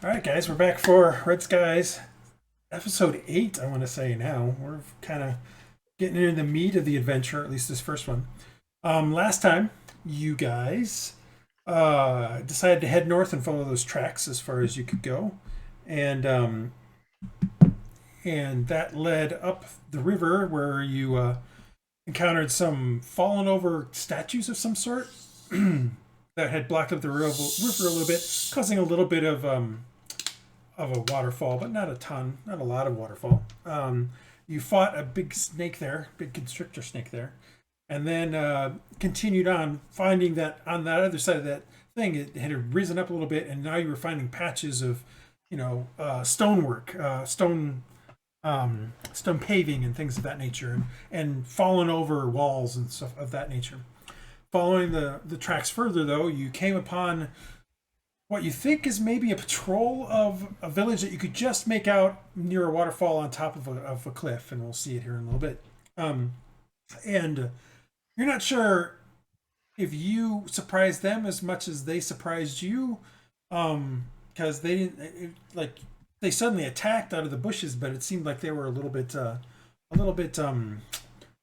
All right, guys, we're back for Red Skies, episode 8, I want to say now. We're kind of getting into the meat of the adventure, at least this first one. Last time, you guys decided to head north and follow those tracks as far as you could go. And and that led up the river where you encountered some fallen over statues of some sort that had blocked up the river a little bit, causing a little bit of a waterfall, but not a ton, not a lot of waterfall. You fought a big snake there, big constrictor snake there, and then continued on, finding that on that other side of that thing, it had risen up a little bit, and now you were finding patches of, stonework, stone paving and things of that nature, and fallen over walls and stuff of that nature. Following the tracks further, though, you came upon what you think is maybe a patrol of a village that you could just make out near a waterfall on top of a cliff, and we'll see it here in a little bit. And you're not sure if you surprised them as much as they surprised you, because they didn't they suddenly attacked out of the bushes, but it seemed like they were a little bit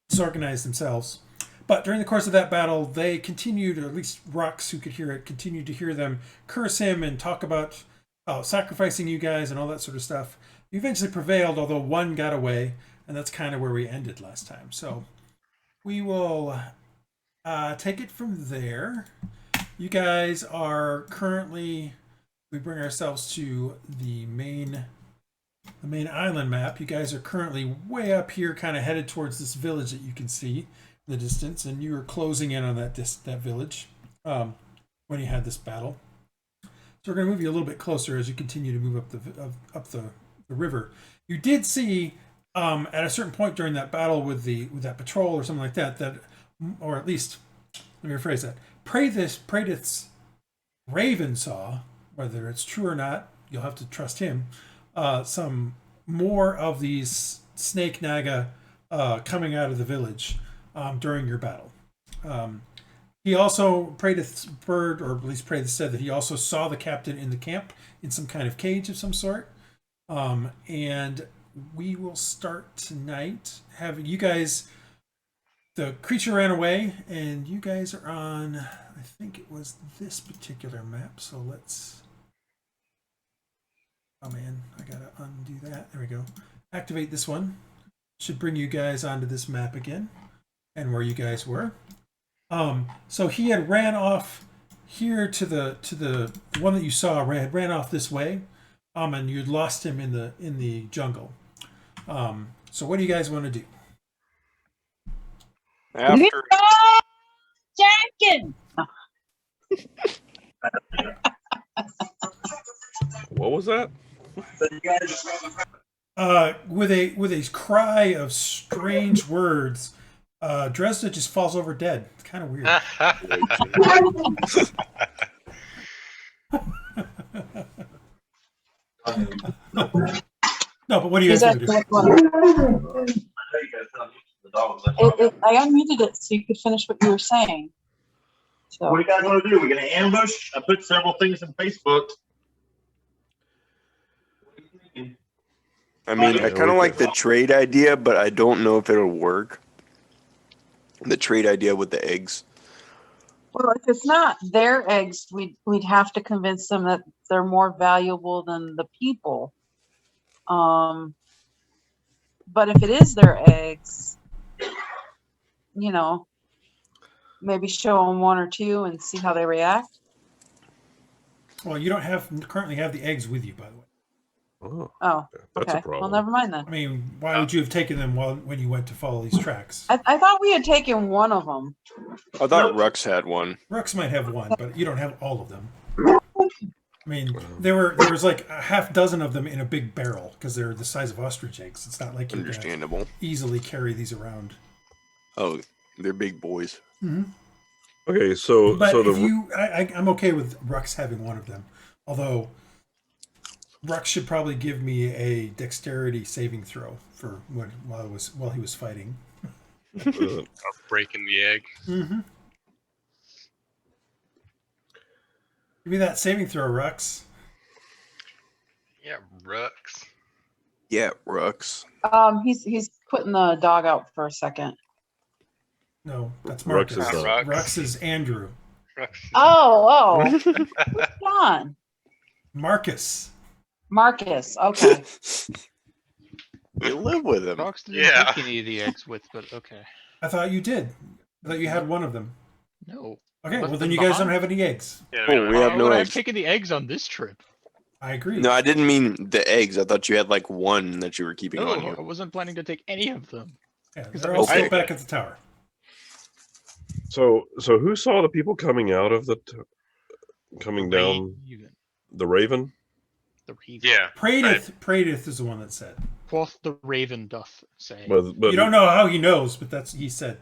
disorganized themselves. But during the course of that battle, they continued, or at least Rhux, who could hear it, continued to hear them curse him and talk about sacrificing you guys and all that sort of stuff. You eventually prevailed, although one got away, and that's kind of where we ended last time. So we will take it from there. You guys are currently, we bring ourselves to the main island map. You guys are currently way up here, kind of headed towards this village that you can see in the distance, and you were closing in on that village when you had this battle. So we're going to move you a little bit closer as you continue to move up the river. You did see at a certain point during that battle with that patrol or something like that, or at least let me rephrase that. Praedyth's raven saw, whether it's true or not, you'll have to trust him. Some more of these snake Naga coming out of the village during your battle. He also, Praedyth's bird, or at least Praedyth said that he also saw the captain in the camp in some kind of cage of some sort. And we will start tonight having you guys, the creature ran away, and you guys are on, I think it was this particular map, so let's, oh man, I gotta undo that. There we go. Activate this one. Should bring you guys onto this map again, and where you guys were. So he had ran off here to the one that you saw, ran off this way, and you'd lost him in the jungle. So what do you guys want to do? After Jenkins. what was that? With a cry of strange words, Dresd'a just falls over dead. It's kind of weird. No, but what do you guys want to do? I unmuted it so you could finish what you were saying. So What do you guys want to do? We're going to ambush. I put several things in Facebook. I mean, I kind of like the trade idea, but I don't know if it'll work. The trade idea with the eggs. well, if it's not their eggs, we'd have to convince them that they're more valuable than the people. But if it is their eggs, maybe show them one or two and see how they react. Well, you don't currently have the eggs with you, by the way. Oh, That's okay. a problem. Well, never mind then. I mean, why would you have taken them when you went to follow these tracks? I thought we had taken one of them. I thought Rhux had one. Rhux might have one, but you don't have all of them. I mean, there was like a half dozen of them in a big barrel because they're the size of ostrich eggs. It's not like you Understandable. easily carry these around. Oh, they're big boys. Mm-hmm. Okay, so But so I'm okay with Rhux having one of them. Although Rhux should probably give me a dexterity saving throw for while he was fighting. Breaking the egg. Mm-hmm. Give me that saving throw, Rhux. Yeah, Rhux. Yeah, Rhux. He's putting the dog out for a second. No, that's Rhux Marcus. is Rhux. Rhux is Andrew. Rhux. Oh, who's John? Marcus. Marcus. Okay. You live with him. Rhux didn't Yeah. take any of the eggs with, but okay. I thought you did. I thought you had one of them. No. Okay, Left well then them you guys behind? don't have any eggs. Yeah, Oh, we have Why no would I eggs. have taken the eggs on this trip? I agree. No, I didn't mean the eggs. I thought you had like one that you were keeping No, on I you. wasn't planning to take any of them. Yeah, Because they're I all mean, still I- back at the tower. So who saw the people coming out of coming down Raven. the Raven? The Raven. Yeah. Praedyth is the one that said. Quoth the Raven doth say. But You don't know how he knows, but that's he said.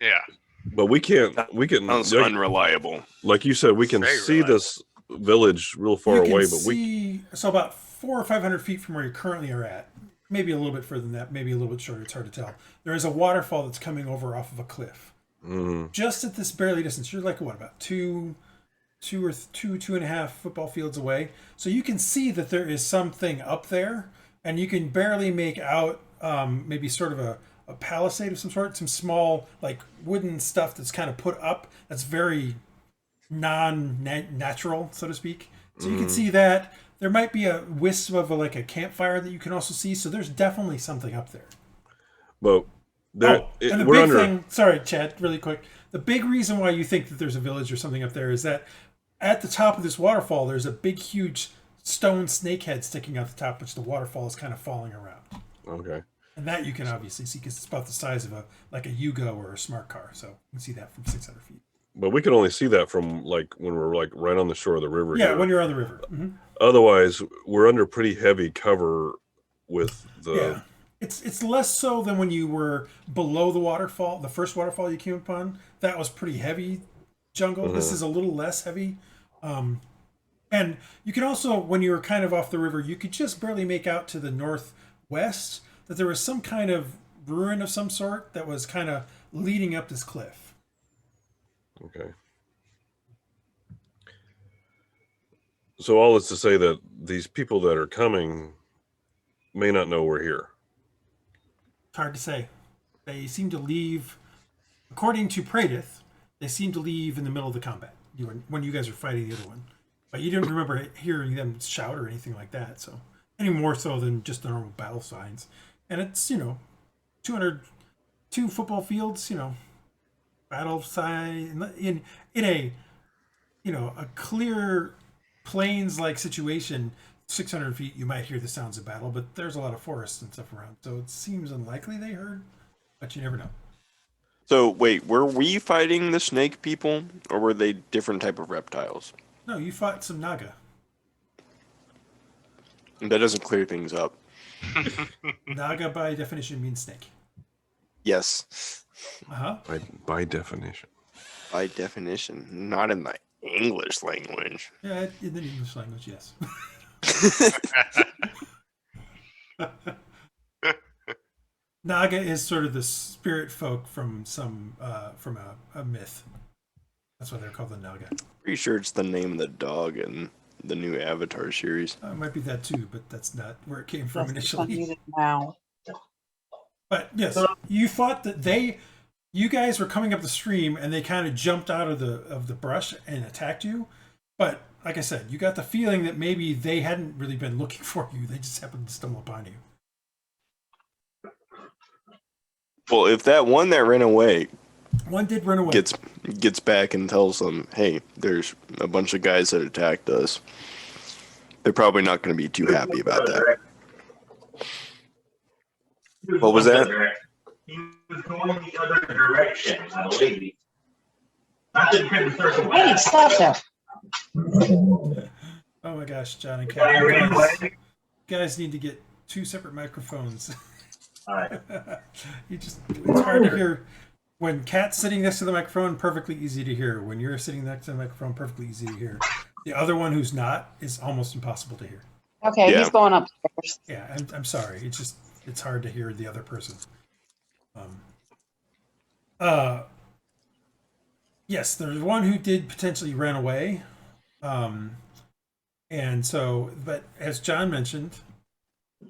Yeah. But we can't. We can. Sounds Like, unreliable. like you said, we can Very see reliable. this village real far You can away, but we. see so about 400 or 500 feet from where you currently are at. Maybe a little bit further than that. Maybe a little bit shorter. It's hard to tell. There is a waterfall that's coming over off of a cliff. Mm, Just at this barely distance. You're like what, about two and a half football fields away. So you can see that there is something up there, and you can barely make out maybe sort of a palisade of some sort, some small like wooden stuff that's kind of put up. That's very non-natural, so to speak. So you can see that there might be a wisp of like a campfire that you can also see. So there's definitely something up there. but there, And the we're big under. thing, sorry, Chad, really quick. The big reason why you think that there's a village or something up there is that at the top of this waterfall, there's a big, huge stone snake head sticking out the top, which the waterfall is kind of falling around. Okay. And that you can obviously see because it's about the size of a Yugo or a smart car. So you can see that from 600 feet. But we can only see that from like when we're like right on the shore of the river. Yeah, here. when you're on the river. Mm-hmm. Otherwise, we're under pretty heavy cover with the. Yeah. It's less so than when you were below the waterfall, the first waterfall you came upon. That was pretty heavy jungle. This is a little less heavy. And you can also, when you were kind of off the river, you could just barely make out to the northwest that there was some kind of ruin of some sort that was kind of leading up this cliff. Okay. So all is to say that these people that are coming may not know we're here. It's hard to say. They seem to leave, according to Praedyth, they seem to leave in the middle of the combat when you guys are fighting the other one. But you didn't remember hearing them shout or anything like that. So any more so than just the normal battle signs. And it's 202 football fields. Battle sign in a a clear plains like situation. 600 feet, you might hear the sounds of battle, but there's a lot of forest and stuff around, so it seems unlikely they heard, but you never know. So wait, were we fighting the snake people, or were they different type of reptiles? No, you fought some Naga. That doesn't clear things up. Naga, by definition, means snake. Yes, Uh-huh. By definition. by definition, not in the English language. Yeah, in the English language, yes. Naga is sort of the spirit folk from a myth. That's why they're called the Naga. Pretty sure it's the name of the dog in the new Avatar series. It might be that too, but that's not where it came from That's initially. unmuted now. But yes, you thought that you guys were coming up the stream and they kind of jumped out of the brush and attacked you. But like I said, you got the feeling that maybe they hadn't really been looking for you. They just happened to stumble upon you. Well, if that one that ran away One did run away. gets back and tells them, "Hey, there's a bunch of guys that attacked us," they're probably not going to be too happy about that. What was that? He was going the other direction, I believe. I didn't print the first one. Hey, stop that. Oh my gosh, John and Kat, you guys need to get two separate microphones. All right. It's hard to hear when Kat's sitting next to the microphone. Perfectly easy to hear. When you're sitting next to the microphone, perfectly easy to hear. The other one who's not is almost impossible to hear. Okay, Yeah. he's going upstairs. Yeah, I'm sorry. It's hard to hear the other person. Yes, there's one who did potentially run away, And so, but as John mentioned,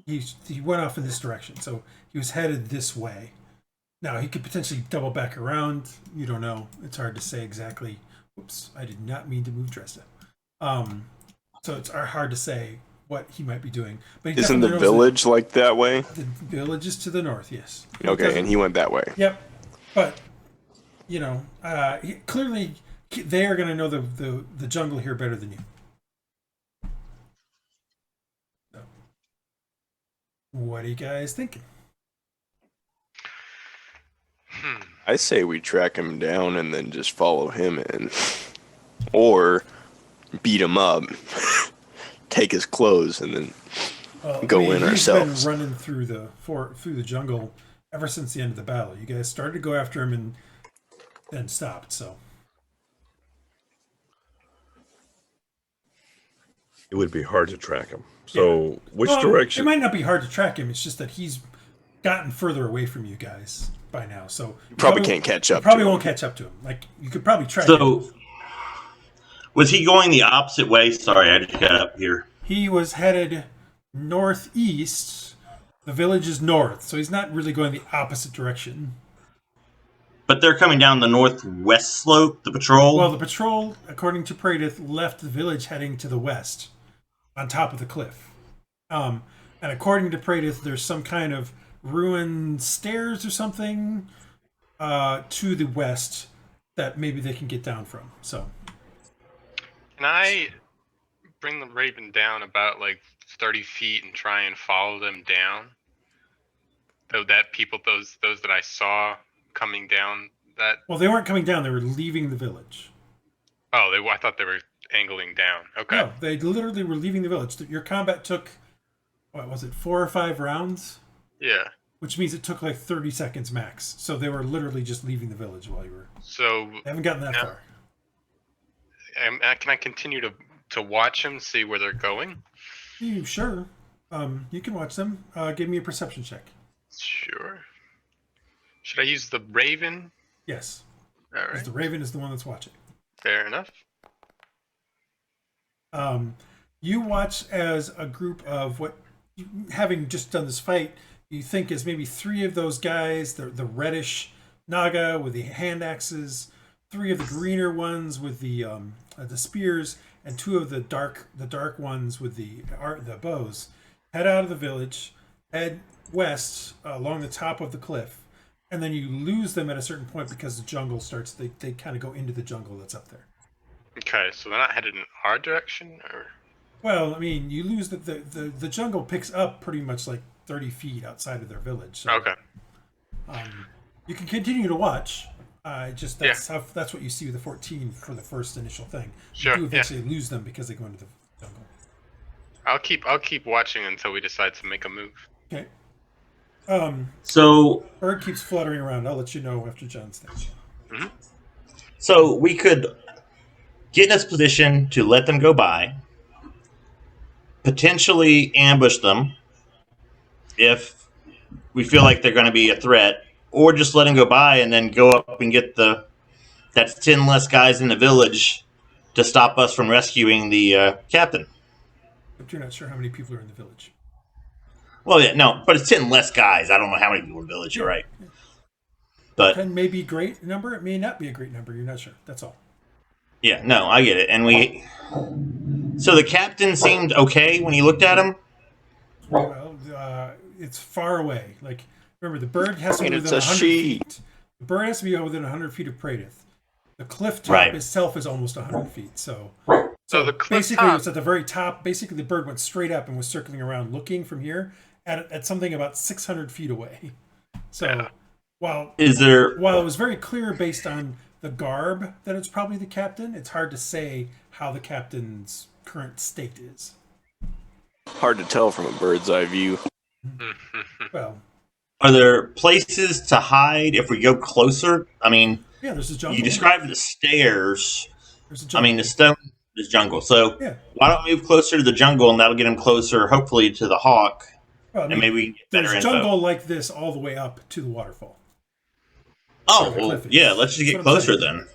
he went off in this direction. So he was headed this way. Now, he could potentially double back around. You don't know. It's hard to say exactly. Oops, I did not mean to move Dresd'a. So it's hard to say what he might be doing. But he Isn't the definitely knows village like that way? the village is to the north, yes. Okay, and he went that way. Yep. But, clearly they are going to know the jungle here better than you. So, what are you guys thinking? I say we track him down and then just follow him in. Or beat him up, take his clothes, and then go in ourselves. He's been running through the jungle ever since the end of the battle. You guys started to go after him and then stopped, so. It would be hard to track him. So, which direction? It might not be hard to track him. It's just that he's gotten further away from you guys by now. So you probably can't catch up. Probably won't catch up to him. Like, you could probably track him. So, was he going the opposite way? Sorry, I just got up here. He was headed northeast. The village is north, so he's not really going the opposite direction. But they're coming down the northwest slope, the patrol? Well, the patrol, according to Praedyth, left the village heading to the west, on top of the cliff. And according to Praedyth, there's some kind of ruined stairs or something to the west that maybe they can get down from. So, can I bring the raven down about like 30 feet and try and follow them down? Though that those that I saw coming down that. Well, they weren't coming down; they were leaving the village. Oh, I thought they were angling down. Okay. No, they literally were leaving the village. Your combat took, what was it, 4 or 5 rounds? Yeah. Which means it took like 30 seconds max. So they were literally just leaving the village while you were. So they haven't gotten that far. Can I continue to watch them, see where they're going? Sure. You can watch them. Give me a perception check. Sure. Should I use the raven? Yes. All right. Because the raven is the one that's watching. Fair enough. You watch as a group of having just done this fight, you think is maybe 3 of those guys, the reddish Naga with the hand axes, 3 of the greener ones with the spears, and 2 of the dark ones with the bows, head out of the village, head west along the top of the cliff, and then you lose them at a certain point because the jungle starts. They kind of go into the jungle that's up there. Okay, so they're not headed in our direction, or? Well, I mean, you lose the jungle picks up pretty much like 30 feet outside of their village. So, okay. You can continue to watch. That's what you see with the 14 for the first initial thing. Sure. You do eventually lose them because they go into the jungle. I'll keep watching until we decide to make a move. Okay. So bird keeps fluttering around. I'll let you know after John's thing. Mm-hmm. So we could get in this position to let them go by, potentially ambush them if we feel like they're going to be a threat, or just let them go by and then go up and get that's 10 less guys in the village to stop us from rescuing the captain. But you're not sure how many people are in the village. Well, yeah, no, but it's 10 less guys. I don't know how many people in the village, you're right. But 10 may be a great number. It may not be a great number. You're not sure. That's all. yeah, no, I get it. So the captain seemed okay when you looked at him? Well, it's far away. Like, remember, the bird has to be within 100 feet. The bird has to be within 100 feet of Praedyth. The cliff top itself is almost 100 feet. So the cliff basically, top, it was at the very top. Basically, the bird went straight up and was circling around, looking from here at something about 600 feet away. So while it was very clear based on the garb that it's probably the captain, it's hard to say how the captain's current state is. Hard to tell from a bird's eye view. Well, are there places to hide if we go closer? I mean, yeah, there's a jungle. You described the stairs. There's a jungle. I mean, the stone is jungle. So why don't we move closer to the jungle, and that'll get him closer, hopefully, to the hawk. Well, I mean, and maybe we can get better there's info. jungle like this all the way up to the waterfall. Oh, well, yeah, let's just get closer then.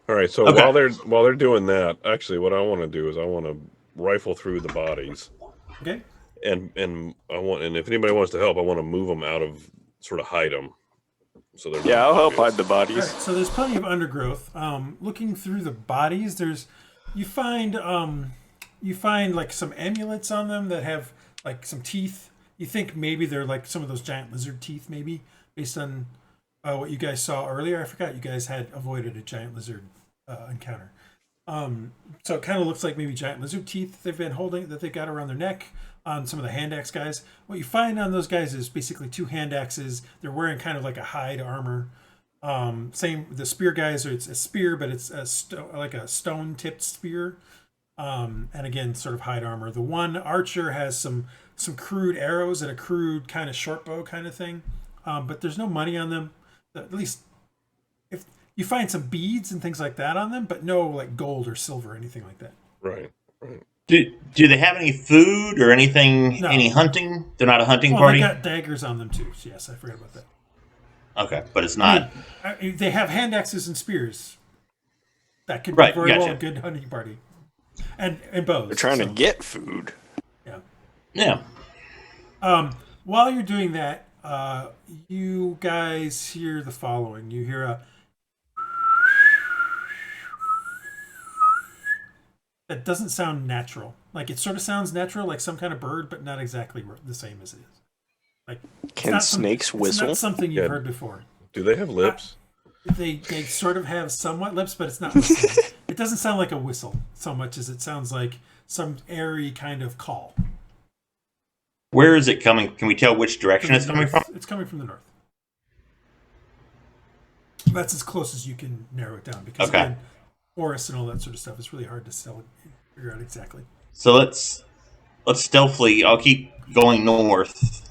All right, so while they're doing that, actually, what I want to do is I want to rifle through the bodies. Okay. And if anybody wants to help, I want to move them out of, sort of hide them. So they're Yeah, not I'll help obvious. hide the All bodies. right, so there's plenty of undergrowth. Looking through the bodies, you find like some amulets on them that have like some teeth. You think maybe they're like some of those giant lizard teeth, maybe based on what you guys saw earlier. I forgot you guys had avoided a giant lizard encounter. So it kind of looks like maybe giant lizard teeth they've been holding that they've got around their neck on some of the hand axe guys. What you find on those guys is basically 2 hand axes. They're wearing kind of like a hide armor. Same, the spear guys, it's a spear, but it's like a stone tipped spear. And again, sort of hide armor. The one archer has some crude arrows and a crude kind of short bow kind of thing. But there's no money on them. At least if you find some beads and things like that on them, but no like gold or silver or anything like that. Right. Do they have any food or anything? No. Any hunting? They're not a hunting Well, party. they got daggers on them too. So yes, I forgot about that. Okay, but it's not. They have hand axes and spears. That could Right, be very well gotcha. a good hunting party. And bows. They're trying so, to get food. Yeah. Yeah. While you're doing that, you guys hear the following. You hear a that doesn't sound natural. Like it sort of sounds natural, like some kind of bird, but not exactly the same as it is. Like it's Can not snakes It's whistle? not something you've Yeah. heard before. Do they have lips? They sort of have somewhat lips, but it's not whistling. It doesn't sound like a whistle so much as it sounds like some airy kind of call. Where is it coming? Can we tell which direction it's coming from? It's coming from the north. That's as close as you can narrow it down because Okay. again, forests and all that sort of stuff. It's really hard to figure out exactly. So let's stealthily. I'll keep going north,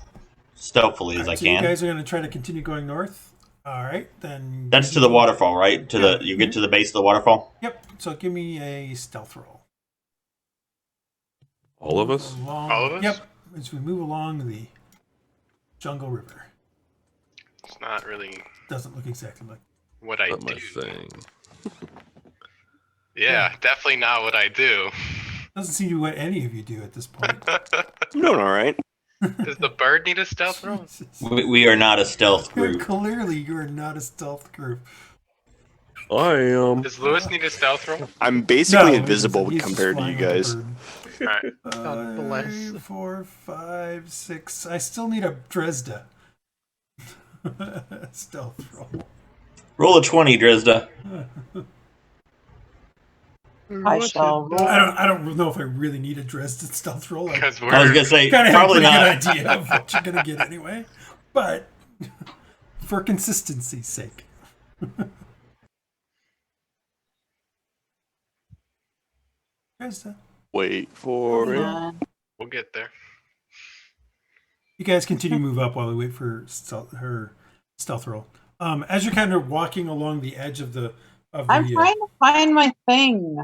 stealthily as All right, I so you can. guys are going to try to continue going north. All right, then. That's to the waterfall, right? You get to the base of the waterfall. Yep. So give me a stealth roll. All of us? All of us? Yep. As we move along the jungle river, It's not really doesn't look exactly like. what I Not my do. thing. Yeah, definitely not what I do. Doesn't seem to be what any of you do at this point. I'm doing all right. Does the bird need a stealth roll? Jesus. We are not a stealth group. Clearly, you are not a stealth group. I am. Does Lewis need a stealth roll? I'm basically No, invisible he's just compared to you flying like a guys. bird. Alright. God bless. 3, 4, 5, 6. I still need a Dresd'a. Stealth roll. Roll a 20, Dresd'a. I shall roll. I don't know if I really need a Dresd'a stealth roll. I Because I was we're gonna say kind of have a probably pretty not. good idea of what you're gonna get anyway, but for consistency's sake. Dresd'a. Wait for it. we'll get there. You guys continue to move up while we wait for her stealth roll. As you're kind of walking along the edge of the I'm trying to find my thing.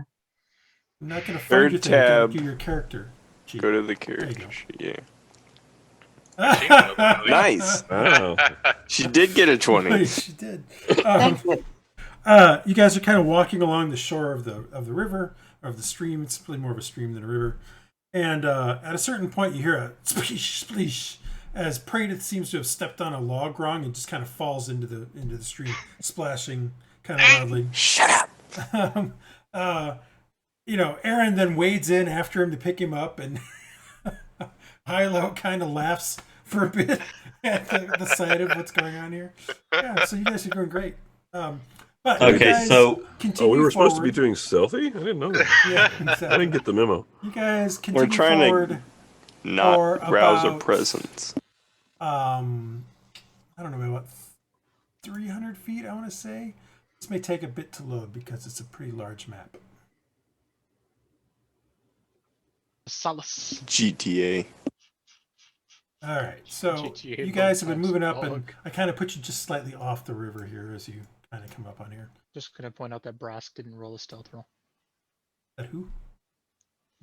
I'm not going to find Third your thing. Gotta tab. do your character. sheet. Go to the you character go. sheet. Yeah. Nice. Nice. Wow. She did get a 20. She did. Thank you. You guys are kind of walking along the shore of the river, or of the stream. It's really more of a stream than a river. And at a certain point, you hear a spleesh, spleesh, as Praedyth seems to have stepped on a log wrong and just kind of falls into the stream, splashing kind of loudly. Shut up. Aaron then wades in after him to pick him up, and Hylough kind of laughs for a bit at the sight of what's going on here. Yeah, so you guys are doing great. But you Okay, guys so continue Oh, we were supposed to be forward. doing stealthy? I didn't know that. Yeah, I exactly. didn't get the memo. You guys continue We're trying to- forward. Not Or rouse a about- presence. I don't know, about 300 feet, I want to say. This may take a bit to load because it's a pretty large map. Solace. GTA. All right, so GTA you guys have been Bugs moving up, and Dog. I kind of put you just slightly off the river here as you kind of come up on here. Just gonna point out that Brask didn't roll a stealth roll. That who?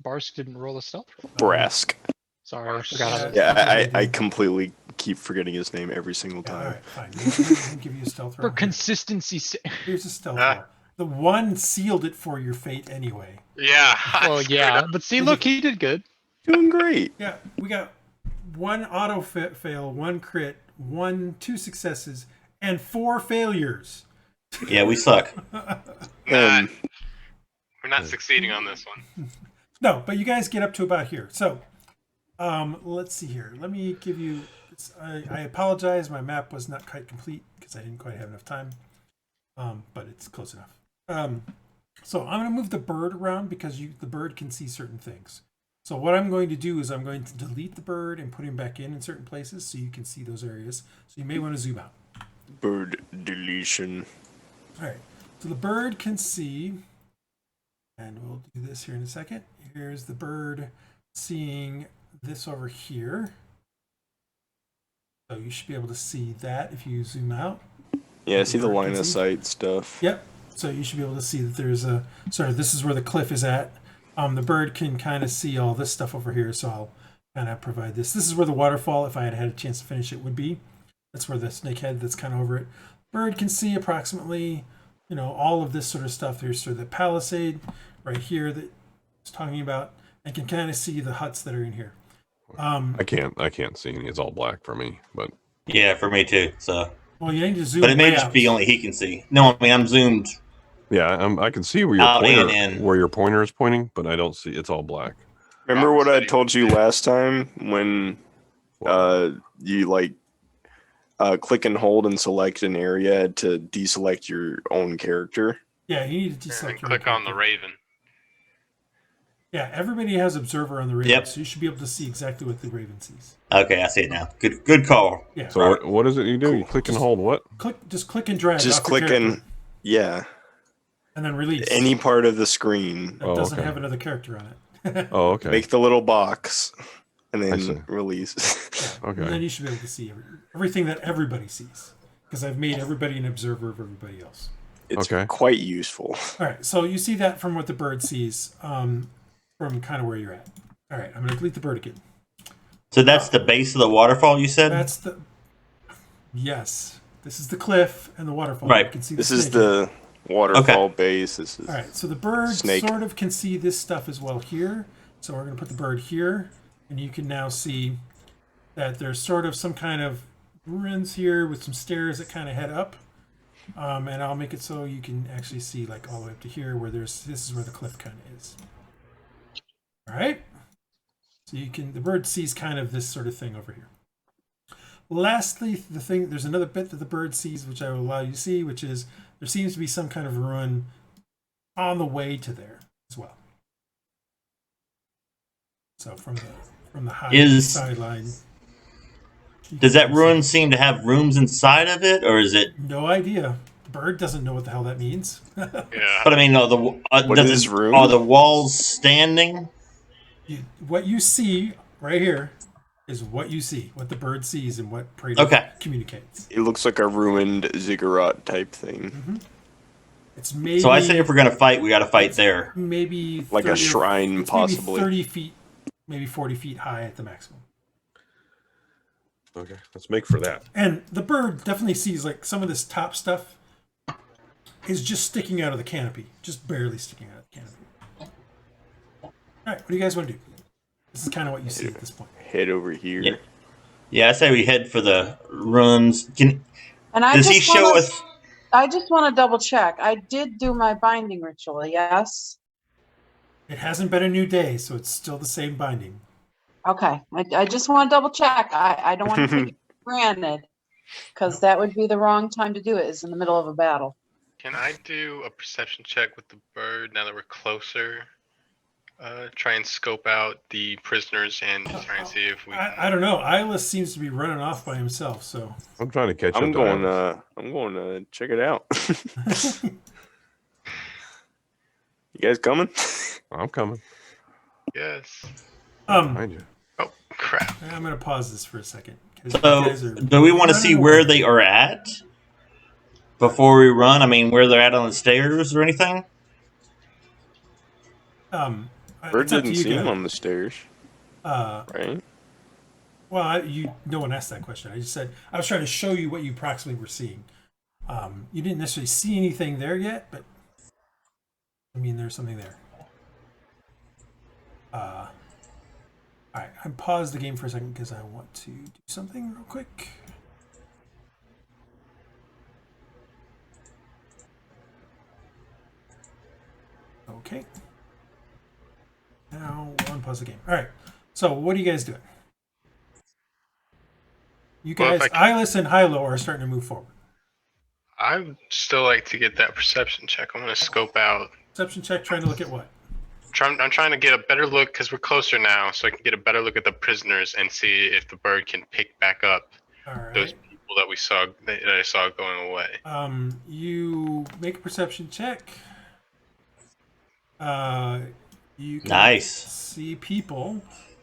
Barsk didn't roll a stealth roll. Brask. Sorry, I forgot. how to- Yeah, I completely keep forgetting his name every single Yeah, all time. right, fine. I'll give you a stealth roll. For consistency's sake. Here's a stealth Ah. roll. the one sealed it for your fate anyway. Yeah. I Well, screwed yeah, up. but see, look, he did good. Doing great. Yeah, we got one auto fail, one crit, two successes, and 4 failures. Yeah, we suck. Not, we're not succeeding on this one. No, but you guys get up to about here. So, let's see here. Let me give you. I apologize. My map was not quite complete because I didn't quite have enough time. But it's close enough. So I'm going to move the bird around because the bird can see certain things. So what I'm going to do is I'm going to delete the bird and put him back in certain places so you can see those areas. So you may want to zoom out. Bird deletion. All right. So the bird can see, and we'll do this here in a second. Here's the bird seeing this over here. So you should be able to see that if you zoom out. Yeah, I see the line of sight stuff. Yep. So you should be able to see that there's a sort of, this is where the cliff is at. The bird can kind of see all this stuff over here, so I'll kind of provide this. This is where the waterfall, if I had had a chance to finish it, would be. That's where the snakehead that's kind of over it. Bird can see approximately, all of this sort of stuff. There's sort of the palisade right here that it's talking about, and can kind of see the huts that are in here. I can't see any. It's all black for me. But Yeah, for me too. So, well, you need to zoom. but it may way just out. be only he can see. No, I mean I'm zoomed. yeah, I can see where Out your and pointer, in. where your pointer is pointing, but I don't see. It's all black. Remember what I told you last time when you click and hold and select an area to deselect your own character? Yeah, you need to And deselect. click on the raven. Yeah, everybody has observer on the raven, Yep. so you should be able to see exactly what the raven sees. Okay, I see it now. Good call. Yeah. So what is it you do? You click and hold what? Just click and drag. Just off your click character, and yeah, and then release. any part of the screen. that doesn't okay. have another character on it. Oh, okay. Make the little box and I see. then release. Okay. And then you should be able to see everything that everybody sees, because I've made everybody an observer of everybody else. It's Okay. quite useful. All right, so you see that from what the bird sees, from kind of where you're at. All right, I'm going to delete the bird again. So that's the base of the waterfall, you said? That's the. Yes, this is the cliff and the waterfall. Right. You can see This the is snake. the waterfall base. This is All right, so the bird snake. sort of can see this stuff as well here. So we're going to put the bird here, and you can now see that there's sort of some kind of ruins here with some stairs that kind of head up. And I'll make it so you can actually see like all the way up to here where this is where the cliff kind of is. All right. So the bird sees kind of this sort of thing over here. Lastly, there's another bit that the bird sees, which I will allow you to see, which is there seems to be some kind of ruin on the way to there as well. So from the high sideline. Does that ruin seem to have rooms inside of it, or is it? No idea. The bird doesn't know what the hell that means. Yeah. But I mean, no. What is room? Are the walls standing? What you see right here is what you see, what the bird sees, and what Praedyth communicates. It looks like a ruined ziggurat type thing. Mm-hmm. It's maybe. So I say if we're gonna fight, we got to fight there. Maybe Like a shrine, it's possibly. Maybe 30 feet, maybe 40 feet high at the maximum. Okay, let's make for that. And the bird definitely sees like some of this top stuff is just sticking out of the canopy, just barely sticking out of the canopy. All right, what do you guys want to do? This is kind of what you see at this point. Head over here. Yeah, I say we head for the ruins. And Does he show us? I just want to double check. I did do my binding ritual, yes? It hasn't been a new day, so it's still the same binding. Okay. I just want to double check. I don't want to take it for granted, because that would be the wrong time to do it, is in the middle of a battle. Can I do a perception check with the bird now that we're closer? Try and scope out the prisoners and try and see if we. I don't know. Iylis seems to be running off by himself, so. I'm trying to catch up. I'm to going. Iylis. I'm going to check it out. You guys coming? I'm coming. Yes. Behind you. Oh crap! I'm going to pause this for a second. So, do we want to see where they are at before we run? I mean, where they're at on the stairs or anything? Bird didn't see him on the stairs, right? Well, no one asked that question. I just said I was trying to show you what you approximately were seeing. You didn't necessarily see anything there yet, but I mean, there's something there. All right, I paused the game for a second because I want to do something real quick. Okay. Now we'll unpause the game. All right. So what are you guys doing? You Well, guys, if I Iylis and Hylough are starting to move forward. I'd still like to get that perception check. I'm gonna scope out. Perception check, trying to look at what? I'm trying to get a better look because we're closer now, so I can get a better look at the prisoners and see if the bird can pick back up All right. those people that I saw going away. You make a perception check. You can Nice. see people.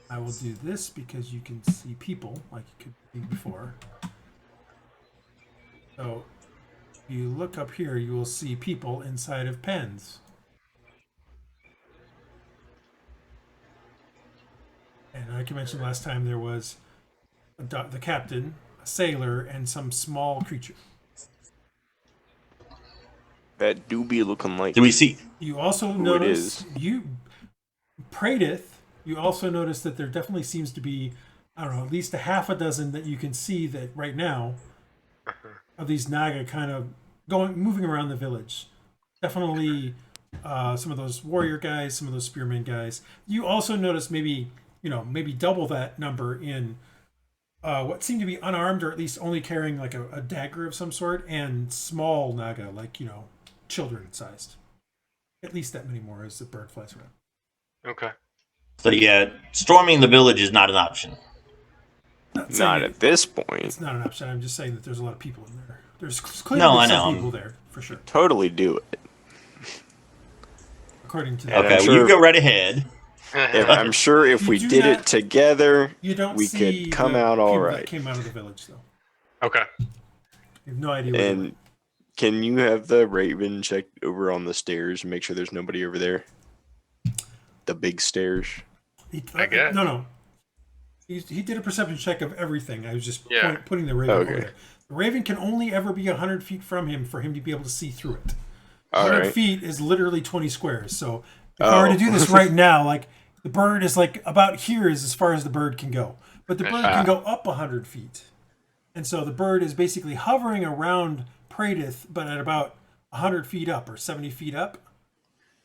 I will do this because you can see people like you could see before. So if you look up here, you will see people inside of pens. And like I mentioned last time, there was the captain, a sailor, and some small creature. That do be looking like. Do we see? You also Who it notice is. Praedyth. You also notice that there definitely seems to be, I don't know, at least a half a dozen that you can see that right now of these Naga kind of moving around the village. Definitely some of those warrior guys, some of those spearmen guys. You also notice maybe double that number in what seem to be unarmed or at least only carrying like a dagger of some sort, and small Naga, like, children sized. At least that many more as the bird flies around. Okay. So yeah, storming the village is not an option. Not at this point. It's not an option. I'm just saying that there's a lot of people in there. There's clearly No, I some know. people there for sure, Totally do it. according to And that. Okay, I'm well, sure- you go right ahead. I'm sure if You we do did not- it together, You don't we see could come the out all people right. that came out of the village though. Okay. You have no idea where they And went. can you have the Raven check over on the stairs and make sure there's nobody over there? The big stairs. I guess. No. He did a perception check of everything. I was just Yeah. putting the Raven Okay. over there. The Raven can only ever be 100 feet from him for him to be able to see through it. All 100 right. feet is literally 20 squares. So if I were to do this Oh. right now, like the bird is like about here is as far as the bird can go. But the bird can go up 100 feet. And so the bird is basically hovering around Praedyth, but at about 100 feet up or 70 feet up.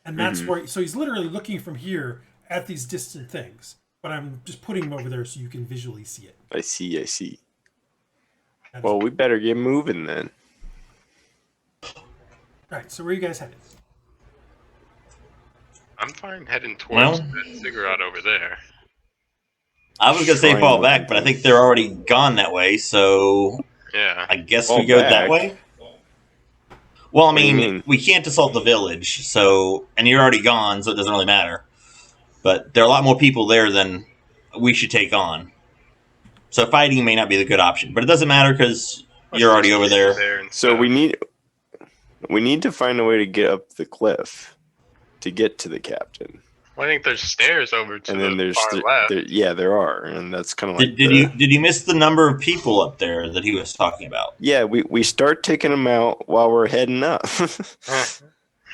And that's where, so he's literally looking from here at these distant things. But I'm just putting him over there so you can visually see it. I see. That's Well, we better get moving then. right. So where are you guys headed? I'm fine heading towards Well- that ziggurat over there. I was gonna say Shrine fall looking back, but I thing. think they're already gone that way. So Yeah. I guess Fall we go that back? way. Well, I What do you mean, mean? we can't assault the village, so and you're already gone, so it doesn't really matter. But there are a lot more people there than we should take on. So fighting may not be the good option, but it doesn't matter because you're already over there. and So stuff. we need to find a way to get up the cliff to get to the captain. Well, I think there's stairs over to And the then there's far left. there are, and that's kind of like Did you miss the number of people up there that he was talking about? Yeah, we start taking them out while we're heading up.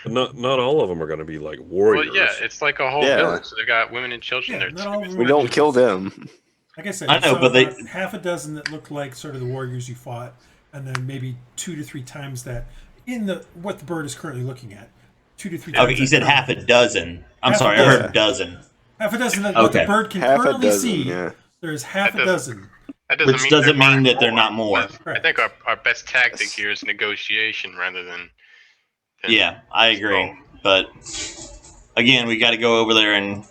But not all of them are going to be like Well, warriors. yeah, it's like a whole Yeah. village. So they got women and children Yeah, there not too. all of them We are don't warriors. kill them. Like I said, I you know, saw but they- about half a dozen that looked like sort of the warriors you fought, and then maybe 2 to 3 times that in what the bird is currently looking at. 2 to 3 times. Okay, he that said current. half a dozen. I'm Half a sorry, I heard dozen. dozen. Half a dozen that what the Okay. bird can Half a currently dozen, see. yeah. There's half That a doesn't- dozen. That doesn't Which mean doesn't there mean aren't that they're not more. I think our best tactic here is negotiation rather than Yeah, I agree. But again, we got to go over there and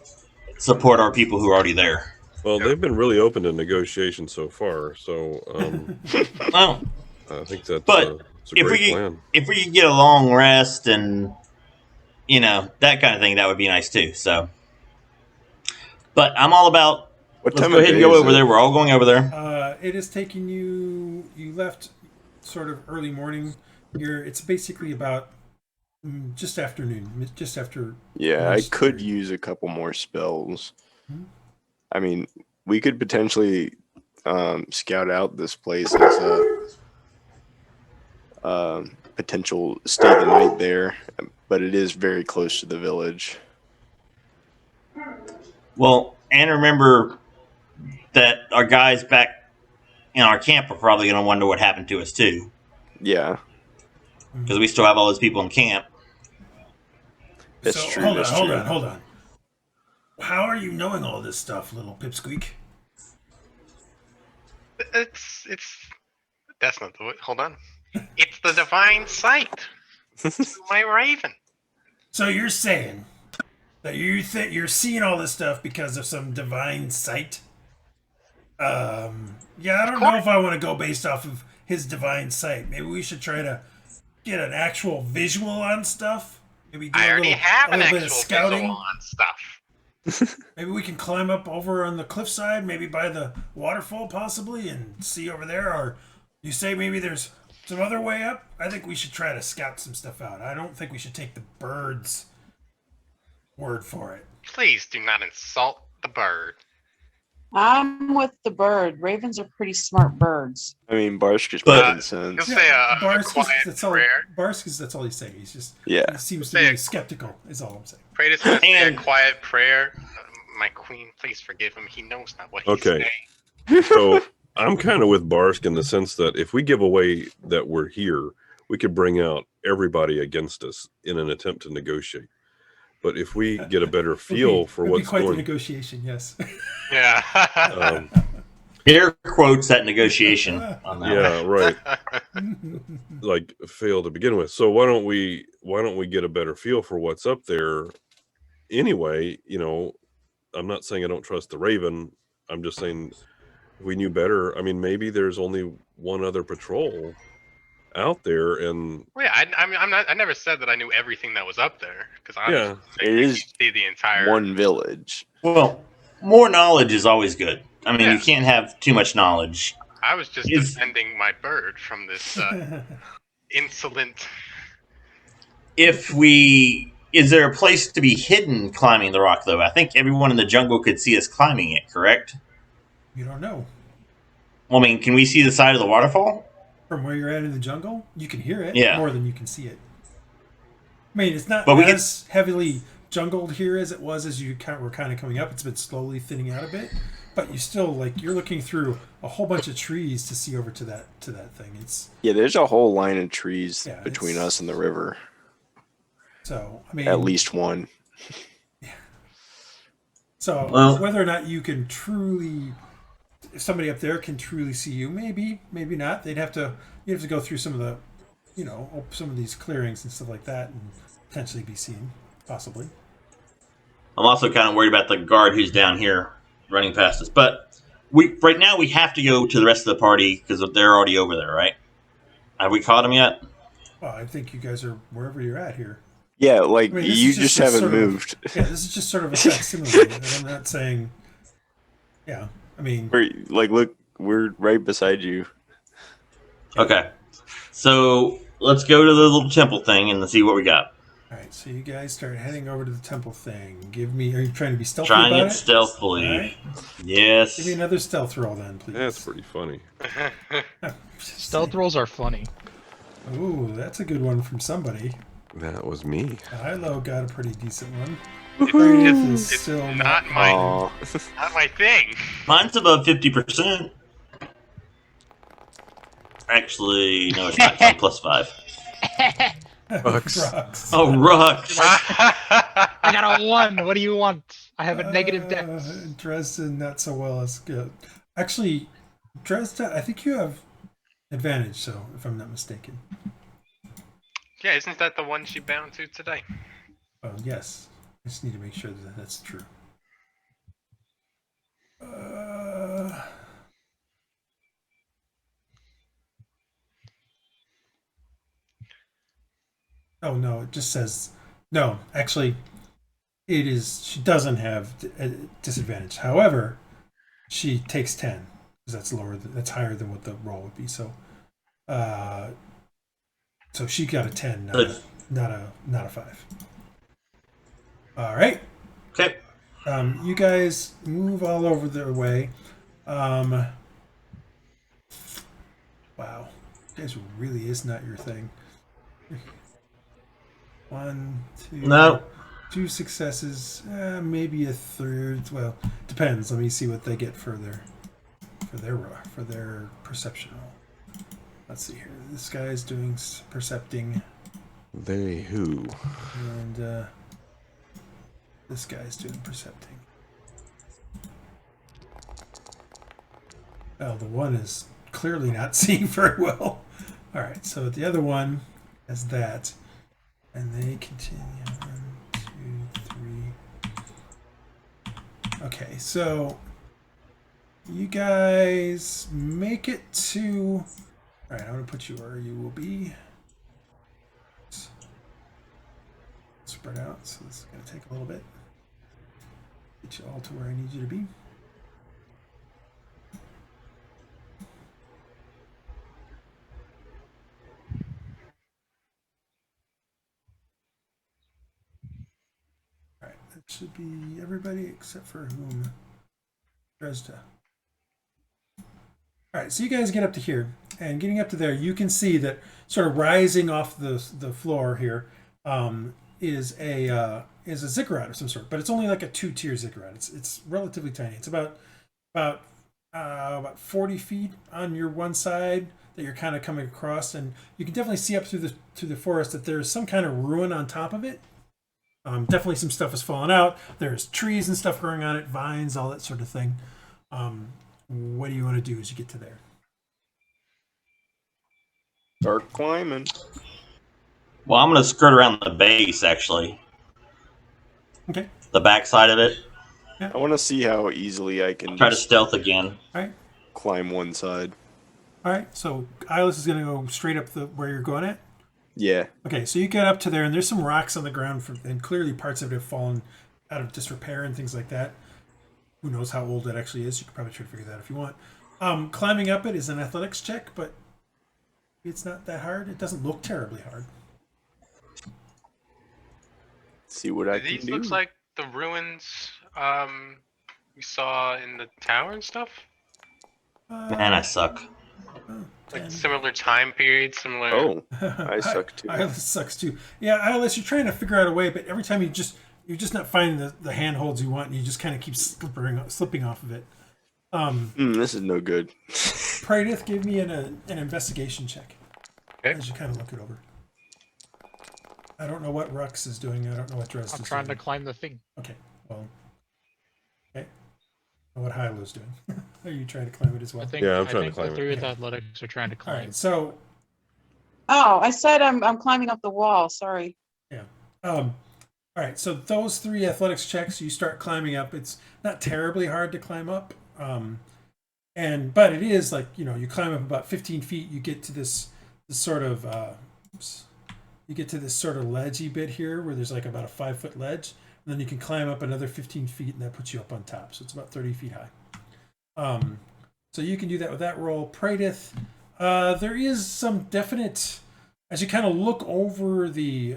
support our people who are already there. Well, they've been really open to negotiation so far, so Well, I think that's But it's a if great we plan. if we could get a long rest and that kind of thing, that would be nice too. So, but I'm all about. What Let's time go of ahead and day go is over it? there. We're all going over there. It is taking you. You left sort of early morning. It's basically about just afternoon, just after. Yeah, I Nice. could use a couple more spells. Hmm. I mean, we could potentially scout out this place as a potential stay the night there. but it is very close to the village. Well, and remember that our guys back in our camp are probably going to wonder what happened to us too, Yeah, because we still have all those people in camp. that's So true. hold that's on, hold true. on, hold on. How are you knowing all this stuff, little pipsqueak? It's that's not the way. Hold on. It's the divine sight. My raven. So you're saying that you think you're seeing all this stuff because of some divine sight? Yeah, I don't know if I want to go based off of his divine sight. Maybe we should try to get an actual visual on stuff. Maybe do I a already little, have a an little actual bit of scouting. visual on stuff. Maybe we can climb up over on the cliffside, maybe by the waterfall possibly, and see over there. Or you say maybe there's some other way up? I think we should try to scout some stuff out. I don't think we should take the bird's word for it. Please do not insult the bird. I'm with the bird. Ravens are pretty smart birds. I mean, Barsk is But- making sense. He'll say a Barskis, quiet that's all. prayer. Barskis, that's all he's saying. He's just Yeah. he seems to Say be a- skeptical. Is all I'm saying. Praedyth will say a And- quiet prayer. My queen, please forgive him. He knows not what he's Okay. saying. So I'm kind of with Barsk in the sense that if we give away that we're here, we could bring out everybody against us in an attempt to negotiate. But if we get a better feel for would what's be quite the going, negotiation. Yes. Yeah. um, Air quotes that negotiation on that. yeah, right. Like fail to begin with. So why don't we get a better feel for what's up there? Anyway, I'm not saying I don't trust the Raven. I'm just saying if we knew better. I mean, maybe there's only one other patrol out there, and Well, yeah, I never said that I knew everything that was up there because I yeah, It is see the entire one village. Well, more knowledge is always good. I mean, Yeah. you can't have too much knowledge. I was just Is- defending my bird from this insolent. Is there a place to be hidden climbing the rock, though? I think everyone in the jungle could see us climbing it, correct? You don't know. Well, I mean, can we see the side of the waterfall? From where you're at in the jungle, you can hear it Yeah. more than you can see it. I mean, it's not But we as heavily jungled here as it was as you were kind of coming up. It's been slowly thinning out a bit, but you still you're looking through a whole bunch of trees to see over to that thing. It's Yeah, there's a whole line of trees Yeah, between it's- us and the river. so I mean At least one. So Well- whether or not you can truly, if somebody up there can truly see you, maybe not. You have to go through some of the, some of these clearings and stuff like that, and potentially be seen, possibly. I'm also kind of worried about the guard who's down here running past us. But right now we have to go to the rest of the party because they're already over there, right? Have we caught them yet? Well, I think you guys are wherever you're at here. Yeah, like I mean, this you is just a haven't sort of- moved. Yeah, this is just sort of a facsimile, and I'm not saying. Yeah, I mean, Look, we're right beside you. Okay. So let's go to the little temple thing and see what we got. all right. So you guys start heading over to the temple thing. Are you trying to be stealthy Trying about it it? stealthily. All right. Yes. Give me another stealth roll then, please. that's pretty funny. Stealth rolls are funny. Ooh, that's a good one from somebody. That was me. Hylough got a pretty decent one. It's, It's still not my Aw. not my thing. Mine's above 50%. Actually, no, it's not. It's like plus 5. Rhux. Oh, Rhux. I got a 1. What do you want? I have a negative dex. Dresd'a, not so well as good. Actually, Dresd'a, I think you have advantage, so if I'm not mistaken. Yeah, isn't that the one she bound to today? Oh, yes. I just need to make sure that that's true. Oh, no, it just says... No, actually, it is... She doesn't have a disadvantage. However, she takes 10, because that's higher than what the roll would be, so... So she got a 10, not a 5. All right. Okay. You guys move all over their way. Wow. This really is not your thing. 1, 2. No. 2 successes. Maybe a third. Well, depends. Let me see what they get for their perception roll. Let's see here. This guy's doing percepting. They who? And this guy's doing percepting. Well, the one is clearly not seeing very well. All right, so the other one has that, and they continue. 1, 2, 3. Okay, so you guys make it to. All right, I'm gonna put you where you will be. Spread out, so this is gonna take a little bit. Get you all to where I need you to be. All right, that should be everybody except for whom? Dresd'a. All right, so you guys get up to here, and getting up to there, you can see that sort of rising off the floor here is a ziggurat of some sort, but it's only like a 2-tier ziggurat. It's relatively tiny. It's about 40 feet on your one side that you're kind of coming across, and you can definitely see up through the forest that there's some kind of ruin on top of it. Definitely some stuff has fallen out. There's trees and stuff growing on it, vines, all that sort of thing. What do you want to do as you get to there? Start climbing. Well, I'm going to skirt around the base, actually. Okay. The back side of it. I want to see how easily I can Try to stealth again. All right. Climb one side. All right. So Iylis is going to go straight up where you're going at. Yeah. Okay. So you get up to there, and there's some rocks on the ground, and clearly parts of it have fallen out of disrepair and things like that. Who knows how old it actually is? You could probably try to figure that out if you want. Climbing up it is an athletics check, but it's not that hard. It doesn't look terribly hard. See what I Do can these do. looks like the ruins we saw in the tower and stuff? Man, I suck. Like similar time period, similar. Oh, I suck too. Iylis sucks too. Yeah, Iylis, you're trying to figure out a way, but every time you're just not finding the handholds you want, and you just kind of keep slipping off of it. This is no good. Praedyth, give me an investigation check. Okay. As you kind of look it over. I don't know what Rhux is doing. I don't know what Dresd'a is doing. I'm trying to climb the thing. Okay, well. Okay. And what Hylough's doing. Are you trying to climb it as well? I'm trying to climb the it. three with athletics are trying to All climb. right, so. Oh, I said I'm climbing up the wall. Sorry. Yeah. All right, so those 3 athletics checks, you start climbing up. It's not terribly hard to climb up. But it is like, you climb up about 15 feet, you get to this sort of ledgy bit here where there's like about a 5-foot ledge, and then you can climb up another 15 feet, and that puts you up on top. So it's about 30 feet high. So you can do that with that roll. Praedyth, there is some definite, as you kind of look over the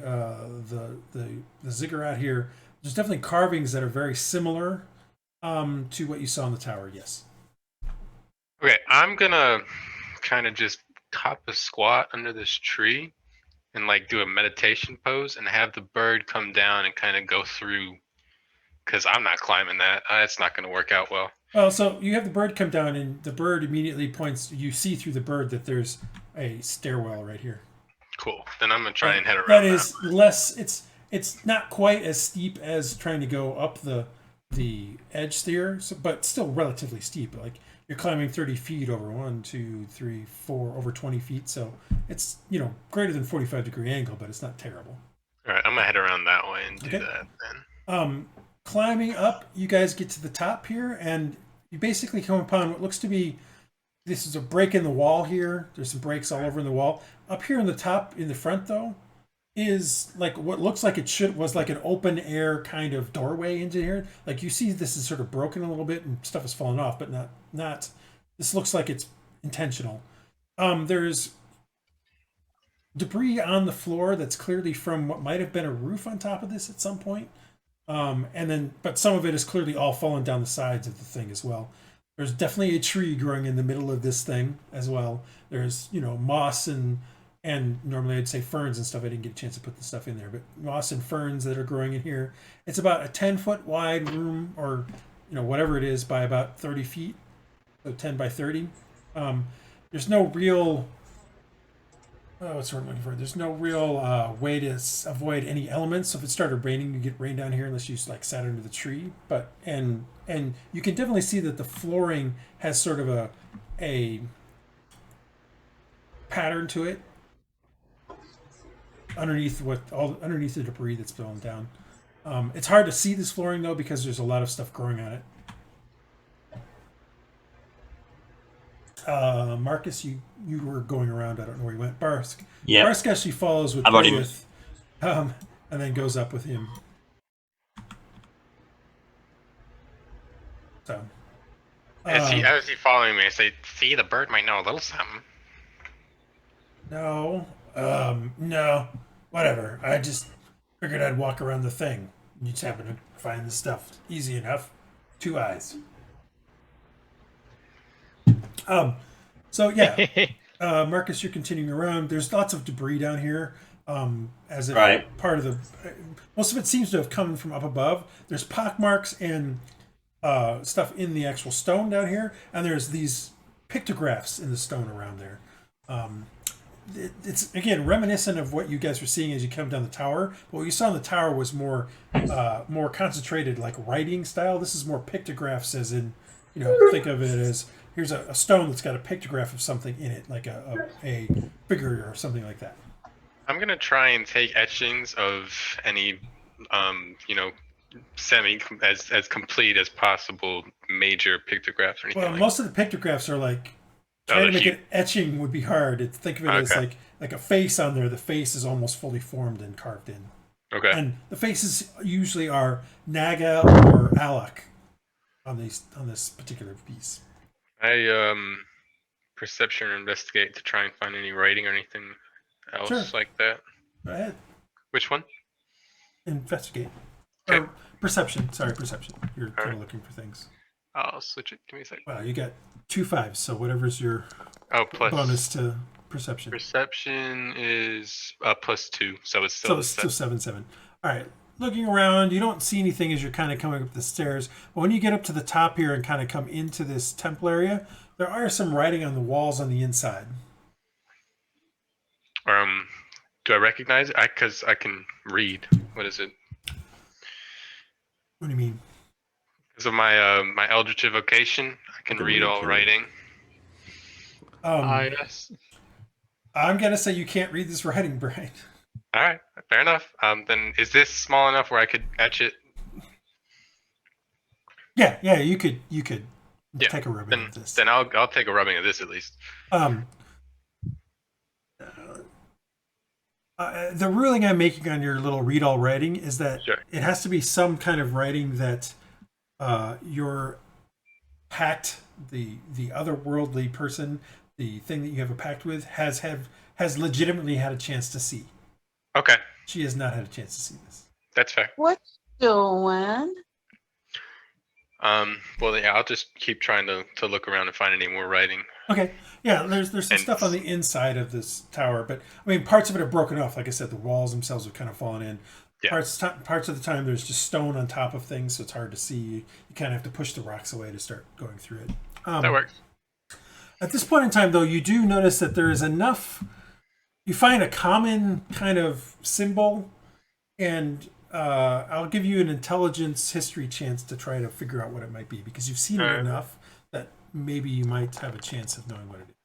ziggurat here, there's definitely carvings that are very similar to what you saw in the tower. Yes. Okay, I'm gonna kind of just hop a squat under this tree and like do a meditation pose and have the bird come down and kind of go through, because I'm not climbing that. It's not going to work out well. Well, so you have the bird come down, and the bird immediately points. You see through the bird that there's a stairwell right here. Cool. Then I'm gonna try and head around. That is less. It's not quite as steep as trying to go up the edge there, but still relatively steep. Like you're climbing 30 feet over 1, 2, 3, 4, over 20 feet. So it's greater than 45-degree angle, but it's not terrible. All right, I'm gonna head around that way and do Okay. that then. Climbing up, you guys get to the top here, and you basically come upon what looks to be, this is a break in the wall here. There's some breaks all over in the wall. Up here in the top, in the front though, is like what looks like was like an open air kind of doorway into here. Like you see this is sort of broken a little bit and stuff has fallen off, but not this looks like it's intentional. There's debris on the floor that's clearly from what might have been a roof on top of this at some point. But some of it is clearly all fallen down the sides of the thing as well. There's definitely a tree growing in the middle of this thing as well. There's, moss and and normally I'd say ferns and stuff. I didn't get a chance to put the stuff in there, but moss and ferns that are growing in here. It's about a 10-foot wide room, or whatever it is, by about 30 feet, so 10 by 30. There's no real what's the word I'm looking for? There's no real way to avoid any elements. So if it started raining, you get rain down here unless you like sat under the tree. But and you can definitely see that the flooring has sort of a pattern to it underneath the debris that's blown down. It's hard to see this flooring though because there's a lot of stuff growing on it. Marcus, you were going around. I don't know where you went. Barsk. Yeah. Barsk actually follows with Praedyth, and then goes up with him. So. As he following me, I say, "See, the bird might know a little something." No. No. Whatever. I just figured I'd walk around the thing. You just happen to find the stuff easy enough. 2 eyes. So yeah, Marcus, you're continuing around. There's lots of debris down here. As if part of the most of it seems to have come from up above. There's pock marks and stuff in the actual stone down here, and there's these pictographs in the stone around there. It's again reminiscent of what you guys were seeing as you come down the tower. But what you saw in the tower was more concentrated, like writing style. This is more pictographs, as in think of it as here's a stone that's got a pictograph of something in it, like a figure or something like that. I'm gonna try and take etchings of any semi as complete as possible major pictographs or anything. Well, most of the pictographs are like trying to make an etching would be hard. Think of it as like a face on there. The face is almost fully formed and carved in. Okay. And the faces usually are Naga or Hylough on this particular piece. I perception or investigate to try and find any writing or anything else like that. Go ahead. Which one? Investigate. Okay. Or perception. Sorry, perception. You're kind of looking for things. I'll switch it. Give me a second. Wow, you got 2 5s, so whatever's your plus bonus to perception. Perception is +2, so it's still still 7. All right. Looking around, you don't see anything as you're kind of coming up the stairs. But when you get up to the top here and kind of come into this temple area, there are some writing on the walls on the inside. Do I recognize it? Because I can read. What is it? What do you mean? Because of my my Eldritch Evocation, I can read all writing. Yes. I'm gonna say you can't read this writing, Brian. All right, fair enough. Then is this small enough where I could etch it? Yeah, you could take a rubbing of this. Then I'll take a rubbing of this at least. The ruling I'm making on your little read all writing is that it has to be some kind of writing that your pact, the otherworldly person, the thing that you have a pact with, has legitimately had a chance to see. Okay. She has not had a chance to see this. That's fair. What doing? Well, yeah, I'll just keep trying to look around and find any more writing. Okay. Yeah, there's some stuff on the inside of this tower, but I mean, parts of it are broken off. Like I said, the walls themselves have kind of fallen in. Yeah. Parts of the time, there's just stone on top of things, so it's hard to see. You kind of have to push the rocks away to start going through it. That works. At this point in time, though, you do notice that there is enough. You find a common kind of symbol, and I'll give you an intelligence history chance to try to figure out what it might be, because you've seen it enough that maybe you might have a chance of knowing what it is.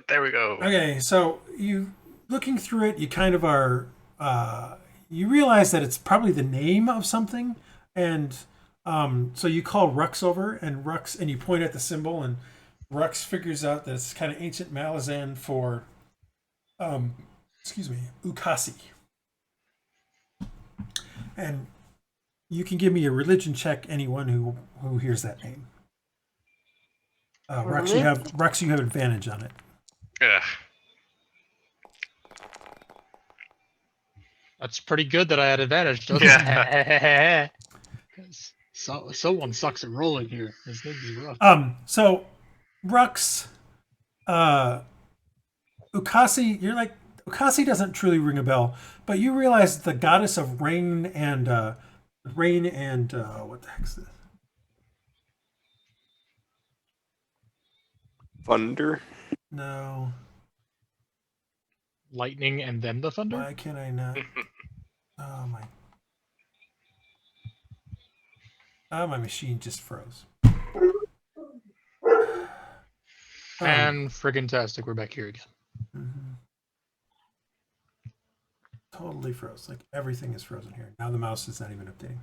There we go. Okay, so you looking through it, you kind of are. You realize that it's probably the name of something, and so you call Rhux over, and Rhux, and you point at the symbol, and Rhux figures out that it's kind of ancient Malazan for, Ukasi. And you can give me a religion check, anyone who hears that name. Rhux, you have advantage on it. Yeah. That's pretty good that I had advantage. Yeah. Someone sucks at rolling here. This would be rough. So Rhux, Ukasi, you're like, Ukasi doesn't truly ring a bell, but you realize the goddess of rain and what the heck's this? Thunder. No. Lightning and then the thunder? Why can I not? Oh my. Oh, my machine just froze. And friggin' tastic, we're back here again. Mhm. Totally froze. Like everything is frozen here. Now the mouse is not even updating.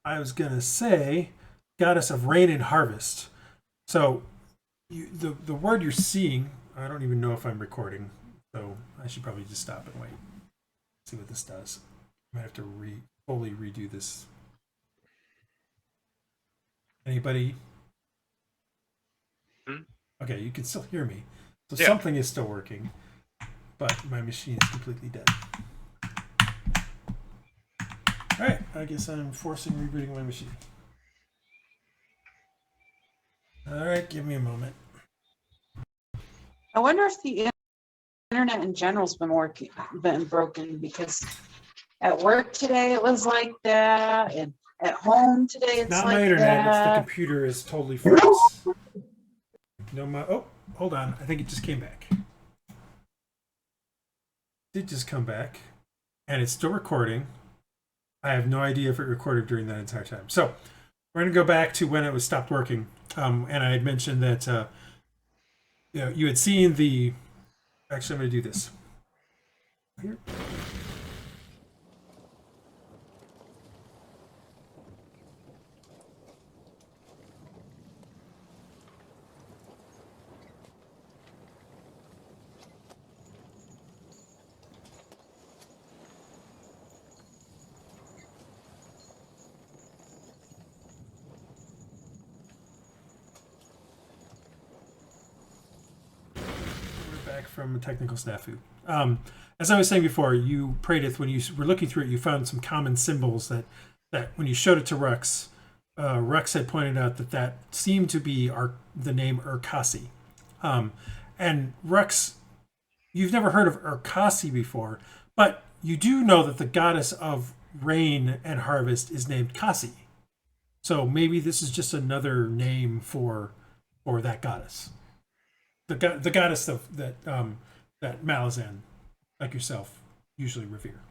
I was gonna say, goddess of rain and harvest. So, the word you're seeing, I don't even know if I'm recording, so I should probably just stop and wait. See what this does. I might have to fully redo this. Anybody? Okay, you can still hear me. So Yeah. something is still working, but my machine is completely dead. All right, I guess I'm forcing rebooting my machine. All right, give me a moment. I wonder if the internet in general's been broken, because at work today it was like that, and at home today it's Not like my internet, it's the that. computer is totally froze. No, oh, hold on. I think it just came back. It did just come back, and it's still recording. I have no idea if it recorded during that entire time. So we're going to go back to when it was stopped working. And I had mentioned that you had seen the. Actually, I'm going to do this. Here. Back from a technical snafu. As I was saying before, you Praedyth, when you were looking through it, you found some common symbols that when you showed it to Rhux, Rhux had pointed out that seemed to be the name Urkasi. And Rhux, you've never heard of Urkasi before, but you do know that the goddess of rain and harvest is named Kasi. So maybe this is just another name for that goddess. The goddess that Malazan, like yourself, usually revere.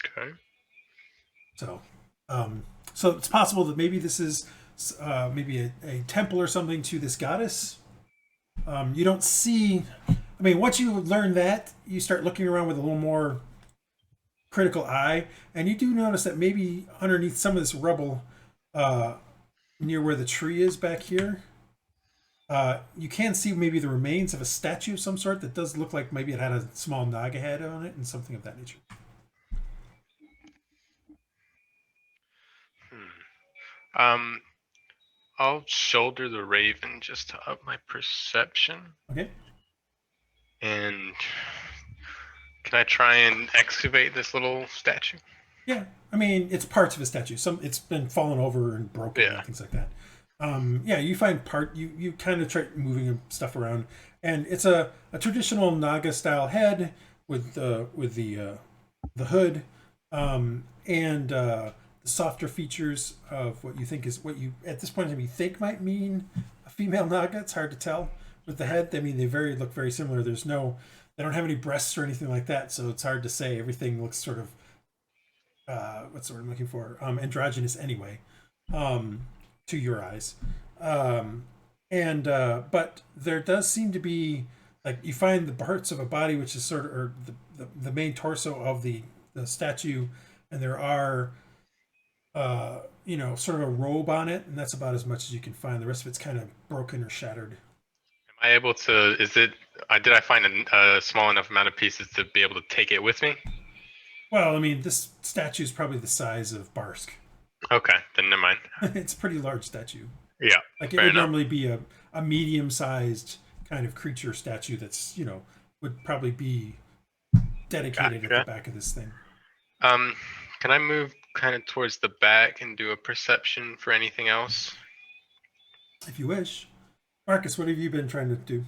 Okay. So it's possible that maybe this is maybe a temple or something to this goddess. You don't see. I mean, once you learn that, you start looking around with a little more critical eye, and you do notice that maybe underneath some of this rubble, near where the tree is back here, you can see maybe the remains of a statue of some sort that does look like maybe it had a small Naga head on it and something of that nature. I'll shoulder the raven just to up my perception. Okay. And can I try and excavate this little statue? Yeah, I mean it's parts of a statue. It's been fallen over and broken and things like that. Yeah, you find you kind of try moving stuff around, and it's a traditional Naga style head with the hood, and the softer features of what you think is what you at this point in time you think might mean a female Naga. It's hard to tell with the head. I mean they look very similar. They don't have any breasts or anything like that, so it's hard to say. Everything looks sort of what's the word I'm looking for? Androgynous anyway, to your eyes. But there does seem to be, like, you find the parts of a body which is sort of, or the main torso of the statue, and there are, sort of a robe on it, and that's about as much as you can find. The rest of it's kind of broken or shattered. Am I able to, did I find a small enough amount of pieces to be able to take it with me? Well, I mean, this statue is probably the size of Barsk. Okay, then never mind. It's a pretty large statue. Yeah, like it would normally be a medium-sized kind of creature statue that's, would probably be dedicated at the back of this thing. Can I move kind of towards the back and do a perception for anything else? if you wish. Marcus, what have you been trying to do?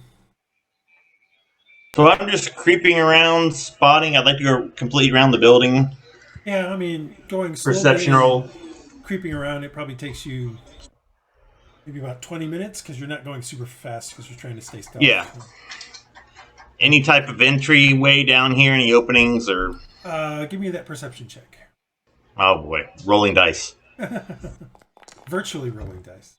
So I'm just creeping around, spotting. I'd like to go completely around the building. Yeah, I mean, going slowly Perception and roll. creeping around, it probably takes you maybe about 20 minutes because you're not going super fast because you're trying to stay stealthy. Yeah. Any type of entryway down here? Any openings or? Give me that perception check. Oh boy, rolling dice. Virtually rolling dice.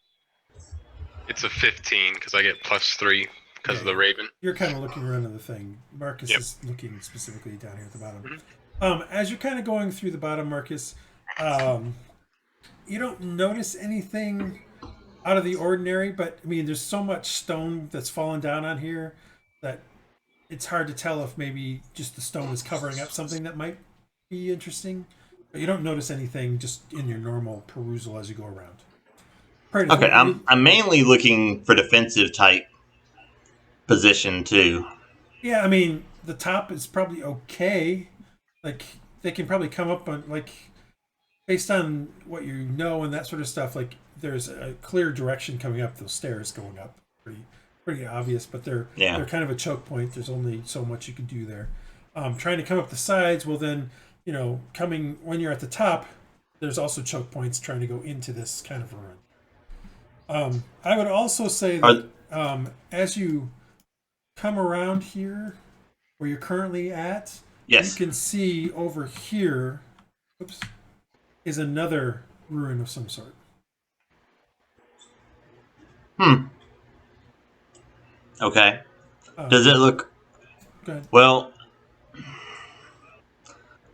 It's a 15 because I get +3 because of the Raven. You're kind of looking around at the thing. Marcus is looking specifically down here at the bottom. As you're kind of going through the bottom, Marcus, you don't notice anything out of the ordinary, but I mean, there's so much stone that's fallen down on here that it's hard to tell if maybe just the stone is covering up something that might be interesting. But you don't notice anything just in your normal perusal as you go around. Praedyth, Okay, I'm mainly looking for defensive type position too. Yeah, I mean, the top is probably okay. Like, they can probably come up on, like, based on what you know and that sort of stuff, like, there's a clear direction coming up, those stairs going up. Pretty obvious, but they're kind of a choke point. There's only so much you can do there. Trying to come up the sides, well then, you know, coming when you're at the top, there's also choke points trying to go into this kind of run. I would also say that as you come around here where you're currently at, you can see over here is another ruin of some sort. Okay. Does it look... Go ahead. Well,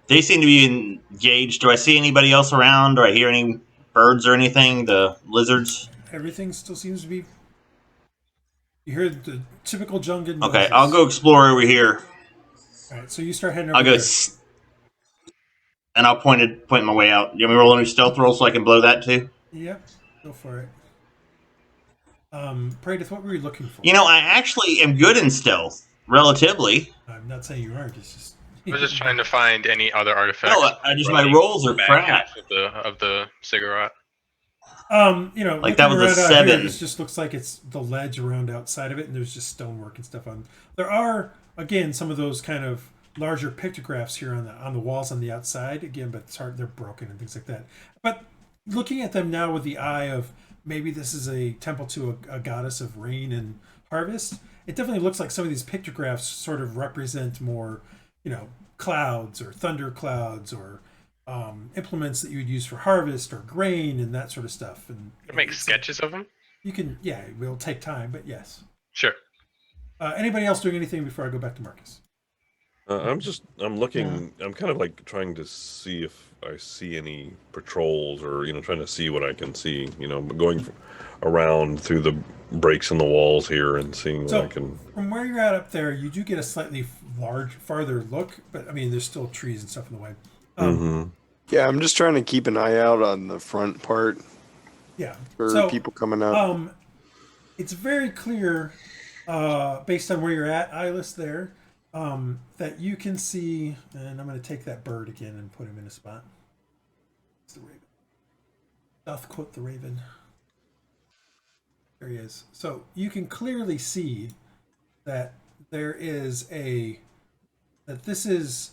they seem to be engaged. Do I see anybody else around? Do I hear any birds or anything? The lizards? Everything still seems to be... You hear the typical jungle noises. Okay, I'll go explore over here. All right, so you start heading over I'll go... there. And I'll point my way out. You want me to roll any stealth roll so I can blow that too? Yep, go for it. Praedyth, what were you looking for? You know, I actually am good in stealth, relatively. I'm not saying you aren't. It's just... I was just trying to find any other artifacts. No, my rolls are crap. Of the cigarette. You know, like that was a 7. Here, it just looks like it's the ledge around outside of it, and there's just stonework and stuff on. There are again some of those kind of larger pictographs here on the walls on the outside. Again, but it's hard; they're broken and things like that. But looking at them now with the eye of maybe this is a temple to a goddess of rain and harvest, it definitely looks like some of these pictographs sort of represent more, you know, clouds or thunder clouds or implements that you would use for harvest or grain and that sort of stuff. And you make sketches of them? You can, yeah, it will take time, but yes. Sure. Anybody else doing anything before I go back to Marcus? I'm looking, I'm kind of like trying to see if I see any patrols or, you know, trying to see what I can see, you know, going around through the breaks in the walls here and seeing what I can. From where you're at up there, you do get a slightly farther look, but I mean, there's still trees and stuff in the way. Yeah, I'm just trying to keep an eye out on the front part. Yeah. For people coming up. It's very clear, based on where you're at, Iylis there, that you can see, and I'm going to take that bird again and put him in a spot. It's the raven. Doth quote the raven. There he is. So you can clearly see that there is that this is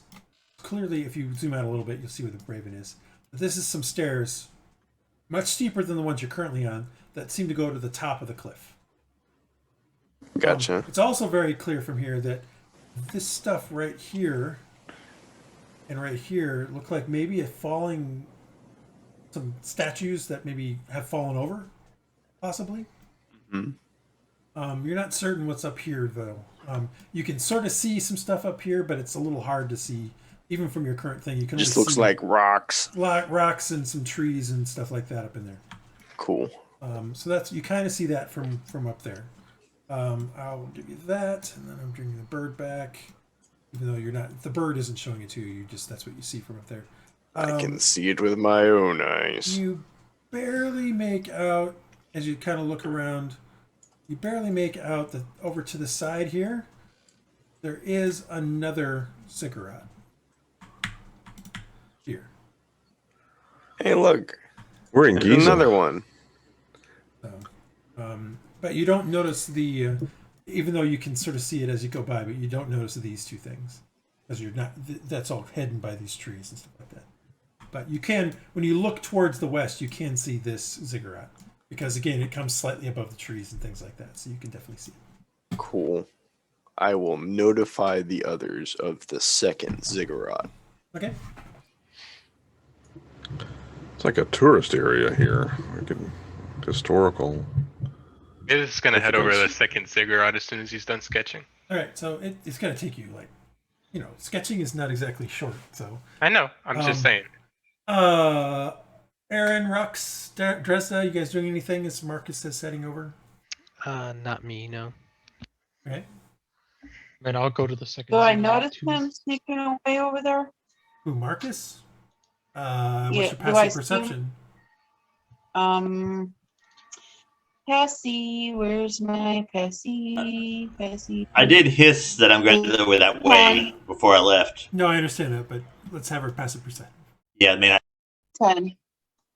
clearly, if you zoom out a little bit, you'll see where the raven is. This is some stairs, much steeper than the ones you're currently on, that seem to go to the top of the cliff. Gotcha. It's also very clear from here that this stuff right here and right here look like maybe some statues that maybe have fallen over, possibly. You're not certain what's up here, though. You can sort of see some stuff up here, but it's a little hard to see, even from your current thing. You can just looks like rocks. Rocks and some trees and stuff like that up in there. Cool. So that's, you kind of see that from up there. I'll give you that, and then I'm bringing the bird back. Even though you're not, the bird isn't showing it to you. That's what you see from up there. I can see it with my own eyes. You barely make out, as you kind of look around, you barely make out that over to the side here, there is another ziggurat. Here. Hey, look. We're in Giza. Another one. But you don't notice the, even though you can sort of see it as you go by, but you don't notice these two things, because you're not. That's all hidden by these trees and stuff like that. But you can, when you look towards the west, you can see this ziggurat, because again, it comes slightly above the trees and things like that, so you can definitely see it. Cool. I will notify the others of the second ziggurat. Okay. It's like a tourist area here, like a historical. It's gonna head over to the Evidence. second ziggurat as soon as he's done sketching. All right. So it's gonna take you like, sketching is not exactly short. So. I know. I'm just saying. Aaron, Rhux, Dresd'a, you guys doing anything as Marcus is heading over? Not me, no. Okay. I mean, I'll go to the second. Do I ziggurat notice too. him sneaking away over there? Who, Marcus? What's Yeah, your do passive I see perception? Passy, where's my Passy? Passy. I did hiss that I'm going to go that way before I left. No, I understand that, but let's have her passive perception. Yeah, I mean, 10.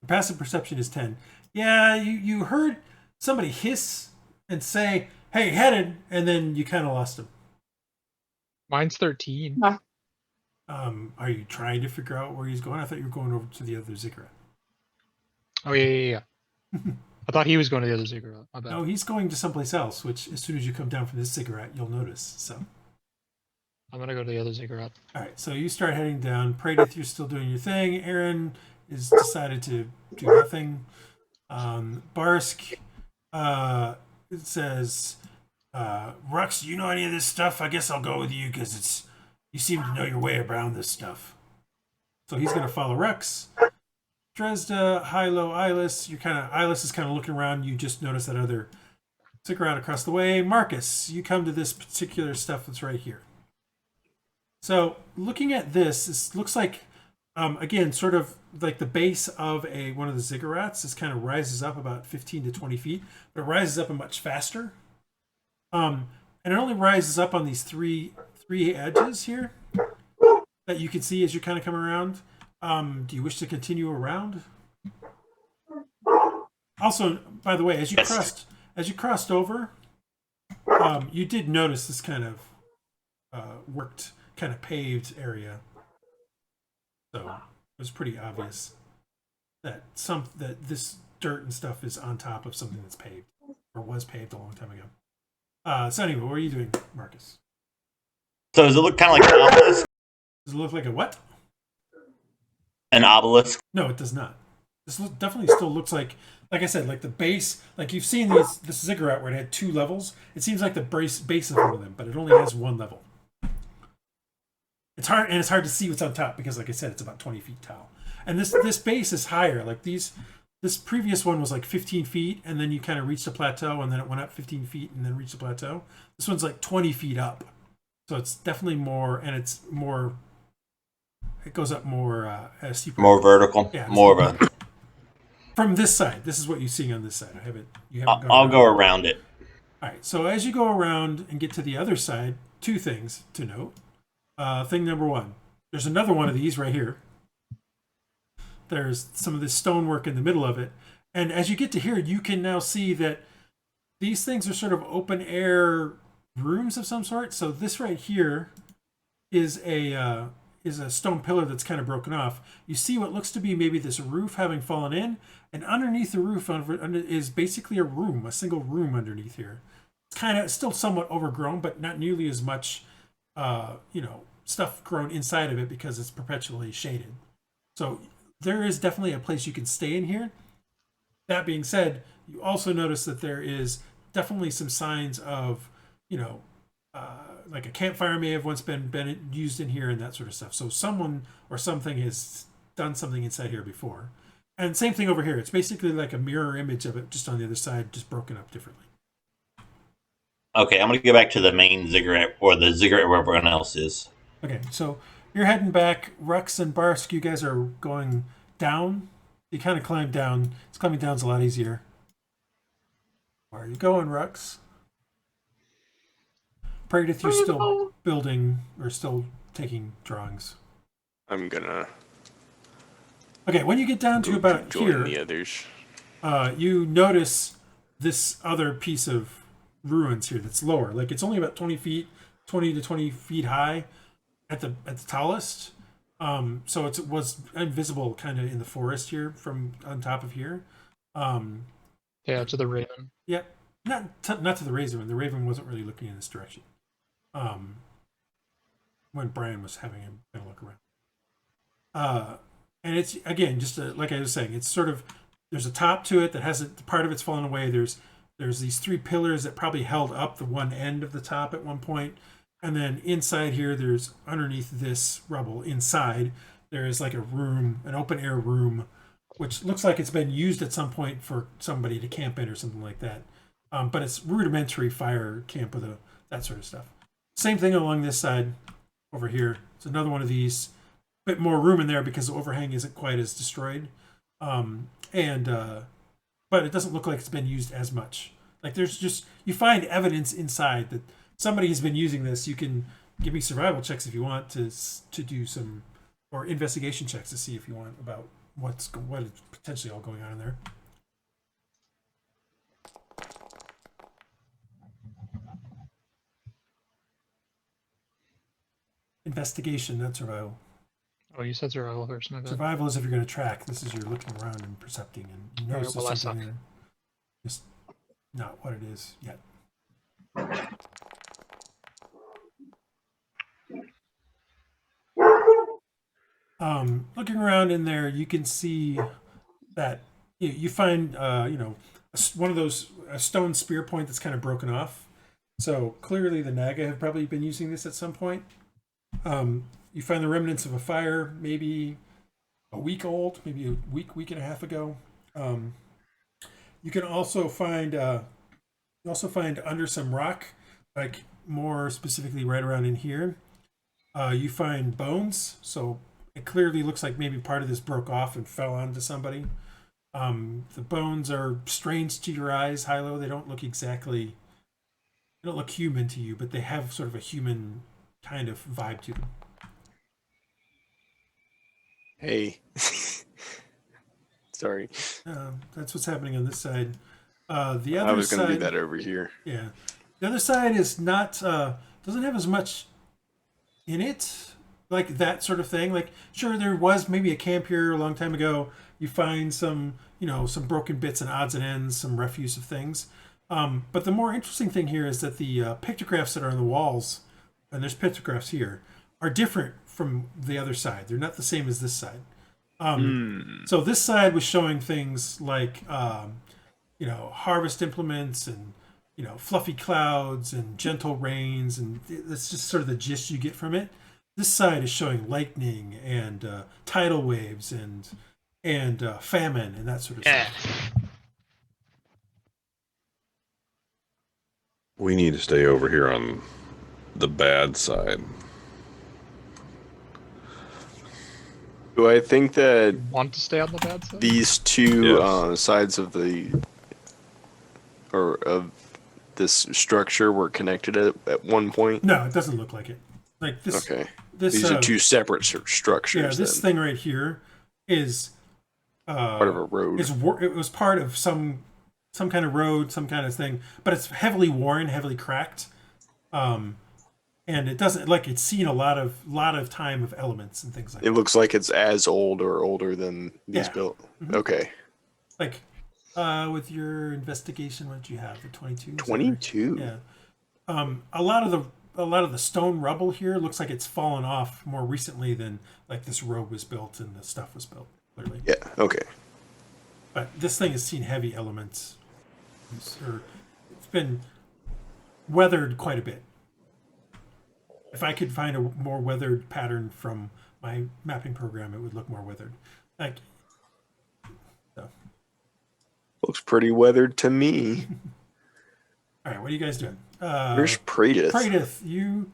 Passive perception is 10. Yeah, you heard somebody hiss and say, "Hey, headed," and then you kind of lost him. Mine's 13. Huh. Are you trying to figure out where he's going? I thought you were going over to the other ziggurat. Oh, yeah. I thought he was going to the other ziggurat. My bad. No, he's going to someplace else, which as soon as you come down from this ziggurat, you'll notice. So, I'm going to go to the other ziggurat. all right, so you start heading down. Praedyth, you're still doing your thing. Aaron is decided to do nothing. Barsk, it says, Rhux, do you know any of this stuff? I guess I'll go with you because you seem to know your way around this stuff. So he's going to follow Rhux. Dresd'a, Hylough, Iylis. Iylis is kind of looking around. You just notice that other ziggurat across the way. Marcus, you come to this particular stuff that's right here. So looking at this looks like, again, sort of like the base of one of the ziggurats. This kind of rises up about 15 to 20 feet, but it rises up much faster. And it only rises up on these three edges here that you can see as you kind of come around. Do you wish to continue around? Also, by the way, as you crossed over, you did notice this kind of worked, kind of paved area. So it was pretty obvious that this dirt and stuff is on top of something that's paved or was paved a long time ago. So anyway, what are you doing, Marcus? so does it look kind of like an obelisk? Does it look like a what? An obelisk? No, it does not. This definitely still looks like I said, like the base. Like you've seen this ziggurat where it had 2 levels. It seems like the base of one of them, but it only has 1 level. It's hard to see what's on top because, like I said, it's about 20 feet tall. And this base is higher. Like this previous one was like 15 feet, and then you kind of reached a plateau, and then it went up 15 feet, and then reached a plateau. This one's like 20 feet up, so it's definitely more, and it's more. It goes up more steeper. More vertical? Yeah, More of a... From this side, this is what you're seeing on this side. You haven't I'll go around it. All right. So as you go around and get to the other side, 2 things to note. Thing number 1, there's another one of these right here. There's some of this stonework in the middle of it, and as you get to here, you can now see that these things are sort of open air rooms of some sort. So this right here is a stone pillar that's kind of broken off. You see what looks to be maybe this roof having fallen in, and underneath the roof is basically a single room underneath here. It's kind of still somewhat overgrown, but not nearly as much, stuff grown inside of it because it's perpetually shaded. So there is definitely a place you can stay in here. That being said, you also notice that there is definitely some signs of, like a campfire may have once been used in here and that sort of stuff. So someone or something has done something inside here before. And same thing over here. It's basically like a mirror image of it, just on the other side, just broken up differently. Okay, I'm going to go back to the main ziggurat, or the ziggurat where everyone else is. Okay, so you're heading back. Rhux and Barsk, you guys are going down. You kind of climb down. Climbing down's a lot easier. Where are you going, Rhux? Praedyth, you're still building or still taking drawings. I'm gonna Okay, when you get down to about join here, the others. you notice this other piece of ruins here that's lower. Like it's only about 20 to 20 feet high at the tallest. So it was invisible kind of in the forest here from on top of here. Yeah, to the Raven. Yeah, not to the Raven. The Raven wasn't really looking in this direction. When Brian was having him kind of look around. And it's again just like I was saying, it's sort of there's a top to it that hasn't part of it's fallen away. There's these 3 pillars that probably held up the one end of the top at one point. And then inside here, there's underneath this rubble inside, there is like a room, an open air room, which looks like it's been used at some point for somebody to camp in or something like that. But it's rudimentary fire camp with that sort of stuff. Same thing along this side over here. It's another one of these. A bit more room in there because the overhang isn't quite as destroyed. But it doesn't look like it's been used as much. Like there's just, you find evidence inside that somebody has been using this. You can give me survival checks if you want to do some, or investigation checks to see if you want about what is potentially all going on in there. Investigation, not survival. Oh, you said survival first. My bad. Survival is if you're going to track. This is you're looking around and percepting and you notice Well, there's something there. Just not what it is yet. Looking around in there, you can see that you find one of those a stone spear point that's kind of broken off. So clearly the Naga have probably been using this at some point. You find the remnants of a fire, maybe a week old, maybe a week and a half ago. You can also find under some rock, like more specifically right around in here. You find bones, so it clearly looks like maybe part of this broke off and fell onto somebody. The bones are strange to your eyes, Hylough. They don't look human to you, but they have sort of a human kind of vibe to them. Hey. Sorry. That's what's happening on this side. The other I was going to side, do that over here. Yeah. The other side is not, doesn't have as much in it, like that sort of thing. Like, sure, there was maybe a camp here a long time ago. You find some broken bits and odds and ends, some refuse of things. But the more interesting thing here is that the pictographs that are on the walls, and there's pictographs here, are different from the other side. They're not the same as this side. So this side was showing things like, harvest implements and, fluffy clouds and gentle rains. And that's just sort of the gist you get from it. This side is showing lightning and tidal waves and famine and that sort of stuff. We need to stay over here on the bad side. Do I think that Want to stay on the bad side? these two Yes. sides of this structure were connected at one point? No, it doesn't look like it. Like this. Okay. This, These are two separate structures. Yeah, this then. thing right here is Part of a road. It was part of some kind of road, some kind of thing, but it's heavily worn, heavily cracked, and it doesn't it's seen a lot of time of elements and things like It that. looks like it's as old or older than these Yeah. built. Mhm. Okay. Like with your investigation, what did you have? The 22. 22. Yeah. A lot of the stone rubble here looks like it's fallen off more recently than like this road was built and the stuff was built. Clearly. Yeah. Okay. But this thing has seen heavy elements. It's been weathered quite a bit. If I could find a more weathered pattern from my mapping program, it would look more weathered. Looks pretty weathered to me. All right, what are you guys doing? Where's Praedyth? Praedyth, you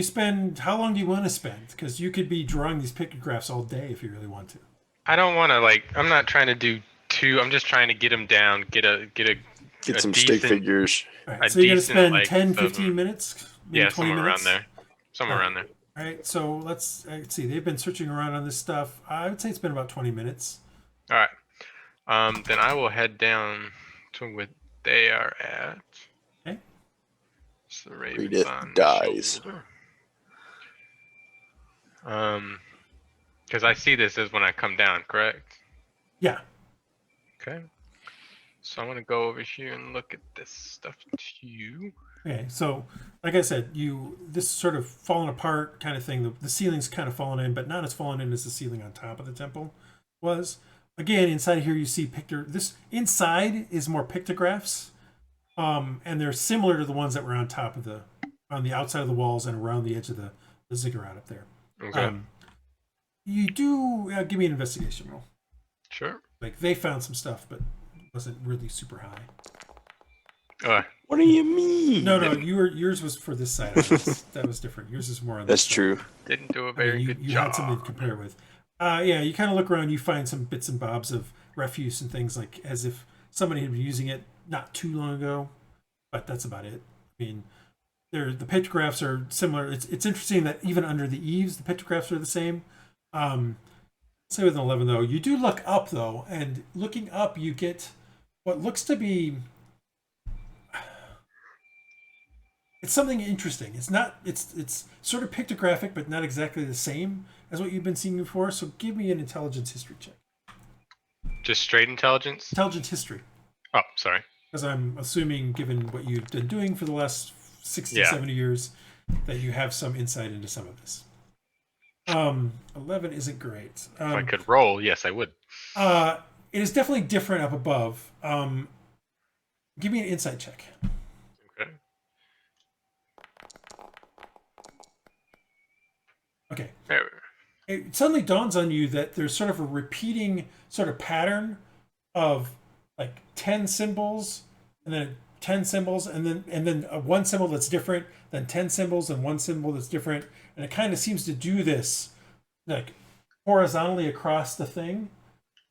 spend, how long do you want to spend? Because you could be drawing these pictographs all day if you really want to. I don't want to I'm not trying to do two. I'm just trying to get them down. Get some a stick decent- figures. All A right, so you're going to decent, spend like, 10, of 15 them. minutes? Maybe Yeah, 20 somewhere minutes? around there. Somewhere around there. All right, so let's see. They've been searching around on this stuff. I would say it's been about 20 minutes. All right. Then I will head down to what they are at. Okay. So the Raven's Praedyth on dies. shoulder. Because I see this as when I come down, correct? Yeah. Okay. So I'm gonna go over here and look at this stuff too. Okay, so like I said, this sort of fallen apart kind of thing. The ceiling's kind of fallen in, but not as fallen in as the ceiling on top of the temple was. Again, inside here you see this inside is more pictographs, and they're similar to the ones that were on the outside of the walls and around the edge of the ziggurat up there. Okay. You do give me an investigation roll. Sure. Like they found some stuff, but it wasn't really super high. What do you mean? No, yours was for this side. That was different. Yours is more on That's this side. true. Didn't do a very good you job. had something to compare with. Yeah, you kind of look around, you find some bits and bobs of refuse and things, like as if somebody had been using it not too long ago, but that's about it. I mean, the pictographs are similar. It's interesting that even under the eaves, the pictographs are the same. Say with an 11 though, you do look up though, and looking up, you get what looks to be. It's something interesting. It's sort of pictographic, but not exactly the same as what you've been seeing before. So give me an intelligence history check. Just straight intelligence? Intelligence history. Oh, sorry. Because I'm assuming, given what you've been doing for the last 60, 70 years, that you have some insight into some of this. 11 isn't great. If I could roll, yes, I would. It is definitely different up above. Give me an insight check. Okay. Okay. There. It suddenly dawns on you that there's sort of a repeating sort of pattern of like 10 symbols and then 10 symbols and then one symbol that's different, then 10 symbols and one symbol that's different, and it kind of seems to do this like horizontally across the thing,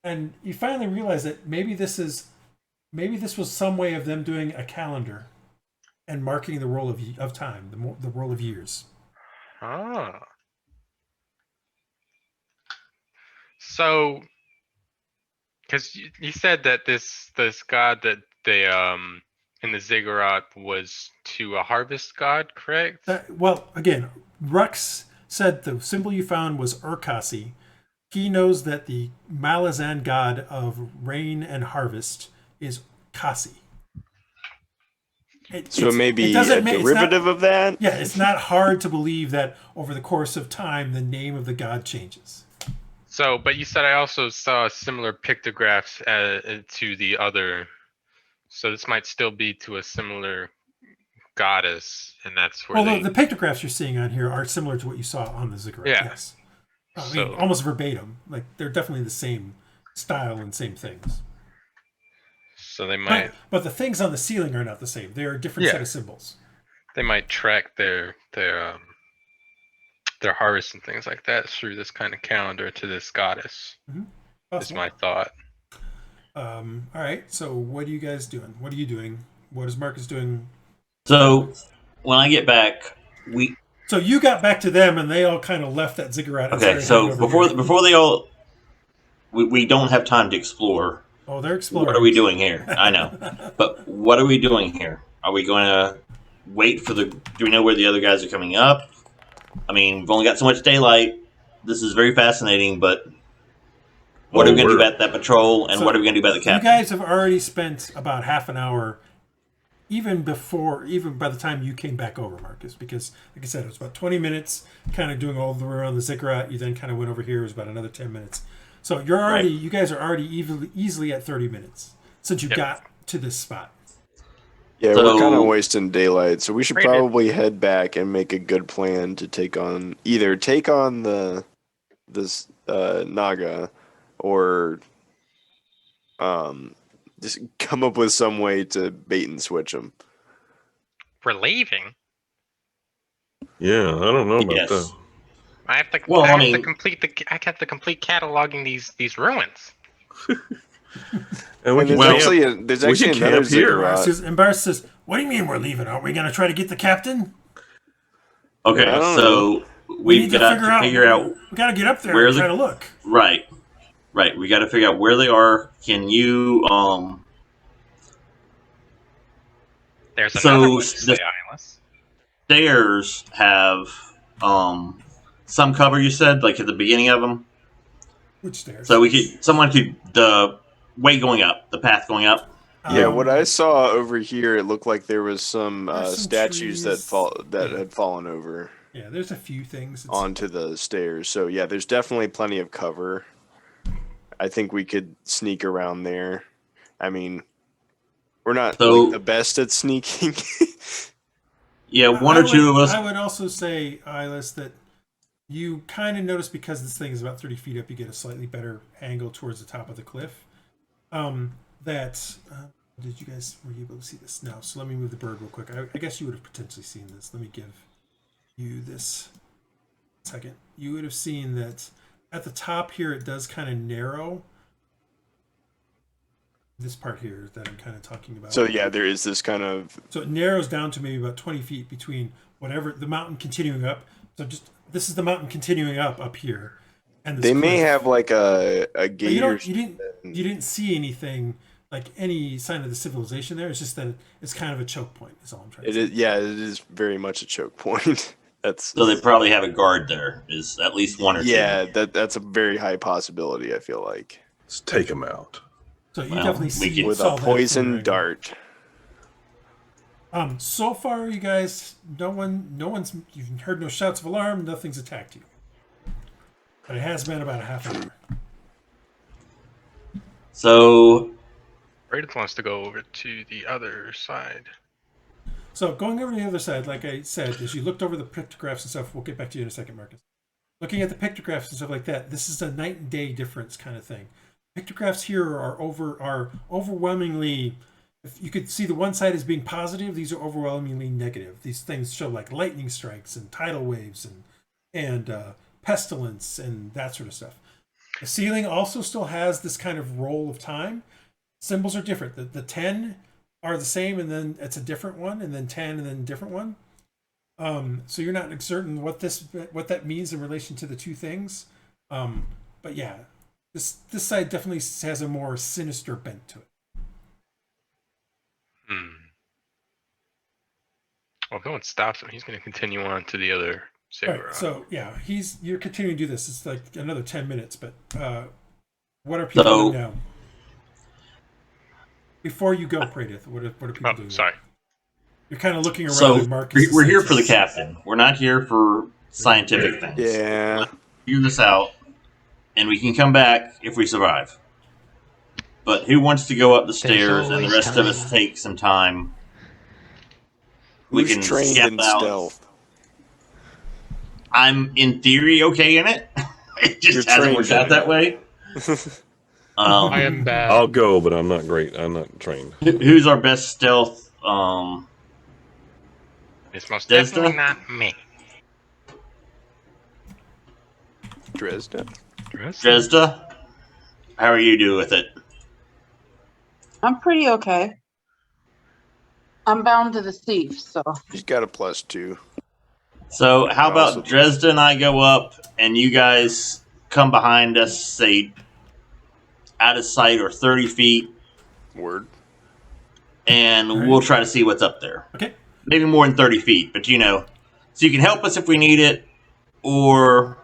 and you finally realize that maybe this was some way of them doing a calendar and marking the roll of time, the roll of years. Ah. So, because you said that this god that they in the ziggurat was to a harvest god, correct? Well, again, Rhux said the symbol you found was Urkasi. He knows that the Malazan god of rain and harvest is Kasi. So maybe a derivative of that? Yeah, it's not hard to believe that over the course of time, the name of the god changes. So, but you said I also saw similar pictographs to the other. So this might still be to a similar goddess, and that's where the pictographs you're seeing on here are similar to what you saw on the ziggurat. Yeah. Yes. I mean, almost verbatim. Like they're definitely the same style and same things. So they might. But the things on the ceiling are not the same. They are a different set of symbols. They might track their harvest and things like that through this kind of calendar to this goddess. Mm-hmm. That's my thought. All right. So what are you guys doing? What are you doing? What is Marcus doing? So when I get back, So you got back to them, and they all kind of left that ziggurat. Okay. So before they all, we don't have time to explore. Oh, they're exploring. What are we doing here? I know, but what are we doing here? Are we going to wait for do we know where the other guys are coming up? I mean, we've only got so much daylight. This is very fascinating, but what are we going to do about that patrol, and what are we going to do about the captain? You guys have already spent about half an hour, even by the time you came back over, Marcus, because, like I said, it was about 20 minutes, kind of doing all the way around the ziggurat. You then kind of went over here. It was about another 10 minutes. So you guys are already easily at 30 minutes since you got to this spot. Yeah, we're kind of wasting daylight, so we should probably head back and make a good plan to take on this Naga, or just come up with some way to bait and switch them. We're leaving. Yeah, I don't know about that. I have to. I have to complete cataloging these ruins. And there's actually another ziggurat. And Barth says, "What do you mean we're leaving? Aren't we going to try to get the captain?" Okay, so we've got to figure out. We got to get up there and try to look. Right. We got to figure out where they are. Can you There's So, another one to the- say, Iylis. Stairs have some cover. You said like at the beginning of them. Which stairs? So someone could the way going up, the path going up. Yeah, what I Um, saw over here, it looked like there was some There's some statues trees. that Yeah. had fallen over Yeah, there's a few things. onto the stairs. So yeah, there's definitely plenty of cover. I think we could sneak around there. I mean, we're not So- like the best at sneaking. Yeah, one or two of us. I would also say, Iylis, that you kind of notice because this thing is about 30 feet up, you get a slightly better angle towards the top of the cliff. Did you guys, were you able to see this? No, so let me move the bird real quick. I guess you would have potentially seen this. Let me give you this second. You would have seen that at the top here, it does kind of narrow. This part here that I'm kind of talking about. So yeah, there is this kind of So it narrows down to maybe about 20 feet between whatever the mountain continuing up. So just this is the mountain continuing up here, and this they may cliff. have like a But gate. you didn't see anything like any sign of the civilization there. It's just that it's kind of a choke point. Is all I'm trying to It say. is, yeah, it is very much a choke point. That's So they probably have a guard there. Is at least one or two. yeah, that's a very high possibility. I feel like Let's take him out. So you Well, definitely we see can- with saw a that from poison your dart. angle. So far, you guys, no one's. You've heard no shouts of alarm. Nothing's attacked you. But it has been about a half hour. So Praedyth wants to go over to the other side. So going over to the other side, like I said, as you looked over the pictographs and stuff, we'll get back to you in a second, Marcus. Looking at the pictographs and stuff like that, this is a night and day difference kind of thing. Pictographs here are overwhelmingly. If you could see the one side as being positive, these are overwhelmingly negative. These things show like lightning strikes and tidal waves and pestilence and that sort of stuff. The ceiling also still has this kind of roll of time. Symbols are different. The 10 are the same, and then it's a different one, and then 10, and then a different one. So you're not certain what that means in relation to the two things. But yeah, this side definitely has a more sinister bent to it. Well, if no one stops him, he's going to continue on to the other All right, ziggurat. so yeah, you're continuing to do this. It's like another 10 minutes, but what are people doing now? Before you go, Praedyth, what are people doing? Sorry. You're kind of looking around So at Marcus. we're here for the captain. We're not here for scientific things. Yeah, Figure this out, and we can come back if we survive. But who wants to go up the stairs and the always rest of us time. take some time? We who's can trained scout in out. stealth? I'm in theory okay in it. It just You're hasn't trained worked in out it. that way. I am bad. I'll go, but I'm not great. I'm not trained. Who's our best stealth? It's most Dresd'a? definitely not me. Dresd'a. Dresd'a? How are you doing with it? I'm pretty okay. I'm bound to the thief, so She's got a +2. So how Awesome. about Dresd'a and I go up and you guys come behind us, say out of sight or 30 feet, Word. and All right. we'll try to see what's up there. Okay. Maybe more than 30 feet, but so you can help us if we need it, or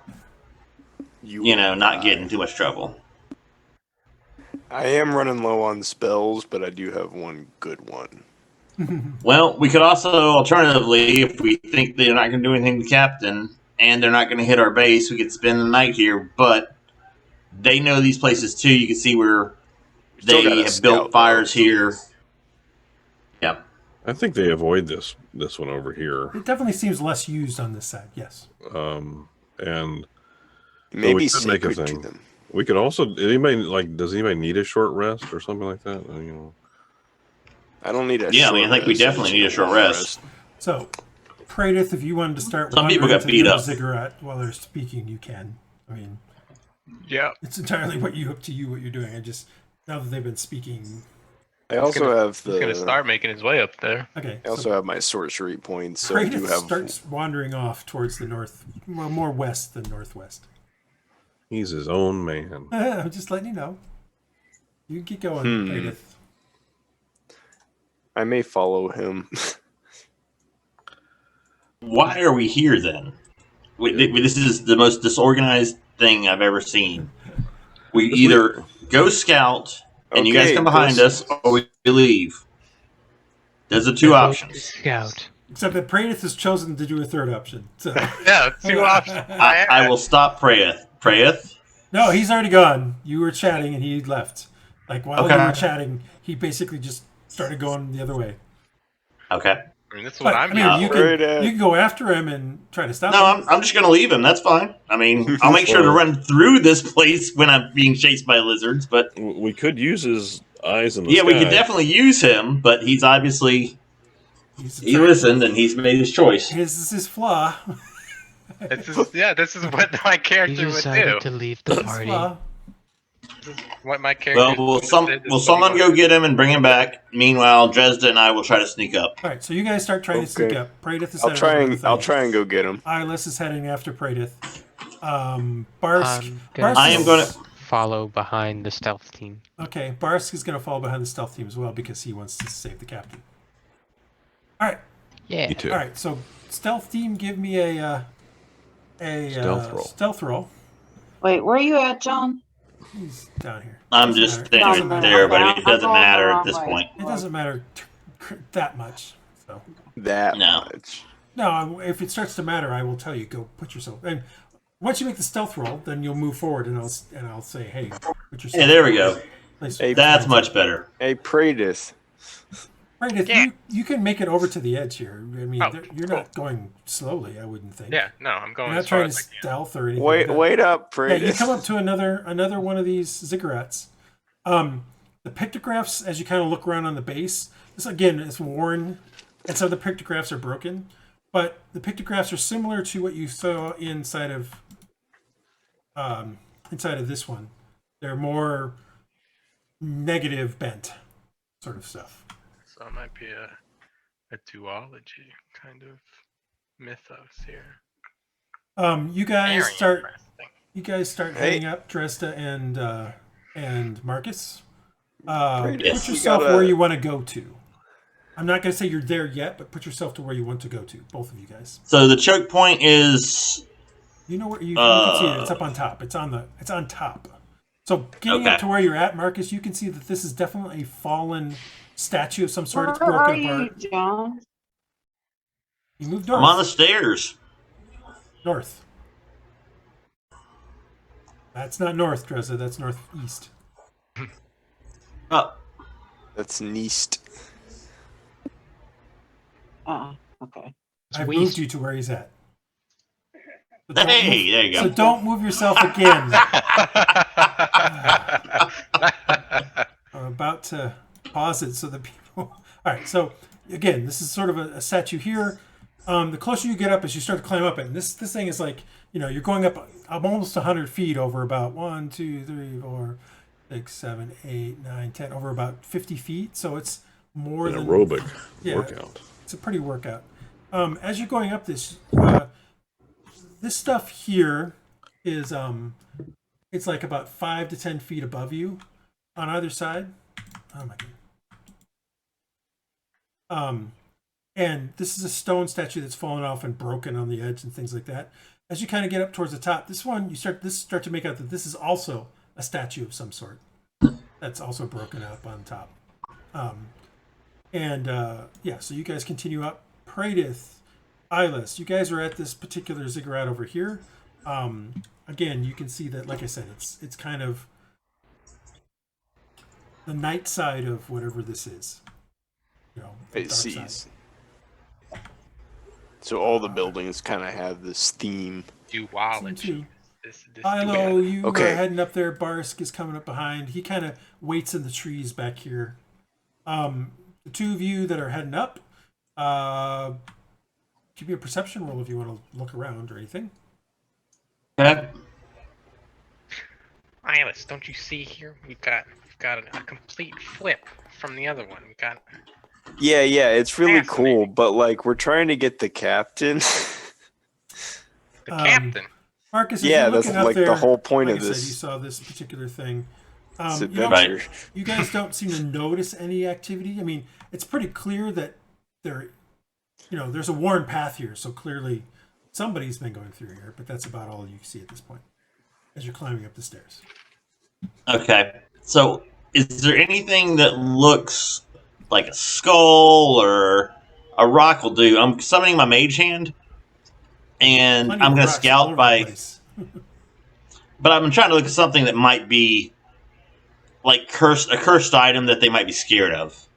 not get in too much trouble. I am running low on spells, but I do have one good one. Well, we could also, alternatively, if we think they're not going to do anything to the captain and they're not going to hit our base, we could spend the night here. But they know these places too. You can see where Still they gotta have scout, built fires though. here. Yep. I think they avoid this one over here. It definitely seems less used on this side. Yes. And Maybe could make a sacred to thing. them. we could also does anybody need a short rest or something like that? I don't need a Yeah, I short mean, I think we rest, definitely just need a short long rest. So, Praedyth, if you wanted to start Some people wandering got to beat the other up. ziggurat while they're speaking, you can. I mean, Yeah. it's entirely up to you what you're doing. I just now that they've been speaking. I also have He's going to start making his way up there. Okay. I also have my sorcery points, so I do Praedyth have. starts wandering off towards the north, well, more west than northwest. He's his own man. I'm just letting you know. You can keep going, Praedyth. I may follow him. Why are we here then? This is the most disorganized thing I've ever seen. We either go scout and you guys come behind us, or we leave. There's the two options. Scout. Except that Praedyth has chosen to do a third option. So. Yeah, 2 options. I will stop Praedyth. Praedyth? No, he's already gone. You were chatting and he left. Like while Okay. you were chatting, he basically just started going the other way. Okay. I mean, that's what I'm you can go after him and try to stop No, him. I'm just going to leave him. That's fine. I mean, I'll make sure to run through this place when I'm being chased by lizards, but... We could use his eyes in the Yeah, sky. we could definitely use him, but he's obviously... He listened and he's made his choice. This is his flaw. This is what my He character would decided do. to leave the party. This is what my character Well, will someone go get him and bring him back? Meanwhile, Dresd'a and I will try to sneak up. All right, so you guys start trying to sneak up. Praedyth is I'll try and go get him. Iylis is heading after Praedyth. Barsk. I am going to follow behind the stealth team. Okay, Barsk is going to fall behind the stealth team as well because he wants to save the captain. All right. Yeah. Me too. All right. So stealth team, give me a stealth roll. Wait, where are you at, John? He's down here. I'm just standing right there, but it doesn't matter at this point. It doesn't matter that much. So Much. no, if it starts to matter, I will tell you. Go put yourself. And once you make the stealth roll, then you'll move forward, and I'll say, hey, put yourself. Hey, there we go. Hey, That's much better. Hey, Praedyth. Praedyth, you can make it over to the edge here. I mean, you're cool. not going slowly, I wouldn't think. Yeah, no, I'm going You're not as far trying to as I can. stealth or anything. Wait up, Yeah, you Praedyth. come up to another one of these ziggurats. The pictographs, as you kind of look around on the base, this again is worn, and some of the pictographs are broken, but the pictographs are similar to what you saw inside of this one. They're more negative bent sort of stuff. So it might be a duology kind of mythos here. You guys Very start. interesting. You guys start heading up, Dresd'a and Marcus. Yes, Put you yourself gotta- where you want to go to. I'm not going to say you're there yet, but put yourself to where you want to go to. Both of you guys. So the choke point is... You know where you can see it. It's up on top. It's on top. So getting up to where you're at, Marcus, you can see that this is definitely a fallen statue of some sort. It's Where are broken you, apart. John? You moved I'm on the north. stairs. North. That's not north, Dresd'a. That's northeast. Oh, That's Neast. Okay. I've moved you to where he's at. So hey, there you So go. don't move yourself again. I'm about to pause it so that people. All right. So again, this is sort of a statue here. The closer you get up, as you start to climb up it, and this thing is like, you're going up almost 100 feet over about 1, 2, 3, 4, 6, 7, 8, 9, 10, over about 50 feet. So it's more An than aerobic yeah, workout. It's a pretty workout. As you're going up this stuff here is it's like about 5 to 10 feet above you on either side. Oh my god. And this is a stone statue that's fallen off and broken on the edge and things like that. As you kind of get up towards the top, this one you start to make out that this is also a statue of some sort that's also broken up on top. So you guys continue up. Praedyth, Iylis, you guys are at this particular ziggurat over here. Again, you can see that, like I said, it's kind of the night side of whatever this is. The It dark sees. side. So all the buildings kind of have this theme. Duology. This Hylough, you Okay. are heading up there. Barsk is coming up behind. He kind of waits in the trees back here. The two of you that are heading up, give me a perception roll if you want to look around or anything. Okay. Iylis, don't you see here? We've got a complete flip from the other one. We got Yeah, it's really cool, Fascinating. but like we're trying to get the captain. the captain. Marcus, as Yeah, you're that's looking up like there, the whole point like of I said, this. you saw this particular thing. It's You know, adventure. you guys don't seem to notice any activity. I mean, it's pretty clear that there's a worn path here, so clearly somebody's been going through here, but that's about all you see at this point as you're climbing up the stairs. Okay. So, is there anything that looks like a skull or a rock will do? I'm summoning my mage hand, and Plenty I'm of going to rocks all over scout the by. place. But I'm trying to look at something that might be like a cursed item that they might be scared of.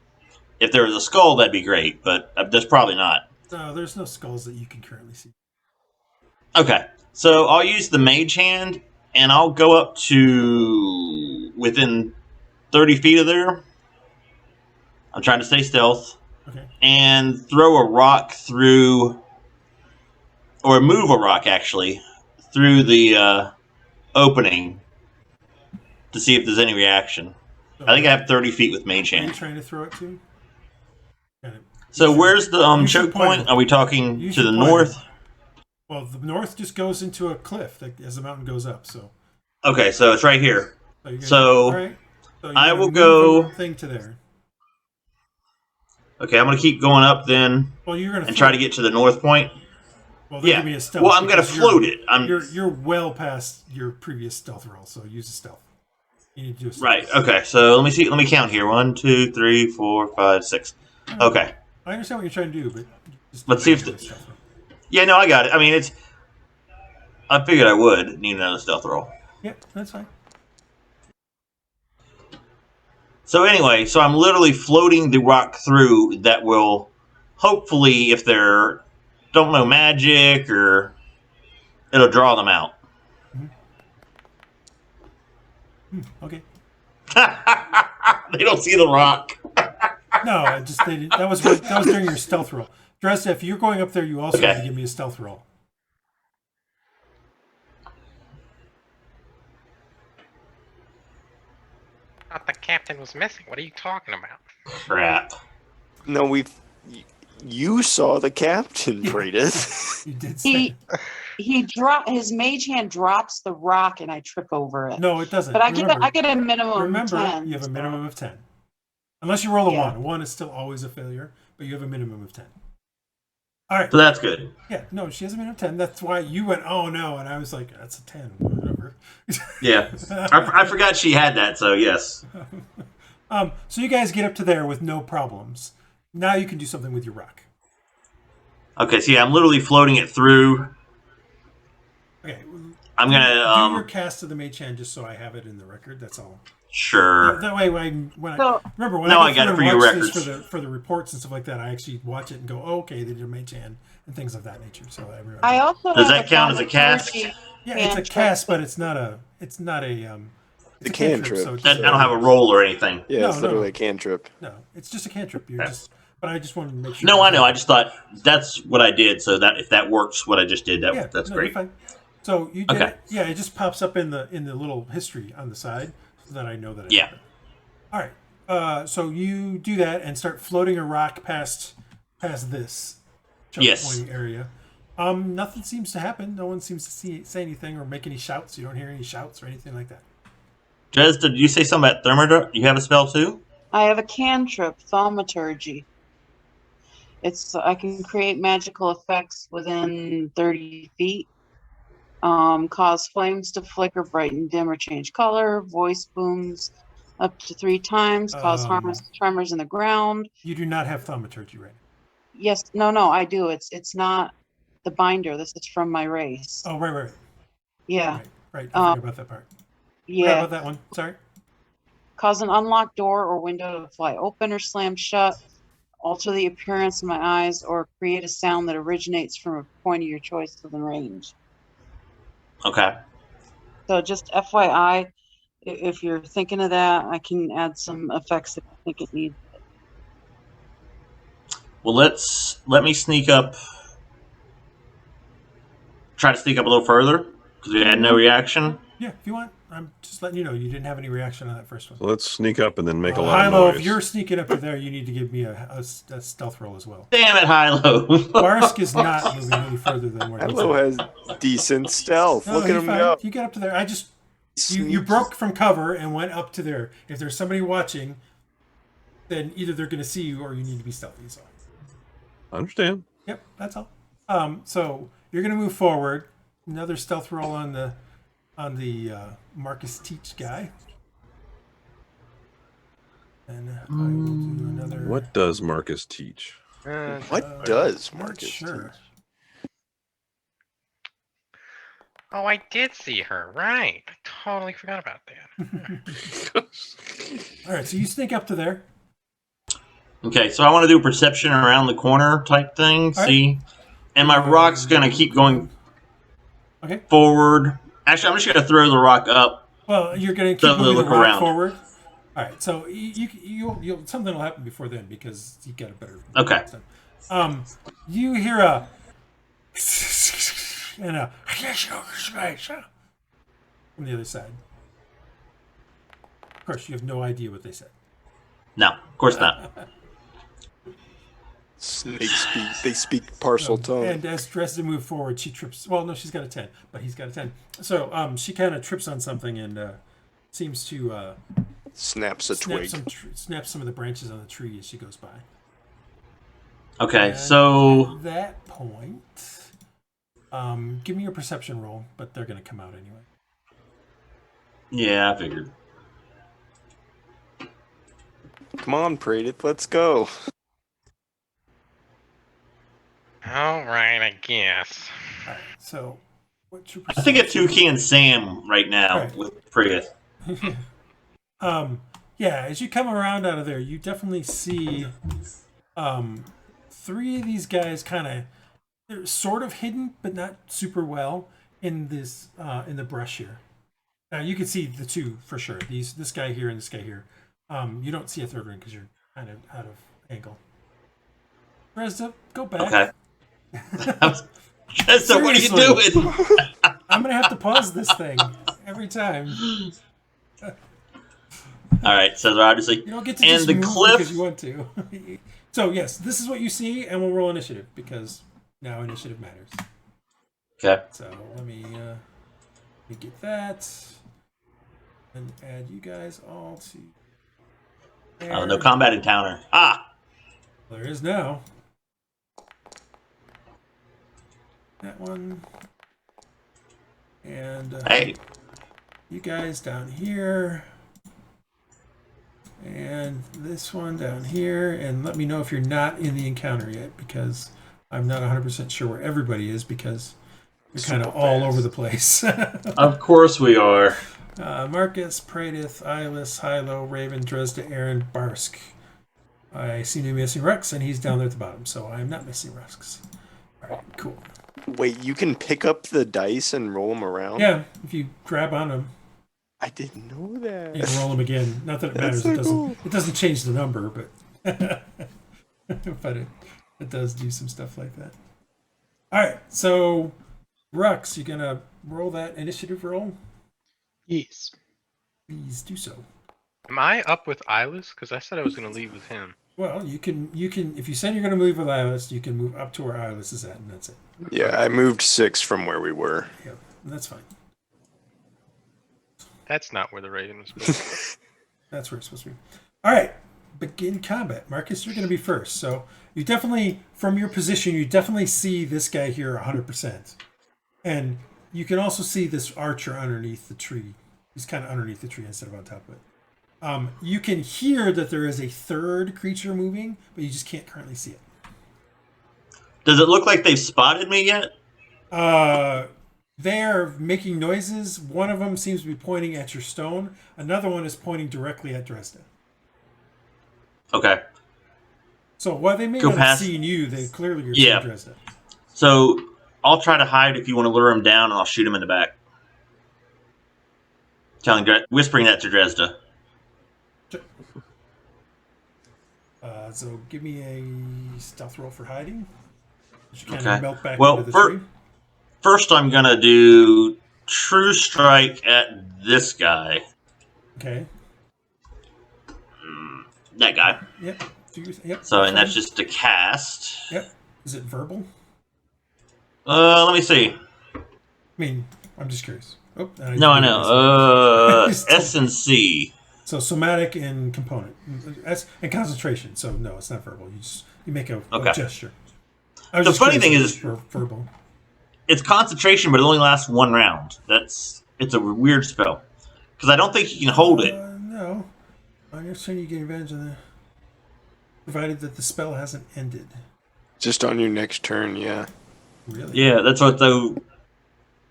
If there was a skull, that'd be great, but there's probably not. No, there's no skulls that you can currently see. Okay. So I'll use the mage hand, and I'll go up to within 30 feet of there. I'm trying to stay stealth. Okay. And throw a rock through, or move a rock, actually, through the opening to see if there's any reaction. So I think I have 30 feet with mage Where are you hand. trying to throw it to? Got it. So Use your- where's the use your choke point? pointer. Are we talking Use to your the pointer. north? Well, the north just goes into a cliff as the mountain goes up. So, Okay, so it's right here. you're gonna, So, all right. So you're I gonna will move go- a thing to there. Okay, I'm going to keep going up then Well, you're gonna and try to get to the north point. Well, then Yeah. give me a stealth. Well, I'm going to because you're- float it. You're well past your previous stealth roll, so use a stealth. You need to do a stealth. Right, okay, so let me see. Let me count here. 1, 2, 3, 4, 5, 6. Okay. I understand what you're trying to do, but just Let's see if do a the- stealth roll. Yeah, no, I got it. I mean, I figured I would need another stealth roll. Yeah, that's fine. So anyway, so I'm literally floating the rock through that will hopefully, if they're don't know magic or it'll draw them out. Okay. They don't see the rock. No, that was during your stealth roll. Dresd'a, if you're going up there, you also Okay. have to give me a stealth roll. Thought the captain was missing. What are you talking about? Crap. No, you saw the captain, Praedyth. You did say. His mage hand drops the rock and I trip over it. No, it doesn't. But I Remember, get a minimum remember, of 10. you have a minimum of 10. Unless you roll a Yeah. 1. 1 is still always a failure, but you have a minimum of 10. All right. So that's good. Yeah, no, she has a minimum of 10. That's why you went, oh no, and I was like, that's a 10. Whatever. Yeah. I forgot she had that, so yes. So you guys get up to there with no problems. Now you can do something with your rock. Okay, so yeah, I'm literally floating it through. Okay. I'm do your gonna cast of the mage hand just so I have it in the record. That's all. sure. That way, when I So- remember when No, I I got go it through for and your watch this records. for the reports and stuff like that, I actually watch it and go, oh, okay, they did a mage hand and things of that nature. So everyone. I also Does have that count as a cast? thaumaturgy Yeah, it's a cantrip. cast, but it's not a. It's The cantrip. So it's I don't have a roll or anything. Yeah, No, it's no. literally a cantrip. no, it's just a cantrip. You're Okay. just. But I just wanted to make sure. No, I know. I just thought that's what I did. So that if that works, what I just did, Yeah, that's no, great. you're fine. So you did. Okay. Yeah, it just pops up in the little history on the side, so that I know that. Yeah. All right. So you do that and start floating a rock past this choke Yes. point area. Nothing seems to happen. No one seems to say anything or make any shouts. You don't hear any shouts or anything like that. Dresd'a, did you say something about thermidor? You have a spell too? I have a cantrip, thaumaturgy. I can create magical effects within 30 feet. Cause flames to flicker, brighten, dim, or change color. Voice booms up to 3 times. Cause harmless tremors in the ground. You do not have thaumaturgy, right? Yes, no, I do. It's not the binder. This is from my race. Oh, right. Yeah, Right. I forgot about that part. Forgot yeah. about that one. Sorry. Cause an unlocked door or window to fly open or slam shut. Alter the appearance of my eyes or create a sound that originates from a point of your choice within range. Okay. So just FYI, if you're thinking of that, I can add some effects if I think it needs. Well, let me sneak up. Try to sneak up a little further because we had no reaction. Yeah, if you want. I'm just letting you know you didn't have any reaction on that first one. So let's sneak up and then make a lot of Hylough, noise. if you're sneaking up to there, you need to give me a stealth roll as well. Damn it, Hylough. Barsk is not moving any further than where he's Hylough at. has decent stealth. No, Look at you're him fine. go. You get up to there. I just You broke from cover and went up to there. If there's somebody watching, then either they're going to see you or you need to be stealthy. So. I understand. Yep, that's all. So you're going to move forward. Another stealth roll on the Marcus Teach guy. And I will do another. What does Marcus teach? What does Marcus sure. teach? Oh, I did see her. Right. I totally forgot about that. All right, so you sneak up to there. Okay, so I want to do perception around the corner type thing. All See, and my rock's gonna keep going forward. Actually, I'm just gonna throw the rock up. Well, you're gonna keep So moving look the rock around. forward. All right, so you'll something will happen before then because you get a better. Okay. You hear a and a from the other side. Of course, you have no idea what they said. No, of course not. Snakes speak. They speak parcel tongue. And as Dresd'a moves forward, she trips. Well, no, she's got a 10, but he's got a 10. So she kind of trips on something and seems to Snaps a twig. Snaps some of the branches on the tree as she goes by. Okay, And so at that point, give me your perception roll, but they're going to come out anyway. yeah, I figured. Come on, Praedyth, let's go. All right, I guess. All right, so what's your I think it's Toucan Sam right now Right. with Praedyth. Yeah, as you come around out of there, you definitely see three of these guys they're sort of hidden, but not super well in this in the brush here. Now you can see the two for sure. This guy here and this guy here. You don't see a third one because you're kind of out of angle. Dresd'a, go back. Okay. So what are you Seriously. doing? I'm gonna have to pause this thing every time. All right, so obviously, You don't get to and just the move cliff. because you want to. So yes, this is what you see, and we'll roll initiative because now initiative matters. Okay. So let me get that and add you guys all to. There. No combat encounter. There is now. That one. And Hey. you guys down here. And this one down here. And let me know if you're not in the encounter yet, because I'm not 100% sure where everybody is, because you're kind of all over the place. Of course we are. Marcus, Praedyth, Iylis, Hylough, Raven, Dresd'a, Aaron, Barsk. I seem to be missing Rhux, and he's down there at the bottom, so I'm not missing Rhux. All right, cool. Wait, you can pick up the dice and roll them around? Yeah, if you grab on them, I didn't know that. you can roll them again. Not that it matters. so It doesn't. cool. It doesn't change the number, but but it does do some stuff like that. All right, so Rhux, you gonna roll that initiative roll? Yes. Please do so. Am I up with Iylis? Because I said I was going to leave with him. Well, you can if you said you're gonna move with Iylis, you can move up to where Iylis is at, and that's it. Yeah, I moved 6 from where we were. Yep, that's fine. That's not where the Raven was supposed to be. That's where it's supposed to be. All right, begin combat. Marcus, you're going to be first. So you definitely, from your position, you definitely see this guy here 100%. And you can also see this archer underneath the tree. He's kind of underneath the tree instead of on top of it. You can hear that there is a third creature moving, but you just can't currently see it. Does it look like they've spotted me yet? They're making noises. One of them seems to be pointing at your stone. Another one is pointing directly at Dresd'a. Okay. So while they may Go not have past- seen you, they clearly are Yeah. seeing Dresd'a. So I'll try to hide if you want to lure him down, and I'll shoot him in the back. Whispering that to Dresd'a. So give me a stealth roll for hiding. You kind Okay. of melt back Well, into the tree. First, I'm gonna do True Strike at this guy. Okay. That guy. Yep. Yep. So, and that's just a cast. Yep. Is it verbal? Let me see. mean, I'm just curious. Oh, No, I know. Just- S and C. So somatic and component, and concentration. So no, it's not verbal. You make a Okay. gesture. I was The just funny curious thing if it's verbal. It's concentration, but it only lasts 1 round. It's a weird spell because I don't think you can hold it. No, on your turn you get advantage on the, provided that the spell hasn't ended. Just on your next turn, yeah. Really? Yeah, that's what's so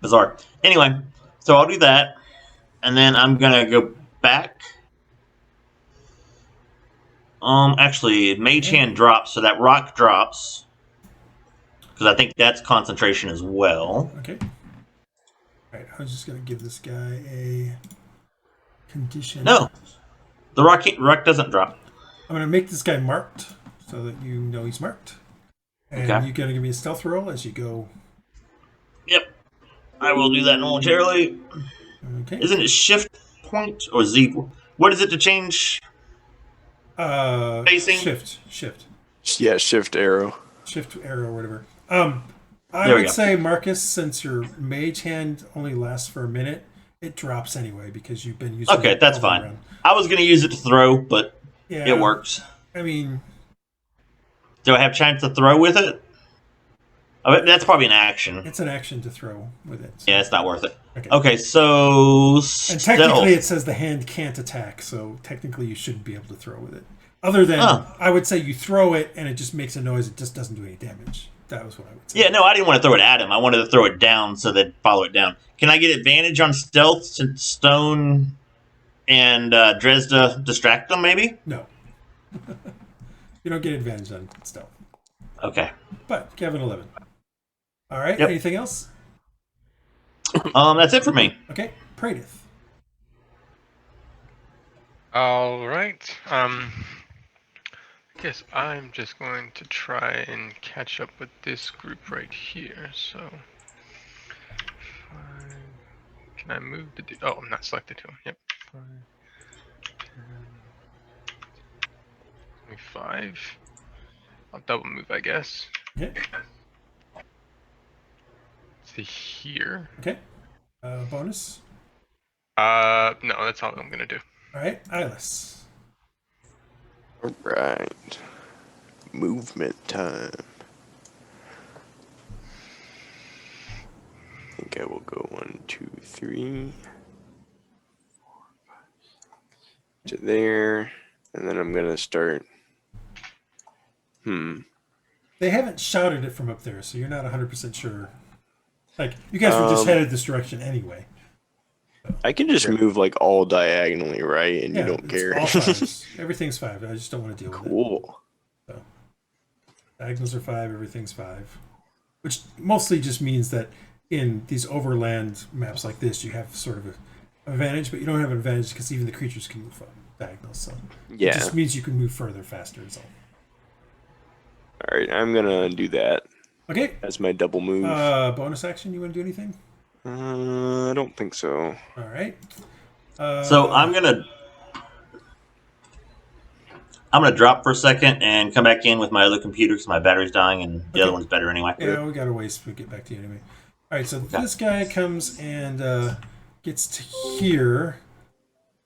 bizarre. Anyway, so I'll do that, and then I'm gonna go back. Actually, Mage Hand drops, so that rock drops because I think that's concentration as well. Okay. All right, I was just gonna give this guy a condition. No, the rock doesn't drop. I'm gonna make this guy marked so that you know he's marked. And Okay. you're gonna give me a stealth roll as you go. Yep, I will do that momentarily. Okay. Isn't it shift point or Z? What is it to change? Facing? Shift. Yeah, shift arrow. Shift arrow, whatever. I There we would go. say, Marcus, since your mage hand only lasts for a minute, it drops anyway because you've been using Okay, it that's all the way fine. around. I was going to use it to throw, but Yeah, it works. I mean, Do I have a chance to throw with it? Oh, that's probably an action. it's an action to throw with it. So. Yeah, it's not worth it. Okay. Okay, so And technically, stealth. it says the hand can't attack, so technically you shouldn't be able to throw with it. Other than, I would say you throw it and it just makes a noise, it just doesn't do any damage. That was what I would say. Yeah, no, I didn't want to throw it at him. I wanted to throw it down so they'd follow it down. Can I get advantage on stealth since Stone and Dresd'a distract them, maybe? No. You don't get advantage on stealth. Okay. But you have an 11. All right, Yep. anything else? That's it for me. Okay, Praedyth. All right. I guess I'm just going to try and catch up with this group right here. So, 5. Can I move the? Oh, I'm not selected to. Yep. 5, 10, 25. I'll double move, I guess. Okay. To here. Okay. Bonus. No, that's all I'm gonna do. All right, Iylis. Alright. Movement time. I think I will go 1, 2, 3. 4, 5, 6. To there. And then I'm gonna start. They haven't shouted it from up there, so you're not 100% sure. Like, you guys were just headed this direction anyway. I can just move like all diagonally, right? And Yeah, you don't it's care. all 5s. Everything's 5. I just don't want to deal with it. Cool. So, diagonals are 5, everything's 5. Which mostly just means that in these overland maps like this, you have sort of an advantage, but you don't have an advantage because even the creatures can move diagonals. So Yeah. it just means you can move further faster is all. Alright, I'm gonna do that Okay. as my double move. Bonus action, you want to do anything? I don't think so. All right. So I'm gonna drop for a second and come back in with my other computer because my battery's dying and the other one's better anyway. Yeah, we got a ways to get back to you anyway. All right, so this guy comes and gets to here,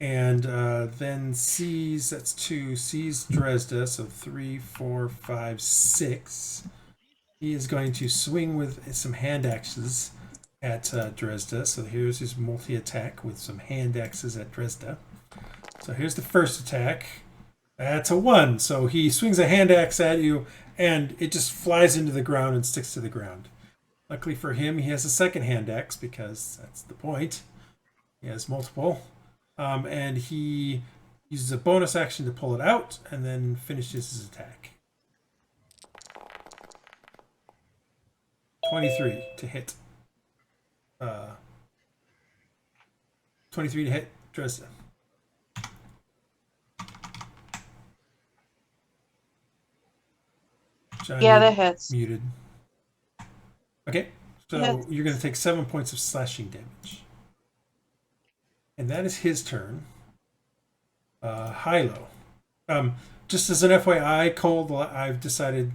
and then sees, that's 2, sees Dresd'a, so 3, 4, 5, 6. He is going to swing with some hand axes at Dresd'a. So here's his multi-attack with some hand axes at Dresd'a. So here's the first attack. That's a 1. So he swings a hand axe at you, and it just flies into the ground and sticks to the ground. Luckily for him, he has a second hand axe because that's the point. He has multiple. And he uses a bonus action to pull it out and then finishes his attack. 23 to hit. 23 to hit Dresd'a. John, Yeah, you're that hits. muted. Okay, so Yes. you're going to take 7 points of slashing damage. And that is his turn. Hylough. Just as an FYI, Cole, I've decided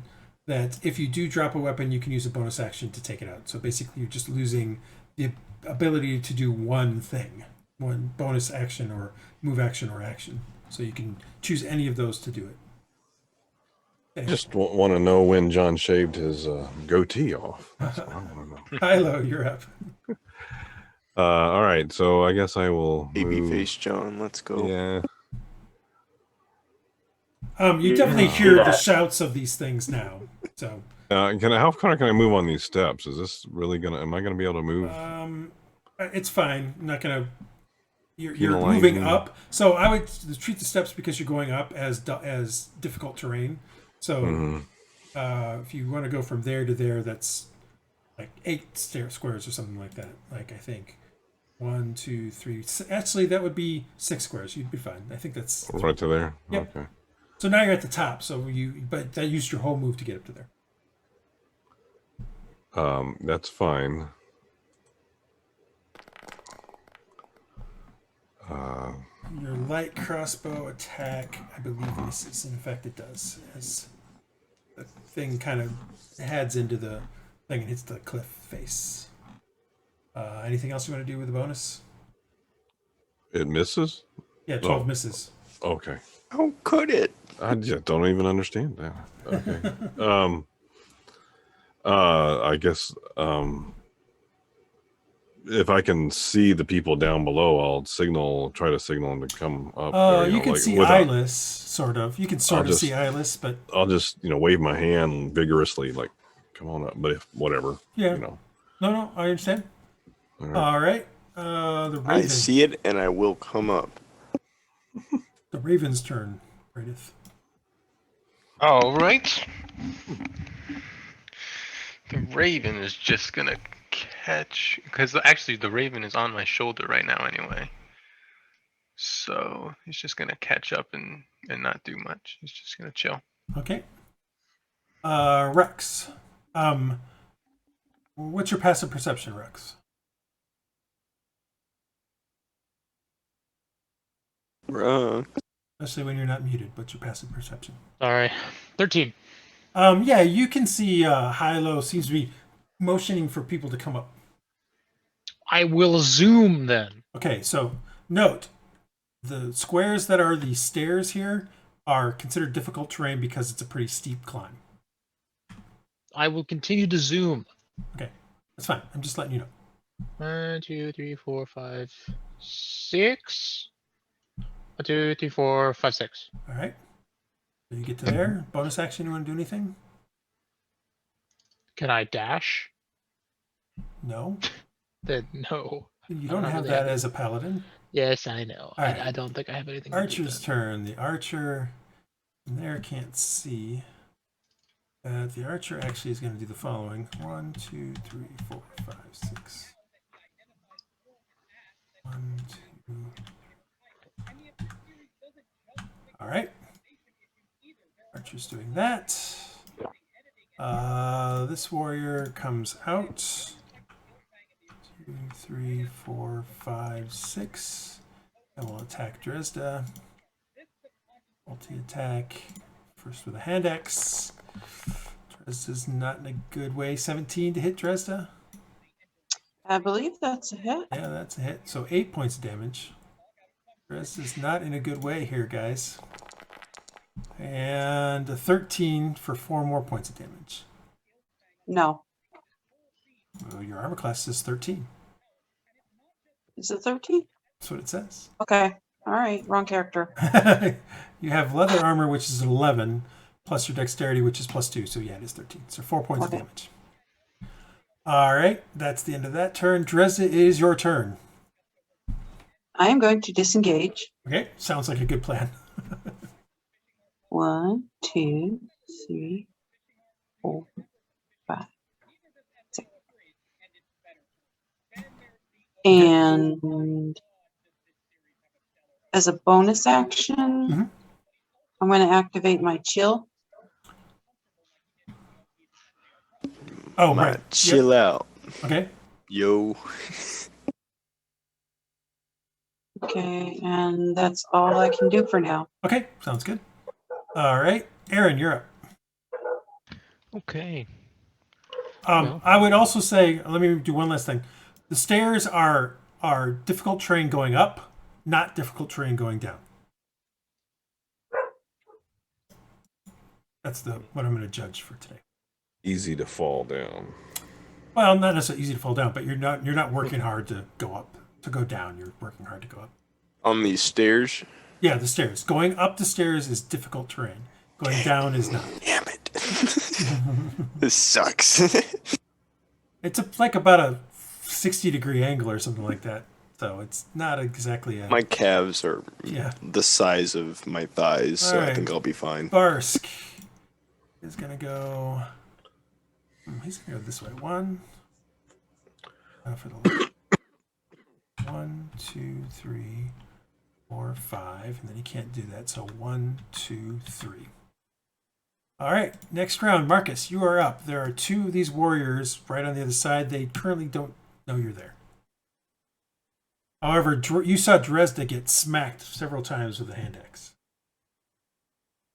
that if you do drop a weapon, you can use a bonus action to take it out. So basically, you're just losing the ability to do one thing, one bonus action or move action or action. So you can choose any of those to do it. Okay. Just want to know when John shaved his goatee off. That's what I want to know. Hylough, you're up. All right, so I guess I will Baby move. face John, let's go. Yeah. You definitely hear the shouts of these things now. So How far can I move on these steps? Is this really gonna? Am I gonna be able to move? it's fine. I'm not gonna. You're Penalizing. moving up, so I would treat the steps because you're going up as difficult terrain. So if you want to go from there to there, that's like 8 squares or something like that. Like I think 1, 2, 3. Actually, that would be 6 squares. You'd be fine. I think that's Right to there. Yep. Okay. So now you're at the top. But that used your whole move to get up to there. That's fine. Your light crossbow attack, I believe, misses. In fact, it does. As the thing kind of heads into the thing and hits the cliff face. Anything else you want to do with the bonus? It misses. Yeah, 12 misses. Okay. How could it? I just don't even understand that. Okay. I guess if I can see the people down below, I'll try to signal them to come up. You can see Iylis, sort of. You can sort of see Iylis, but I'll just wave my hand vigorously, like, come on up. But if whatever, yeah, no, I understand. All right. The Raven. I see it and I will come up. The Raven's turn, Praedyth. All right. The Raven is just gonna catch, because actually the Raven is on my shoulder right now anyway. So he's just gonna catch up and not do much. He's just gonna chill. Okay. Rhux. What's your passive perception, Rhux? Rhux. Especially when you're not muted. What's your passive perception? Sorry. 13. Yeah, you can see Hylough seems to be motioning for people to come up. I will zoom then. Okay, so note the squares that are the stairs here are considered difficult terrain because it's a pretty steep climb. I will continue to zoom. Okay, that's fine. I'm just letting you know. 1, 2, 3, 4, 5, 6. 1, 2, 3, 4, 5, 6. All right. So you get to there. Bonus action, you want to do anything? Can I dash? No. Then no. You don't have that as a paladin. Yes, I know. All right. I don't think I have anything. Archer's turn. The archer there can't see. The archer actually is going to do the following. 1, 2, 3, 4, 5, 6. 1, 2. All right. Archer's doing that. This warrior comes out. 2, 3, 4, 5, 6. And will attack Dresd'a. Multi-attack. First with a hand axe. Dresda's not in a good way. 17 to hit Dresd'a. I believe that's a hit. Yeah, that's a hit. So 8 points of damage. Dresda's not in a good way here, guys. And a 13 for 4 more points of damage. No. Well, your armor class is 13. Is it 13? That's what it says. Okay. All right. Wrong character. You have leather armor, which is 11, plus your dexterity, which is +2. So yeah, it is 13. So 4 points of damage. All right. That's the end of that turn. Dresd'a, it is your turn. I am going to disengage. Okay. Sounds like a good plan. 1, 2, 3, 4, 5, 6. And as a bonus action, I'm going to activate my chill. Oh, right. Chill out. Okay. Yo. Okay, and that's all I can do for now. Okay. Sounds good. All right. Aaron, you're up. Okay. I would also say, let me do one last thing. The stairs are difficult terrain going up, not difficult terrain going down. That's what I'm going to judge for today. Easy to fall down. Well, not necessarily easy to fall down, but you're not working hard to go up, to go down. You're working hard to go up. On these stairs? Yeah, the stairs. Going up the stairs is difficult terrain. Going down is not. Damn it. This sucks. It's like about a 60-degree angle or something like that. So it's not exactly a... My calves are the size of my thighs, so I think I'll be fine. Barsk is going to go... He's going to go this way. One. For the left. 1, 2, 3, 4, 5. And then he can't do that. So 1, 2, 3. All right. Next round. Marcus, you are up. There are 2 of these warriors right on the other side. They currently don't know you're there. However, you saw Dresd'a get smacked several times with a hand axe.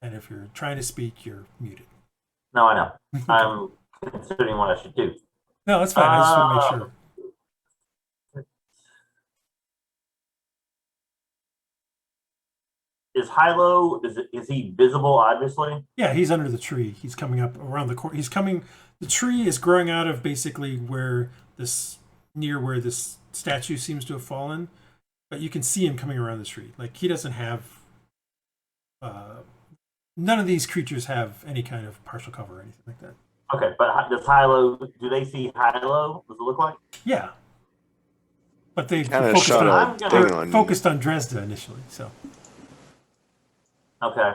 And if you're trying to speak, you're muted. No, I know. I'm considering what I should do. No, that's fine. I just want to make sure. Is Hylough, is he visible, obviously? Yeah, he's under the tree. He's coming up around the corner. The tree is growing out of basically near where this statue seems to have fallen. But you can see him coming around the tree. Like, he doesn't have... none of these creatures have any kind of partial cover or anything like that. Okay, but does Hylough, do they see Hylough? Does it look like? Yeah. But they focused on Dresd'a initially, so... Okay.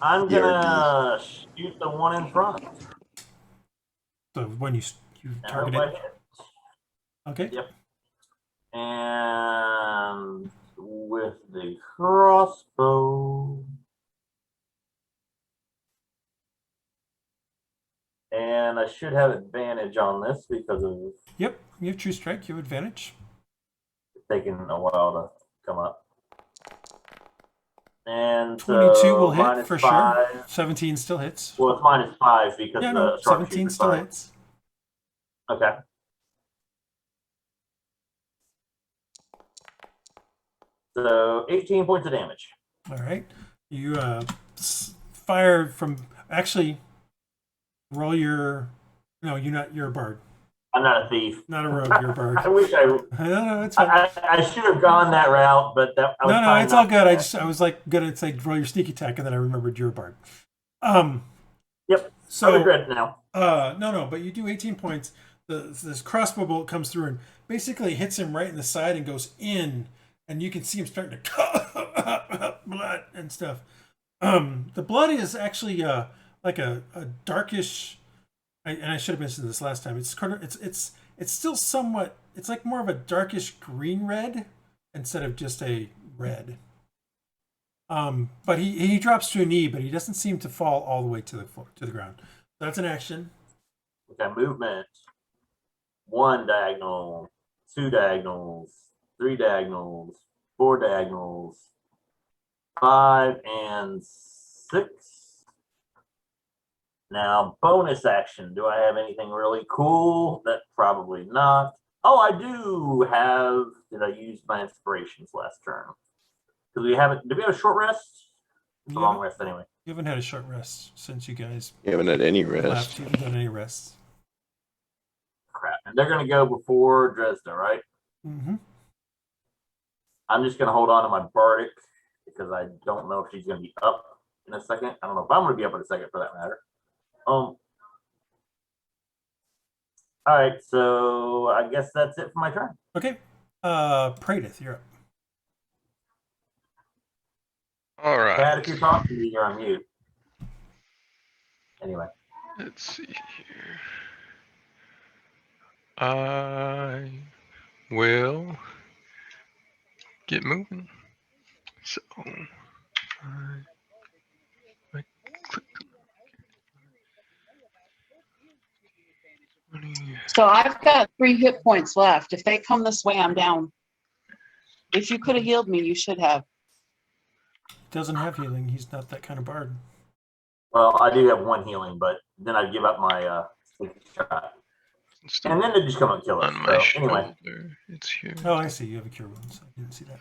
I'm gonna shoot the one in front. So when you target it. Okay. Yep. And with the crossbow. And I should have advantage on this because of... Yep, you have true strike, you have advantage. It's taking a while to come up. And 22 will hit for 5. sure. 17 still hits. Well, it's -5 because the 17 still hits. Okay. So 18 points of damage. All right. You fire from... Actually, roll your... No, you're a bard. I'm not a thief. Not a rogue, you're a bard. I wish I... No, it's fine. I should have gone that route, but that... No, it's all good. I was like gonna say roll your sneak attack, and then I remembered you're a bard. Yep. So I regret it now. No, but you do 18 points. This crossbow bolt comes through and basically hits him right in the side and goes in, and you can see him starting to blood and stuff. The blood is actually like a darkish. And I should have mentioned this last time. It's still somewhat. It's like more of a darkish green red instead of just a red. But he drops to a knee, but he doesn't seem to fall all the way to the ground. That's an action. Okay, movement. 1 diagonal, 2 diagonals, 3 diagonals, 4 diagonals, 5 and 6. Now, bonus action. Do I have anything really cool? That probably not. Oh, I do have. Did I use my inspirations last turn? Because we haven't. Did we have a short rest? It's a long rest anyway. You haven't had a short rest since you guys. You haven't had any rest. Left. You haven't done any rests. Crap. And they're going to go before Dresd'a, right? Mm-hmm. I'm just going to hold on to my bardic because I don't know if she's going to be up in a second. I don't know if I'm going to be up in a second for that matter. All right, so I guess that's it for my turn. Okay. Praedyth, you're up. All right. Pat, if you're talking to me, you're on mute. Anyway. Let's see here. I will get moving. So I click. So I've got 3 hit points left. If they come this way, I'm down. If you could have healed me, you should have. Doesn't have healing. He's not that kind of bard. Well, I do have 1 healing, but then I'd give up my shot. It's the And then they just come and kill us. on my So anyway, shoulder. It's here. Oh, I see. You have a cure wounds. I didn't see that.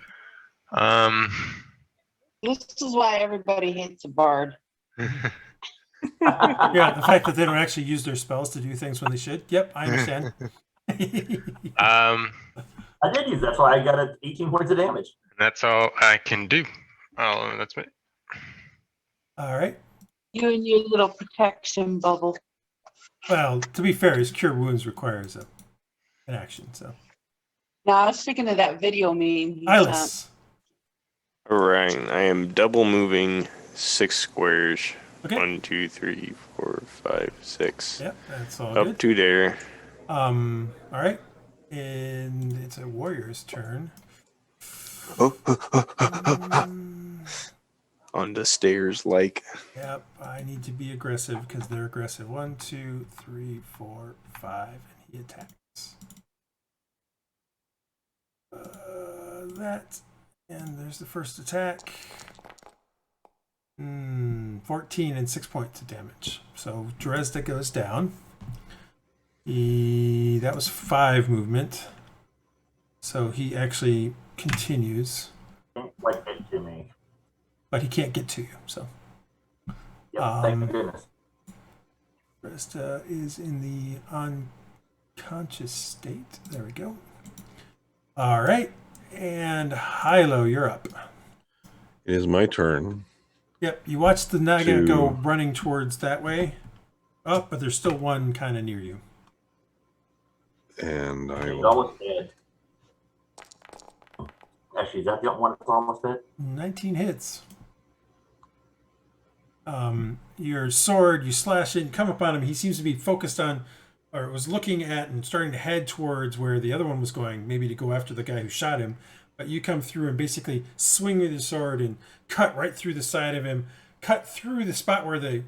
This is why everybody hates a bard. Yeah, the fact that they don't actually use their spells to do things when they should. Yep, I understand. I did use. That's why I got 18 points of damage. That's all I can do. Oh, that's me. All right. You and your little protection bubble. Well, to be fair, his cure wounds requires an action. So, No, I was thinking of that video meme. he Iylis. All right, I am double moving 6 squares. Okay. 1, 2, 3, 4, 5, 6. Yep, that's all Up good. to there. All right. And it's a warrior's turn. On the stairs, like. Yep, I need to be aggressive because they're aggressive. 1, 2, 3, 4, 5, and he attacks. That, and there's the first attack. 14 and 6 points of damage. So Dresd'a goes down. That was 5 movement. So he actually continues, Don't like it to me. but he can't get to you. So Yep, thank goodness. Dresd'a is in the unconscious state. There we go. All right. And Hylough, you're up. It is my turn. Yep. You watch the Naga To- go running towards that way. Oh, but there's still one kind of near you. And I He's will. almost dead. Actually, is that the one that's almost dead? 19 hits. Your sword, you slash it and come up on him. He seems to be focused on, or was looking at and starting to head towards where the other one was going, maybe to go after the guy who shot him. But you come through and basically swing with your sword and cut right through the side of him, cut through the spot where the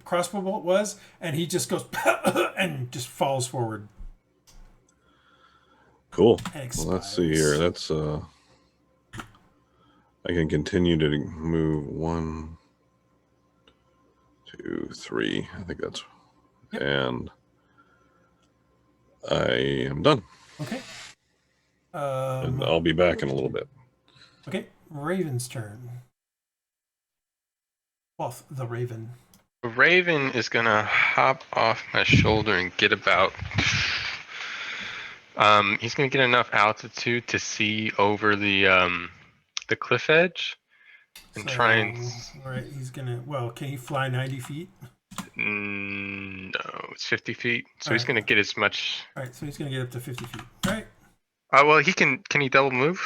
crossbow bolt was, and he just goes and just falls forward. Cool. And Well, let's see expires. here. That's I can continue to move 1, 2, 3. I think that's. Yep. And I am done. Okay. And I'll be back in a little bit. Okay. Raven's turn. Well, the Raven. Raven is gonna hop off my shoulder and get about. He's gonna get enough altitude to see over the cliff edge and try and. All right, he's gonna. Well, can he fly 90 feet? No, it's 50 feet. So he's Alright. gonna get as much. All right, so he's gonna get up to 50 feet. All right. Well, he can. Can he double move?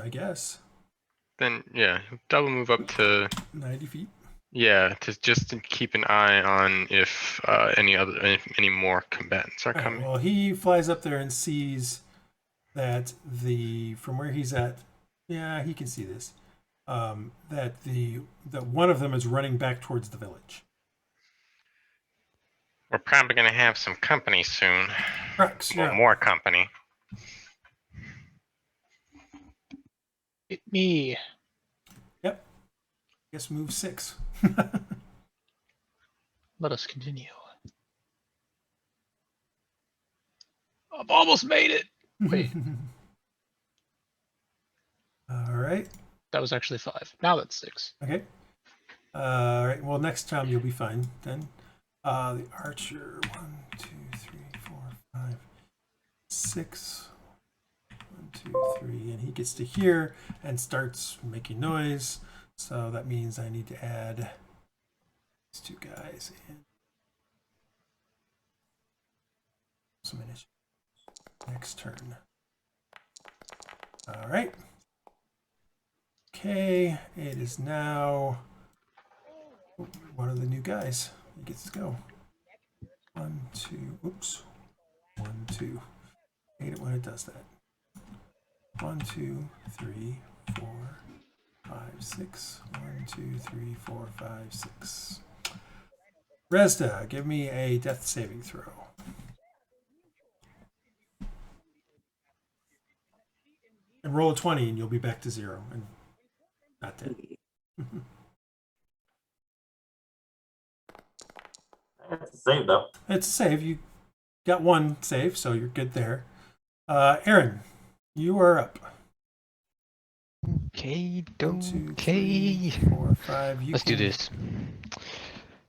I guess Then yeah, double move up to 90 feet. yeah, to keep an eye on if any more combatants are All right, coming. well, he flies up there and sees that from where he's at. Yeah, he can see this. That one of them is running back towards the village. We're probably gonna have some company soon. Rhux, Well, yeah. more company. Hit me. Yep. Guess move 6. Let us continue. I've almost made it. Wait, All right. that was actually 5. Now that's 6. Okay. All right. Well, next time you'll be fine then. The archer. 1, 2, 3, 4, 5, 6. 1, 2, 3, and he gets to here and starts making noise. So that means I need to add these 2 guys in. Some initiative. Next turn. All right. Okay, it is now one of the new guys. He gets to go. 1, 2. Oops. 1, 2. I hate it when it does that. 1, 2, 3, 4, 5, 6. 1, 2, 3, 4, 5, 6. Dresd'a, give me a death saving throw. And roll a 20 and you'll be back to 0 and not dead. That's save though. It's a save. You got one save, so you're good there. Aaron, you are up. Okay, 1, 2, okay. 3, 4, 5. Let's do this.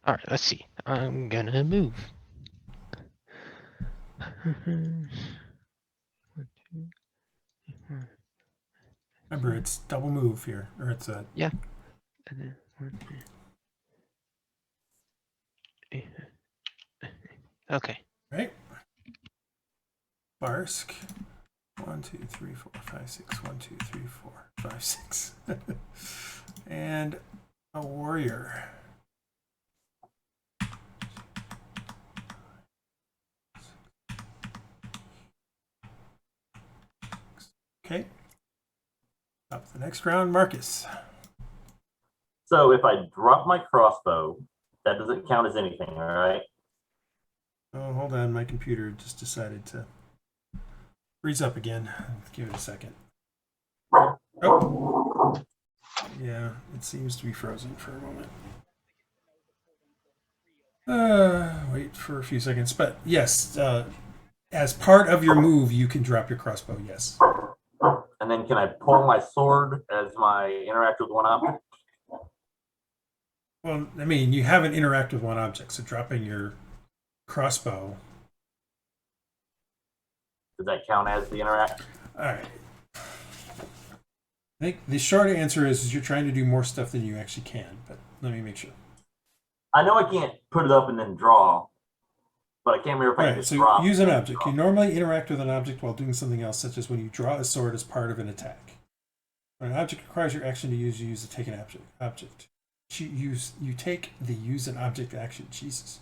All right, let's see. I'm gonna move. Remember, it's double move here, or it's a Yeah. And then 1, 2. Okay. right. Barsk. 1, 2, 3, 4, 5, 6. 1, 2, 3, 4, 5, 6. And a warrior. Okay. Up to the next round, Marcus. So if I drop my crossbow, that doesn't count as anything, all right? Oh, hold on. My computer just decided to freeze up again. Give it a second. Oh. Yeah, it seems to be frozen for a moment. Wait for a few seconds. But yes, as part of your move, you can drop your crossbow, yes. And then can I pull my sword as my interact with one object? Well, I mean, you haven't interacted with one object, so dropping your crossbow. Does that count as the interact? All right. I think the short answer is you're trying to do more stuff than you actually can, but let me make sure. I know I can't put it up and then draw, but I can't remember if I All can right, just so drop. use an object. You normally interact with an object while doing something else, such as when you draw a sword as part of an attack. When an object requires your action to use, you use the take an object. You take the use an object action. Jesus.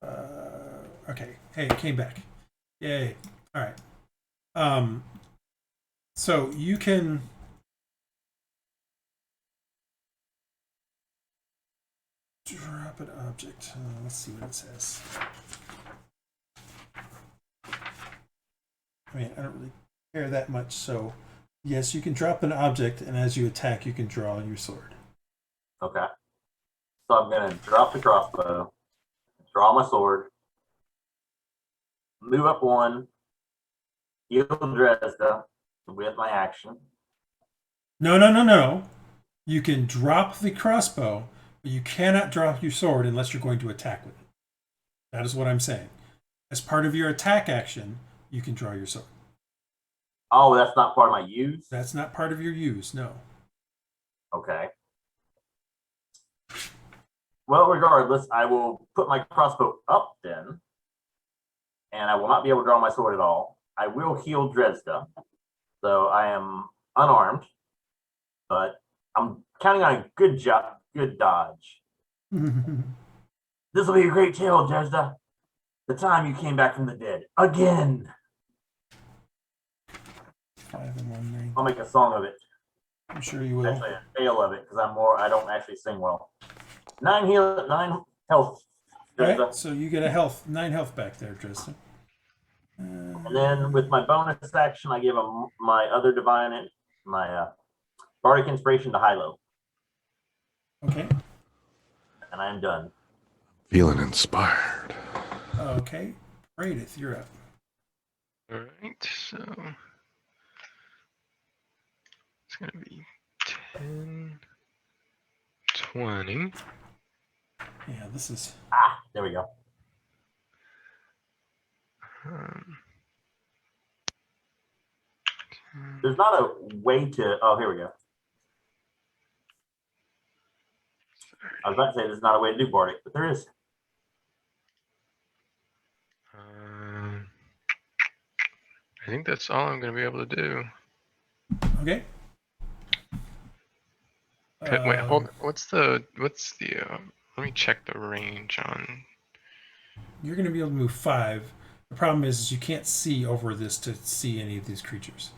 Okay. Hey, it came back. Yay. All right. So you can drop an object. Let's see what it says. I mean, I don't really care that much. So, yes, you can drop an object, and as you attack, you can draw your sword. Okay. So I'm going to drop the crossbow, draw my sword, move up one, heal Dresd'a with my action. No. You can drop the crossbow, but you cannot drop your sword unless you're going to attack with it. That is what I'm saying. As part of your attack action, you can draw your sword. Oh, that's not part of my use? That's not part of your use, no. Okay. Well, regardless, I will put my crossbow up then, and I will not be able to draw my sword at all. I will heal Dresd'a, so I am unarmed, but I'm counting on a good dodge. This will be a great tale, Dresd'a. The time you came back from the dead. Again! 5 and 1 9. I'll make a song of it. I'm sure you will. Actually, a tale of it, because I don't actually sing well. 9 health. All right, so you get 9 health back there, Dresd'a. And then with my bonus action, I give him my other divine, my bardic inspiration to Hylough. Okay. And I am done. Feeling inspired. Okay. Praedyth, you're up. All right, so it's going to be 10, 20. Yeah, this is... There we go. There's not a way to... Oh, here we go. I was about to say there's not a way to do bardic, but there is. I think that's all I'm going to be able to do. Okay. Wait, hold on. What's the let me check the range on. You're going to be able to move 5. The problem is you can't see over this to see any of these creatures.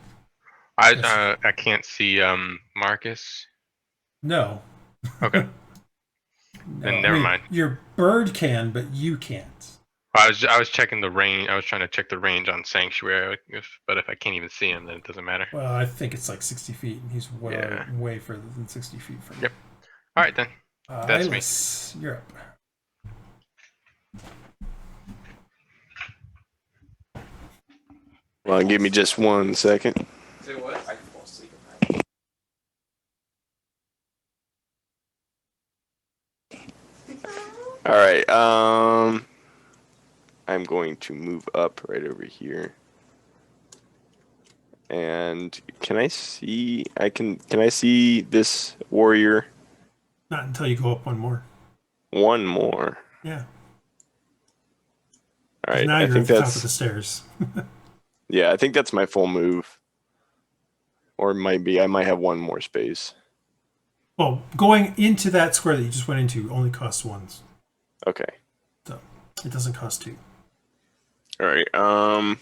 I can't see Marcus. No. Okay. No, Then never mind. Your bird can, but you can't. I was checking the range. I was trying to check the range on Sanctuary. But if I can't even see him, then it doesn't matter. Well, I think it's like 60 feet, and he's way further than 60 feet from you. Yep. All right then. That's Iylis, you're up. Well, give me just 1 second. Say what? I can fall asleep. All right. I'm going to move up right over here. And can I see? Can I see this warrior? Not until you go up one more. One more. Yeah. All right. Now I you're think at the top that's of the stairs. yeah. I think that's my full move. Or maybe I might have one more space. Well, going into that square that you just went into only costs 1. Okay. So it doesn't cost 2. All right.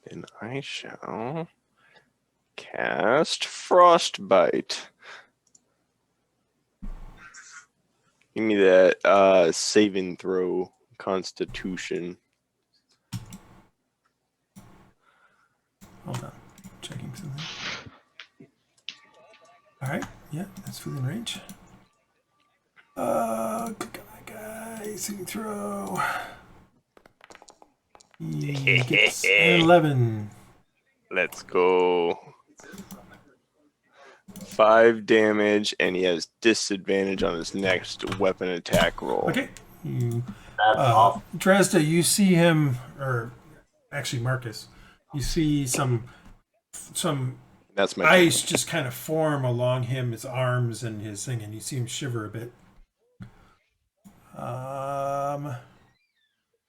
Then I shall cast Frostbite. Give me that save and throw Constitution. Hold on. Checking something. Alright, yeah, that's within range. Click on that guy. Saving throw. He gets 11. Let's go. 5 damage, and he has disadvantage on his next weapon attack roll. Okay. You, That's awesome. Dresd'a, you see him, or actually Marcus, you see some That's my ice just kind of form along him, his arms and his thing, and you see him shiver a bit.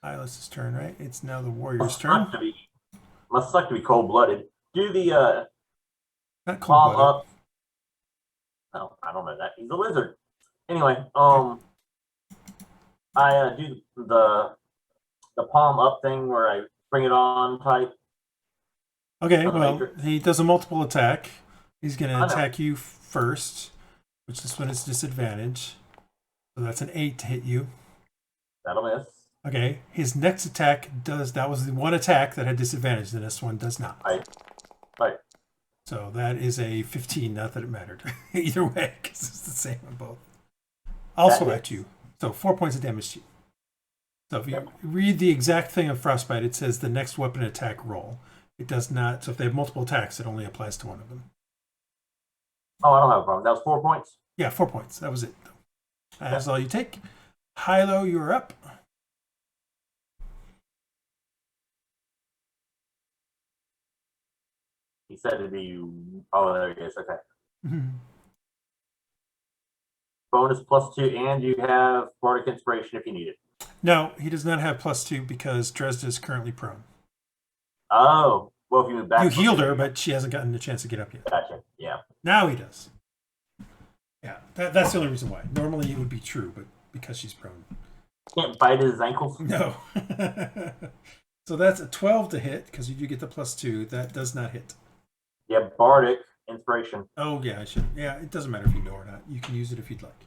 Iylis' turn, right? It's now the warrior's turn. Must suck to be cold blooded. Do the Not palm cold-blooded. up. Oh, I don't know that. He's a lizard. Anyway, I do the palm up thing where I bring it on type. Okay, well, he does a multiple attack. He's going I to know. attack you first, which this one is disadvantage. So that's an 8 to hit you. That'll miss. Okay, his next attack does, that was the one attack that had disadvantage. The next one does not. Right. So that is a 15, not that it mattered. Either way, because it's the same on both. Also That at you. So 4 points of damage to you. So if you read the exact thing of Frostbite, it says the next weapon attack roll. It does not, so if they have multiple attacks, it only applies to one of them. Oh, I don't have a problem. That was 4 points. Yeah, 4 points. That was it. That's all you take. Hylough, you're up. He said it'd be. Oh, there he is. Okay. Bonus +2, and you have Bardic Inspiration if you need it. No, he does not have +2 because Dresd'a is currently prone. Oh, well, if you move back. You healed her, but she hasn't gotten a chance to get up yet. Gotcha. Yeah. Now he does. Yeah, that's the only reason why. Normally it would be true, but because she's prone. Can't bite his ankles. No. So that's a 12 to hit because you do get the +2. That does not hit. Yeah, Bardic Inspiration. Oh, yeah, I should. Yeah, it doesn't matter if you know or not. You can use it if you'd like.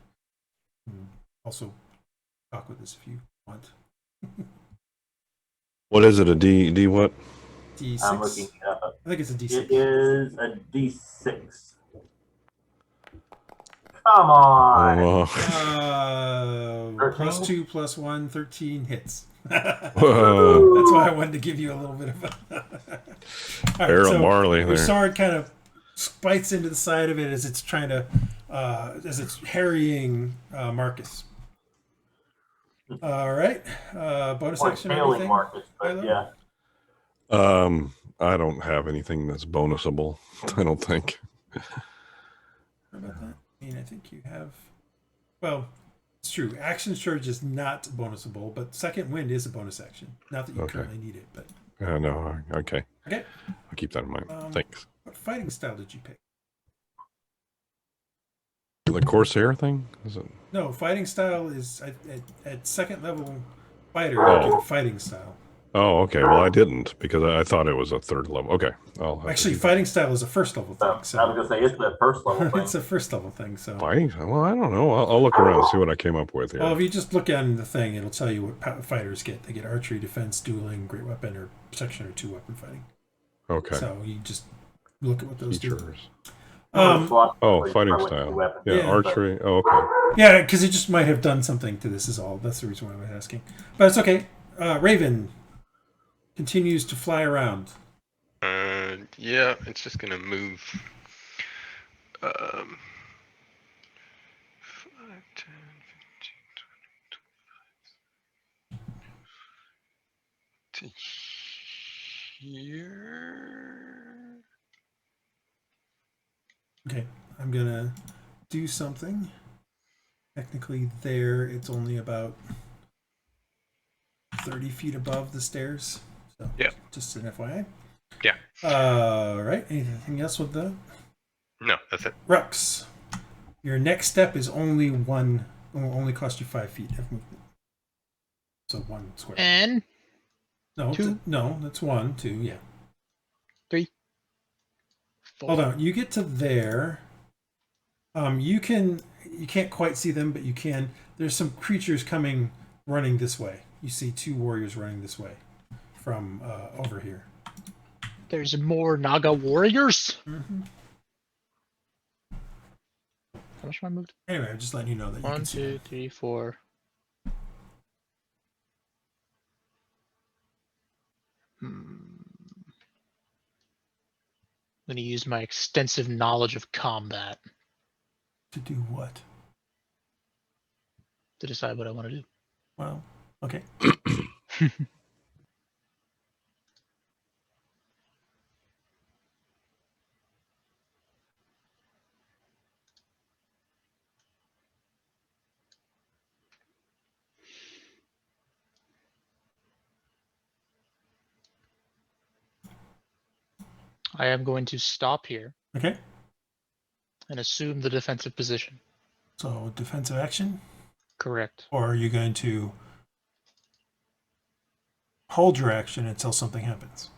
Also, talk with us if you want. What is it? A D what? D6? I'm looking it up. I think it's a D6. It is a D6. Come on. Oh, +2 +1, 13 hits. whoa. That's why I wanted to give you a little bit of a. All right, Harold Marley your there. sword kind of bites into the side of it as it's trying to, as it's harrying Marcus. All right, bonus Or action or tailing anything? Marcus, but Hylough? yeah. I don't have anything that's bonusable. I don't think. How about that? I mean, I think you have. Well, it's true. Action Surge is not bonusable, but Second Wind is a bonus action. Not that you Okay. currently need it, but No. Okay. okay. I'll keep that in mind. Thanks. What fighting style did you pick? The Corsair thing? Is it? No, fighting style is at second level fighter. Oh. You get a fighting style. Oh, okay. Well, I didn't because I thought it was a third level. Okay. I'll have to Actually, do fighting style is a first level thing. I was So gonna say it's the first level thing. it's a first level thing. So that. Well, I don't know. I'll look around and see what I came up with here. well, if you just look on the thing, it'll tell you what fighters get. They get archery, defense, dueling, great weapon, or protection, or 2-weapon fighting. Okay. So you just look at what those do. Features. Oh, fighting style. Yeah, Yeah. archery. Oh, okay. Yeah, because it just might have done something to this. Is all. That's the reason why I was asking. But it's okay. Raven continues to fly around. Yeah, it's just gonna move. 5, 10, 15, 20, 25. To here. Okay, I'm gonna do something. Technically, there it's only about 30 feet above the stairs. So, yeah, just an FYI. Yeah. All right. Anything else with that? No, that's it. Rhux, your next step is only one. Will only cost you 5 feet of movement. So 1 square. And No, 2. No, that's 1, 2, yeah. 3. 4. Hold on. You get to there. You can't quite see them, but you can. There's some creatures coming, running this way. You see 2 warriors running this way from over here. There's more Naga warriors. Mm-hmm. How much am I moved? Anyway, I'm just letting you know that you 1, can see 2, them. 3, 4. I'm going to use my extensive knowledge of combat To do what? to decide what I want to do. Well, okay. I am going to stop here Okay. and assume the defensive position. So defensive action, Correct. or are you going to hold your action until something happens?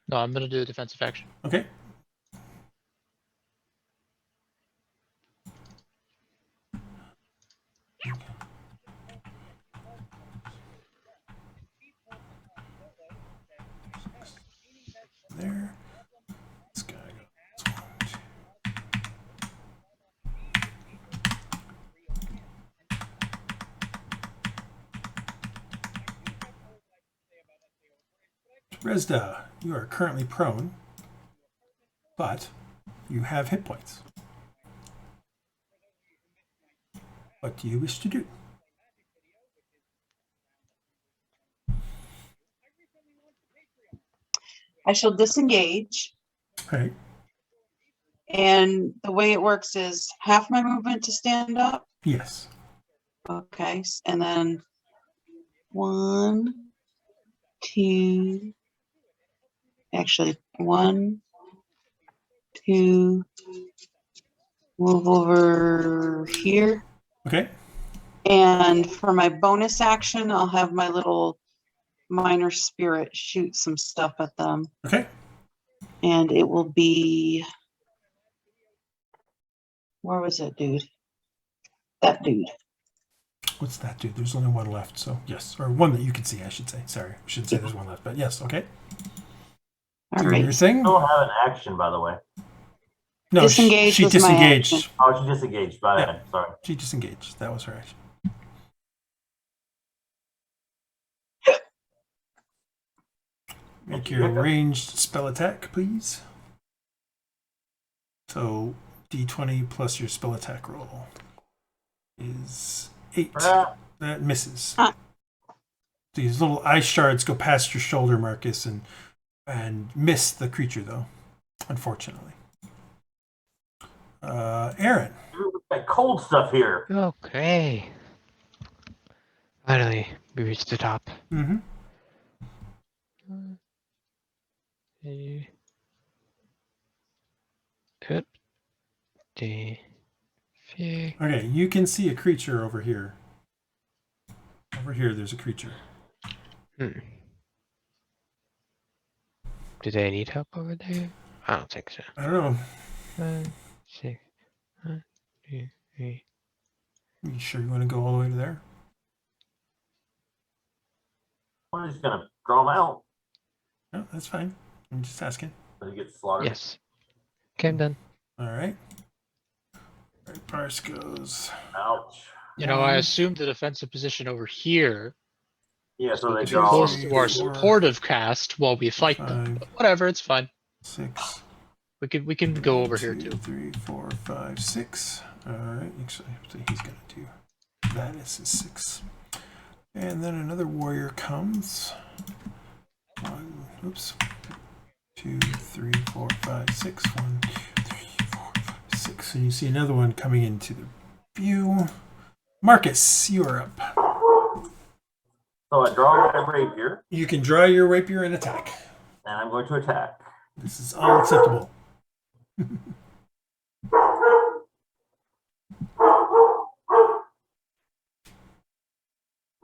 No, I'm going to do a defensive action. Okay. There. This guy goes 1, 2. Dresd'a, you are currently prone, but you have hit points. What do you wish to do? I shall disengage. Right. And the way it works is half my movement to stand up. Yes. Okay. And then 1, 2. Actually, 1, 2. Move over here. Okay. And for my bonus action, I'll have my little minor spirit shoot some stuff at them. Okay. And it will be, where was it, dude? That dude. What's that, dude? There's only 1 left, so yes. Or 1 that you can see, I should say. Sorry. I shouldn't say there's 1 left, but yes, okay. All Doing your right. thing? Still have an action, by the way. No, Disengage she was my disengaged. action. Oh, she disengaged. By Yeah. then. Sorry. She disengaged. That was her action. Make your ranged spell attack, please. So D20 plus your spell attack roll is 8. That misses. Huh. These little ice shards go past your shoulder, Marcus, and miss the creature, though, unfortunately. Aaron. That cold stuff here. Okay. Finally, we reached the top. Mm-hmm. Okay, you can see a creature over here. Over here, there's a creature. Do they need help over there? I don't think so. I don't know. 5, 6, 1, 2, 3. You sure you want to go all the way to there? I'm just gonna draw him out. No, that's fine. I'm just asking. So he gets slaughtered. Yes. Okay, I'm done. All right. Right, Parse goes. Ouch. You know, I assumed the defensive position over here. Yeah, so we they could be draw. close to our 3, 4, supportive cast while we fight them. 5, But whatever, it's fine. 6. We can go over here 2, too. 3, 4, 5, 6. All right, actually, so he's gonna do that. Is his 6, and then another warrior comes. 1, oops. 2, 3, 4, 5, 6. 1, 2, 3, 4, 5, 6. And you see another one coming into the view. Marcus, you are up. So I draw my rapier, You can draw your rapier and attack. and I'm going to attack. This is all acceptable.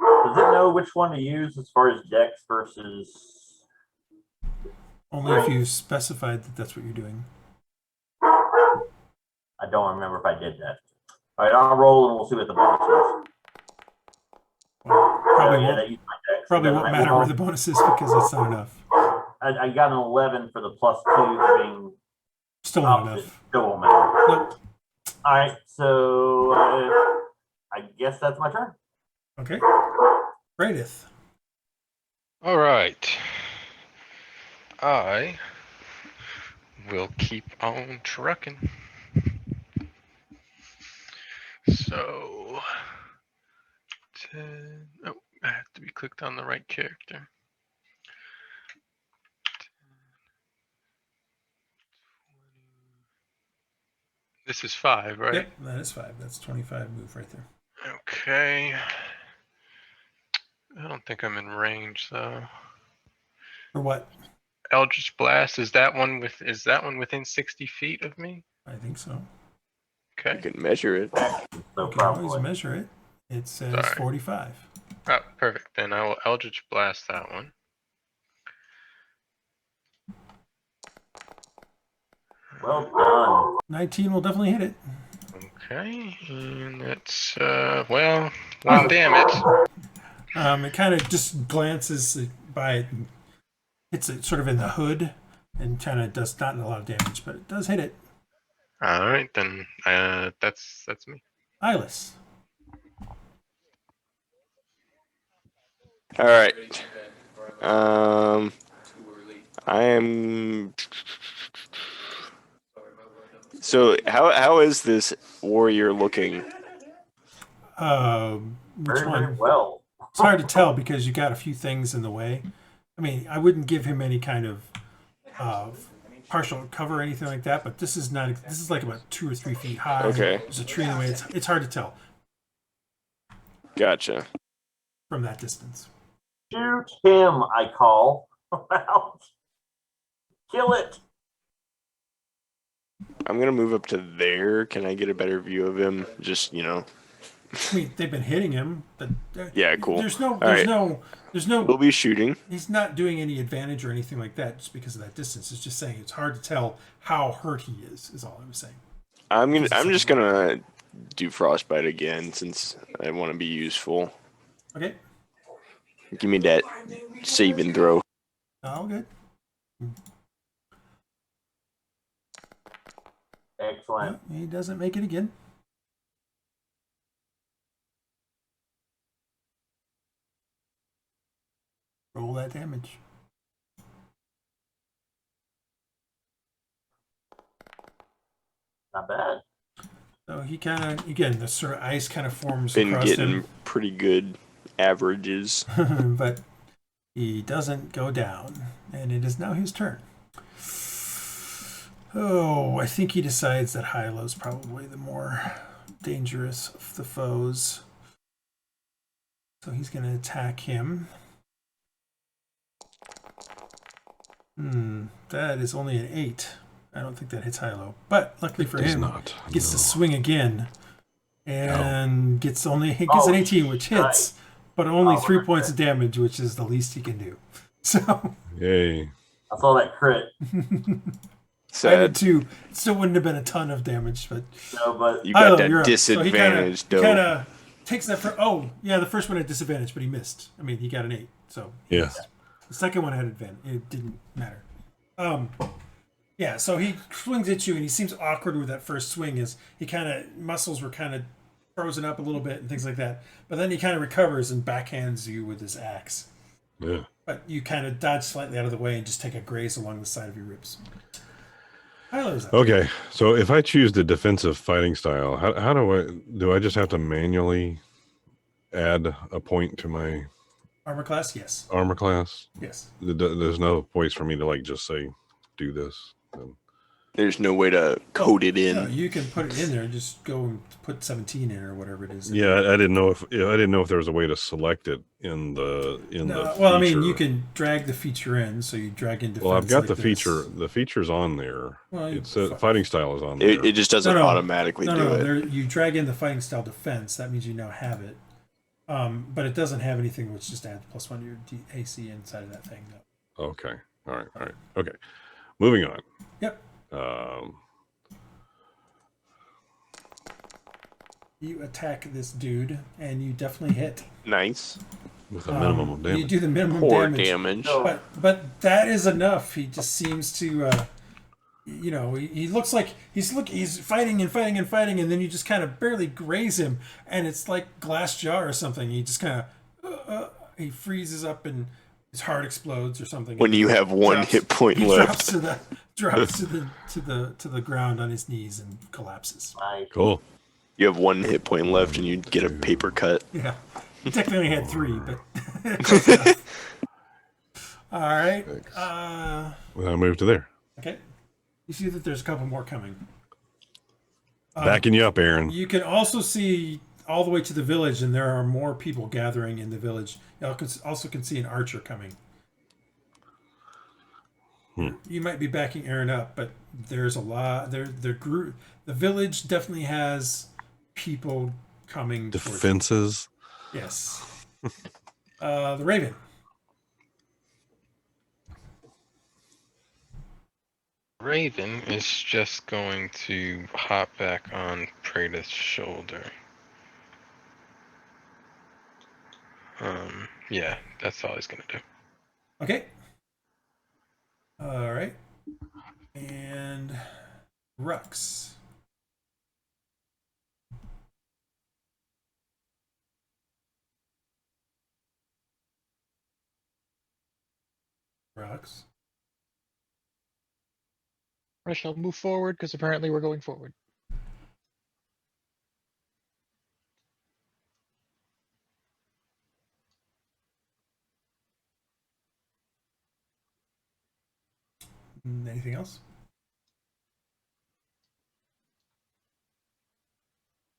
Does it know which one to use as far as dex versus? Only if you specified that that's what you're doing. I don't remember if I did that. All right, I'll roll and we'll see what the bonus is. Probably Yeah, won't, that used my dex. probably Then won't I matter roll- where the bonus is because that's not enough. I got an 11 for the +2 being Still not opposite. enough. Still won't matter. Nope. All right, so I guess that's my turn. Okay. Praedyth. All right. I will keep on trucking. So, 10. Oh, I have to be clicked on the right character. 10, 20. This is 5, right? Yep, that is 5. That's 25 move right there. Okay. I don't think I'm in range though. For what? Eldritch Blast, is that one within 60 feet of me? I think so. You Okay. can measure it. So You can always probably. measure it. It says Sorry. 45. Oh, perfect. Then I will Eldritch Blast that one. Well done. 19 will definitely hit it. Okay, and that's well, one damage. It kind of just glances by it and hits it sort of in the hood and kind of does not a lot of damage, but it does hit it. All right, then that's me. Iylis. All right. I am. So how is this warrior looking? Which Very, very one? well. It's hard to tell because you got a few things in the way. I mean, I wouldn't give him any kind of partial cover or anything like that, but this is not. This is like about 2 or 3 feet high. Okay. There's a tree in the way. It's hard to tell Gotcha. from that distance. Shoot him, I call. Out. Kill it. I'm gonna move up to there. Can I get a better view of him? Just I mean, they've been hitting him, but Yeah, cool. There's no. right. We'll be shooting. He's not doing any advantage or anything like that just because of that distance. It's just saying it's hard to tell how hurt he is all I was saying. I'm just gonna do frostbite again since I want to be useful. Okay. Give me that saving throw. All good. Excellent. No, he doesn't make it again. Roll that damage. Not bad. So he kind of, again, the sort of ice kind of forms Been across getting him. pretty good averages. But he doesn't go down. And it is now his turn. Oh, I think he decides that Hylough's probably the more dangerous of the foes. So he's going to attack him. That is only an 8. I don't think that hits Hylough. But luckily for him, he gets to swing again. And gets an 18, which hits, but only 3 points of damage, which is the least he can do. So Yay. I saw that crit. I did Sad. too. It still wouldn't have been a ton of damage, but No, but You got Hylough, you're that up. So he disadvantage, kind though. of takes that for. Oh, yeah, the first one had disadvantage, but he missed. I mean, he got an 8, so he Yeah. missed. The second one had advantage. It didn't matter. Yeah, so he swings at you, and he seems awkward with that first swing. Is he kind of muscles were kind of frozen up a little bit and things like that. But then he kind of recovers and backhands you with his axe. Yeah. But you kind of dodge slightly out of the way and just take a graze along the side of your ribs. Hylough's up. Okay, so if I choose the defensive fighting style, how do I just have to manually add a point to my Armor class, yes. armor class? Yes. There's no place for me to like just say do this. There's no way to code it in. No, you can put it in there. Just go and put 17 in or whatever it is. Yeah, I didn't know if there was a way to select it in the Well, feature. I mean, you can drag the feature in, so you drag in defense. Well, I've got like the this. feature. The feature's on there. Well, It's fighting style is on there. It just doesn't automatically do it. There, you drag in the fighting style defense. That means you now have it. But it doesn't have anything which just adds +1 to your AC inside of that thing. No. Okay. All right. Okay. Moving on. Yep. You attack this dude, and you definitely hit. Nice. With a minimum of damage. You do the minimum Poor damage. damage. But that is enough. He just seems to, he looks like he's fighting and fighting and fighting, and then you just kind of barely graze him, and it's like glass jaw or something. He just kind of he freezes up and his heart explodes or something. When you have one hit point left. Drops to the ground on his knees and collapses. Cool. You have one hit point left, and you get a paper cut. Yeah, he technically had 3, but. All right. Well, I move to there. Okay. You see that there's a couple more coming. Backing you up, Aaron. You can also see all the way to the village, and there are more people gathering in the village. You also can see an archer coming. You might be backing Aaron up, but there's a lot. The village definitely has people coming. Defenses. Yes. The Raven. Raven is just going to hop back on Praedyth's shoulder. Yeah, that's all he's gonna do. Okay. All right. And Rhux. Rhux. I shall move forward because apparently we're going forward. Anything else?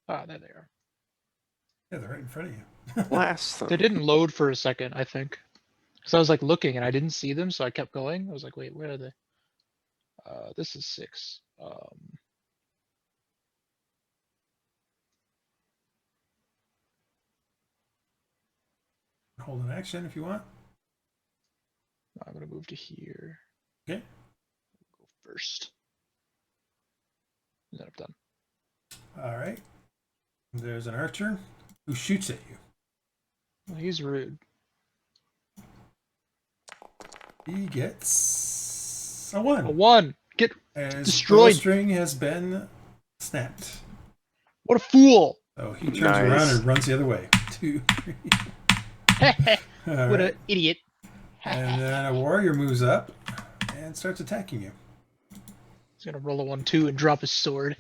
Ah, there they are. Yeah, they're right in front of you. Blast them. They didn't load for a second, I think. So I was like looking and I didn't see them, so I kept going. I was like, wait, where are they? This is 6. Hold an action if you want. I'm gonna move to here. Okay. Go first. And then I'm done. All right. There's an archer who shoots at you. Well, he's rude. He gets a 1. A 1! Get As destroyed. String has been snapped. What a fool! So he turns Nice. around and runs the other way. 2, 3. All What right. an idiot. And then a warrior moves up and starts attacking you. He's gonna roll a 1-2 and drop his sword.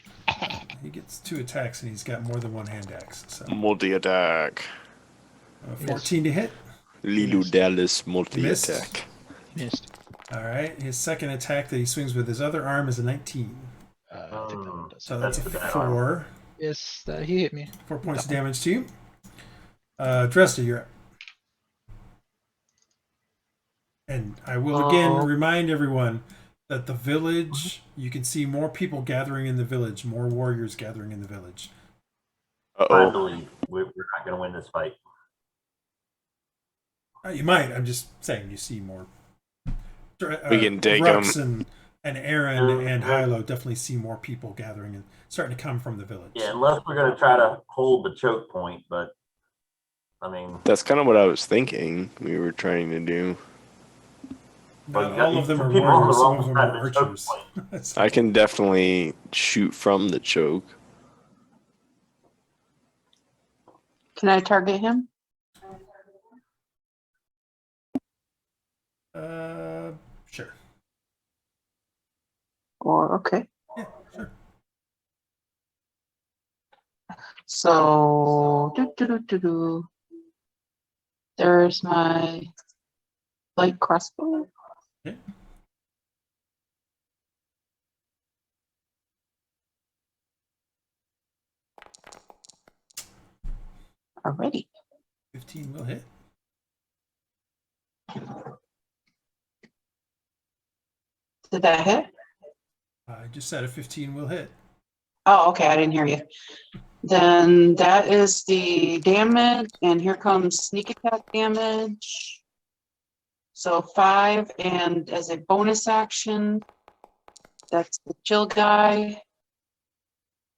He gets 2 attacks and he's got more than 1 hand axe. So Multi-attack. 14 to hit. Lilu Dallas multi-attack. Missed. All right. His second attack that he swings with his other arm is a 19. I think that one does. So that's a That's a bad 4. Yes, he hit me. 4 points of damage to you. Dresd'a, you're up. And I will again remind everyone that the village, you can see more people gathering in the village, more warriors gathering in the village. I Uh-oh. believe we're not going to win this fight. You might. I'm just saying you see more. We can take Rhux and Aaron and Hylough definitely see more people gathering and starting to come from the village. Yeah, unless we're going to try to hold the choke point, but I mean, That's kind of what I was thinking we were trying to do. Not you got all of them some are people on the warriors, some wrong of them side are of the choke archers. point. That's- I can definitely shoot from the choke. Can I target him? Sure. Or, okay. Yeah, sure. So, there's my light crossbow. Okay. Alrighty. 15 will hit. Did that hit? I just said a 15 will hit. Oh, okay, I didn't hear you. Then that is the damage, and here comes sneak attack damage. So 5, and as a bonus action, that's the chill guy,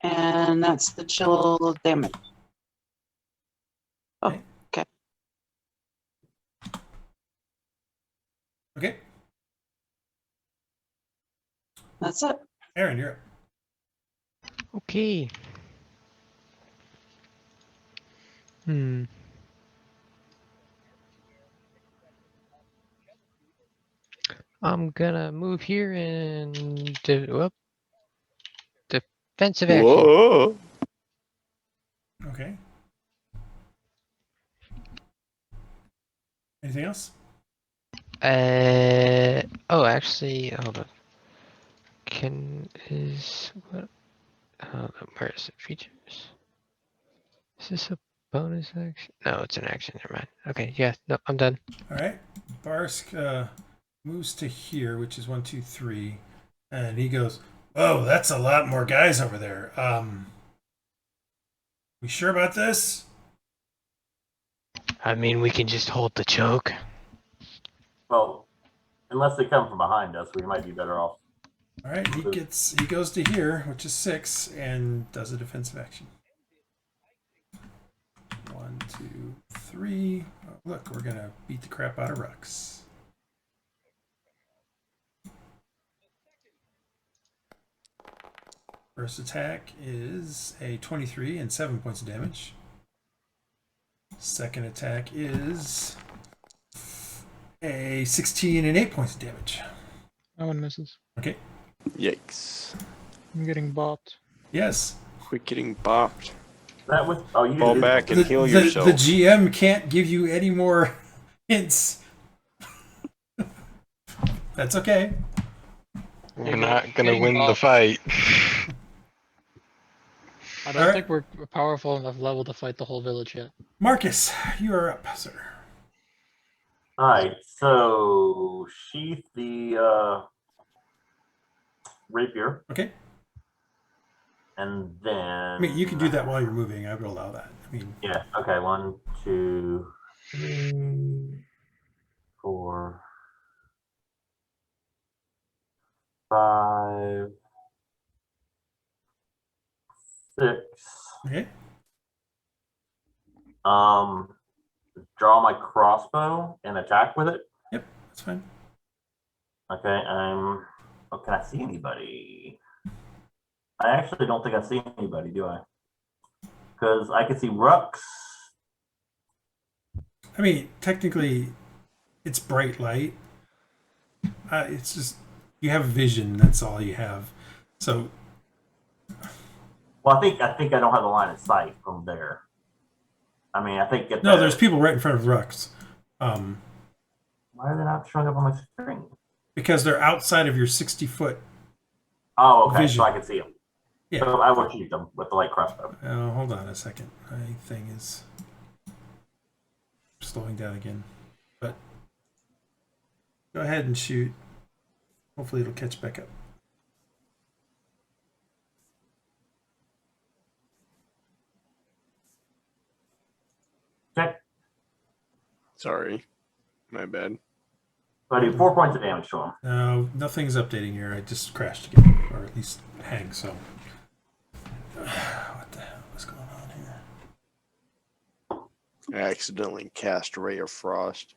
and that's the chill damage. Oh, Okay. okay. Okay. That's it. Aaron, you're up. Okay. I'm gonna move here and defensive action. Whoa! Okay. Anything else? Oh, actually, hold on. Where is it? Features? Is this a bonus action? No, it's an action. Never mind. Okay, yeah, no, I'm done. All right. Barsk moves to here, which is 1, 2, 3, and he goes, "Whoa, that's a lot more guys over there. We sure about this?" I mean, we can just hold the choke. Well, unless they come from behind us, we might be better off. All right. He goes to here, which is 6, and does a defensive action. 1, 2, 3. Oh, look, we're gonna beat the crap out of Rhux. First attack is a 23 and 7 points of damage. Second attack is a 16 and 8 points of damage. That one misses. Okay. Yikes. I'm getting bopped. Yes. Quit getting bopped. That was you Fall did- back and heal The yourself. GM can't give you any more hints. That's okay. We're not gonna win the fight. I don't think we're powerful enough level to fight the whole village yet. Marcus, you are up, sir. All right, so sheath the rapier, Okay. and then I mean, you can do that while you're moving. I would allow that. I mean, yeah. Okay, 1, 2, 3, 4, 5, 6. okay. Draw my crossbow and attack with it. Yep, that's fine. Okay, oh, can I see anybody? I actually don't think I see anybody, do I? Because I can see Rhux. I mean, technically, it's bright light. It's just you have vision. That's all you have. So, Well, I think I don't have the line of sight from there. I mean, I think no, there's people right in front of Rhux. Why are they not showing up on my screen? Because they're outside of your 60-foot. Oh, okay, Vision. so I can see them. Yeah. So I will shoot them with the light crossbow. Hold on a second. My thing is slowing down again. But go ahead and shoot. Hopefully it'll catch back up. Check. Sorry. My bad. So I do 4 points of damage to him. No, nothing's updating here. I just crashed again, or at least hang. So, what the hell is going on here? I accidentally cast Ray of Frost.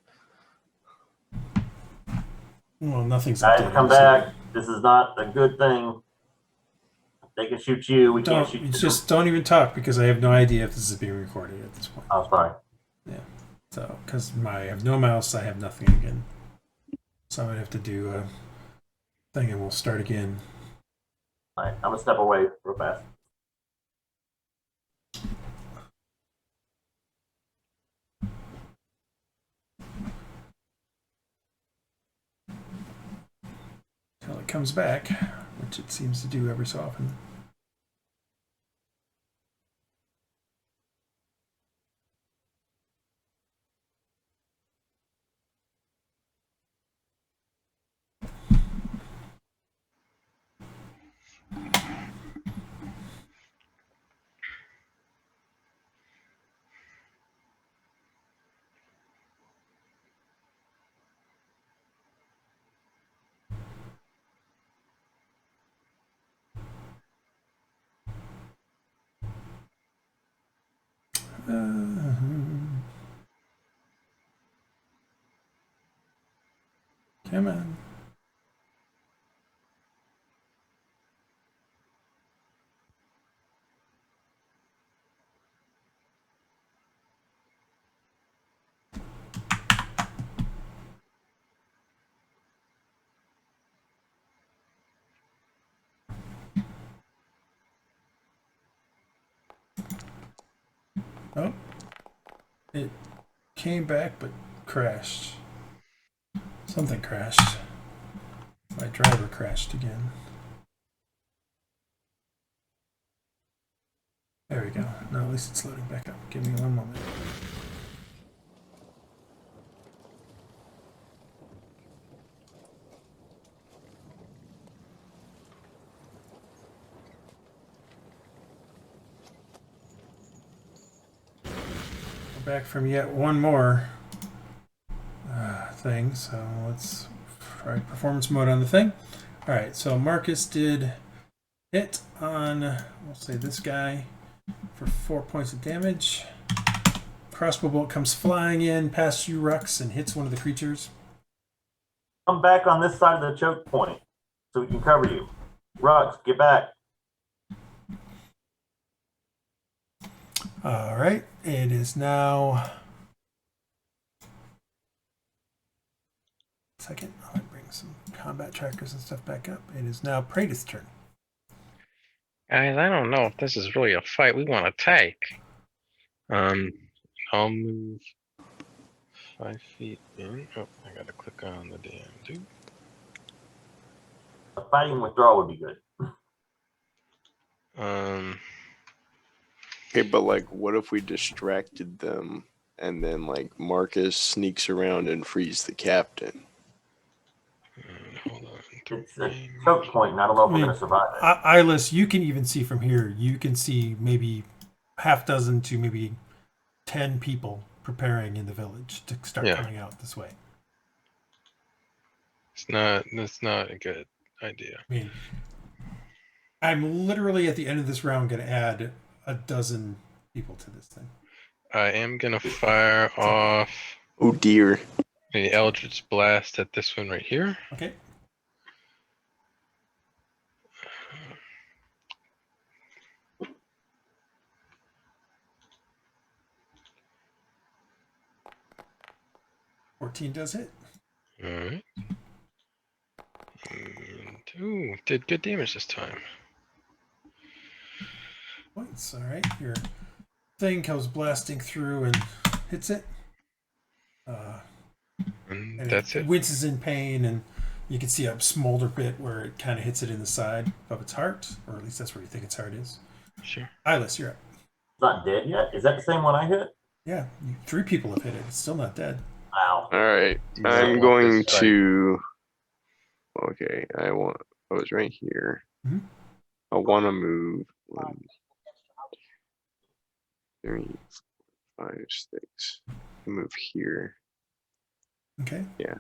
Well, nothing's Guys, updated. come back. This is not a good thing. They can shoot you. We can't shoot you. Just don't even talk because I have no idea if this is being recorded at this point. Oh, sorry. Yeah. So, because I have no mouse, I have nothing again. So I'm gonna have to do a thing, and we'll start again. All right, I'm gonna step away real fast. Until it comes back, which it seems to do every so often. Come on. Oh, it came back but crashed. Something crashed. My driver crashed again. There we go. No, at least it's loading back up. Give me one moment. We're back from yet one more thing, so let's try performance mode on the thing. All right, so Marcus did hit on, we'll say this guy, for 4 points of damage. Crossbow bolt comes flying in past you, Rhux, and hits one of the creatures. Come back on this side of the choke point so we can cover you. Rhux, get back. All right, it is now. Second, I'll bring some combat trackers and stuff back up. It is now Praedyth's turn. Guys, I don't know if this is really a fight we want to take. I'll move 5 feet in. Oh, I gotta click on the damn dude. A fighting withdrawal would be good. Okay, but like, what if we distracted them and then like Marcus sneaks around and frees the captain? Hold on. It's a choke point, and I don't know if we're going to survive it. Iylis, you can even see from here. You can see maybe half dozen to maybe 10 people preparing in the village to start coming out this way. That's not a good idea. I mean, I'm literally at the end of this round going to add a dozen people to this thing. I am gonna fire off. Oh dear. The Eldritch Blast at this one right here. Okay. $14 does hit. All right. And, ooh, did good damage this time. Points. All right. Your thing comes blasting through and hits it. And that's it. Winces in pain, and you can see a smolder bit where it kind of hits it in the side of its heart, or at least that's where you think its heart is. Sure. Iylis, you're up. It's not dead yet? Is that the same one I hit? Yeah, 3 people have hit it. It's still not dead. Wow. All right, I'm going to. Okay, I was right here. Mm-hmm. I want to move 1, 3, 4, 5, 6. Move here. Okay. Yeah.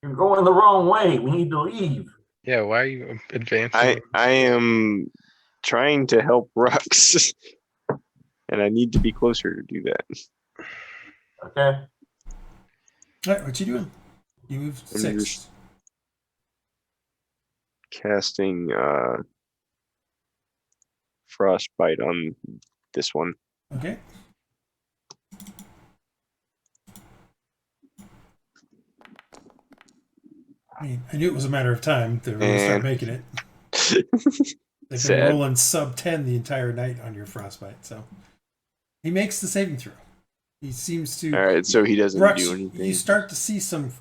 You're going the wrong way. We need to leave. Yeah, why are you advancing? I am trying to help Rhux, and I need to be closer to do that. Okay. All right, what you doing? You move I'm 6. just casting frostbite on this one. Okay. I mean, I knew it was a matter of time. They were going to start And making it. They've been sad. rolling sub 10 the entire night on your frostbite. So he makes the saving throw. He seems to. All right, so he doesn't Rhux, do anything. you start to see some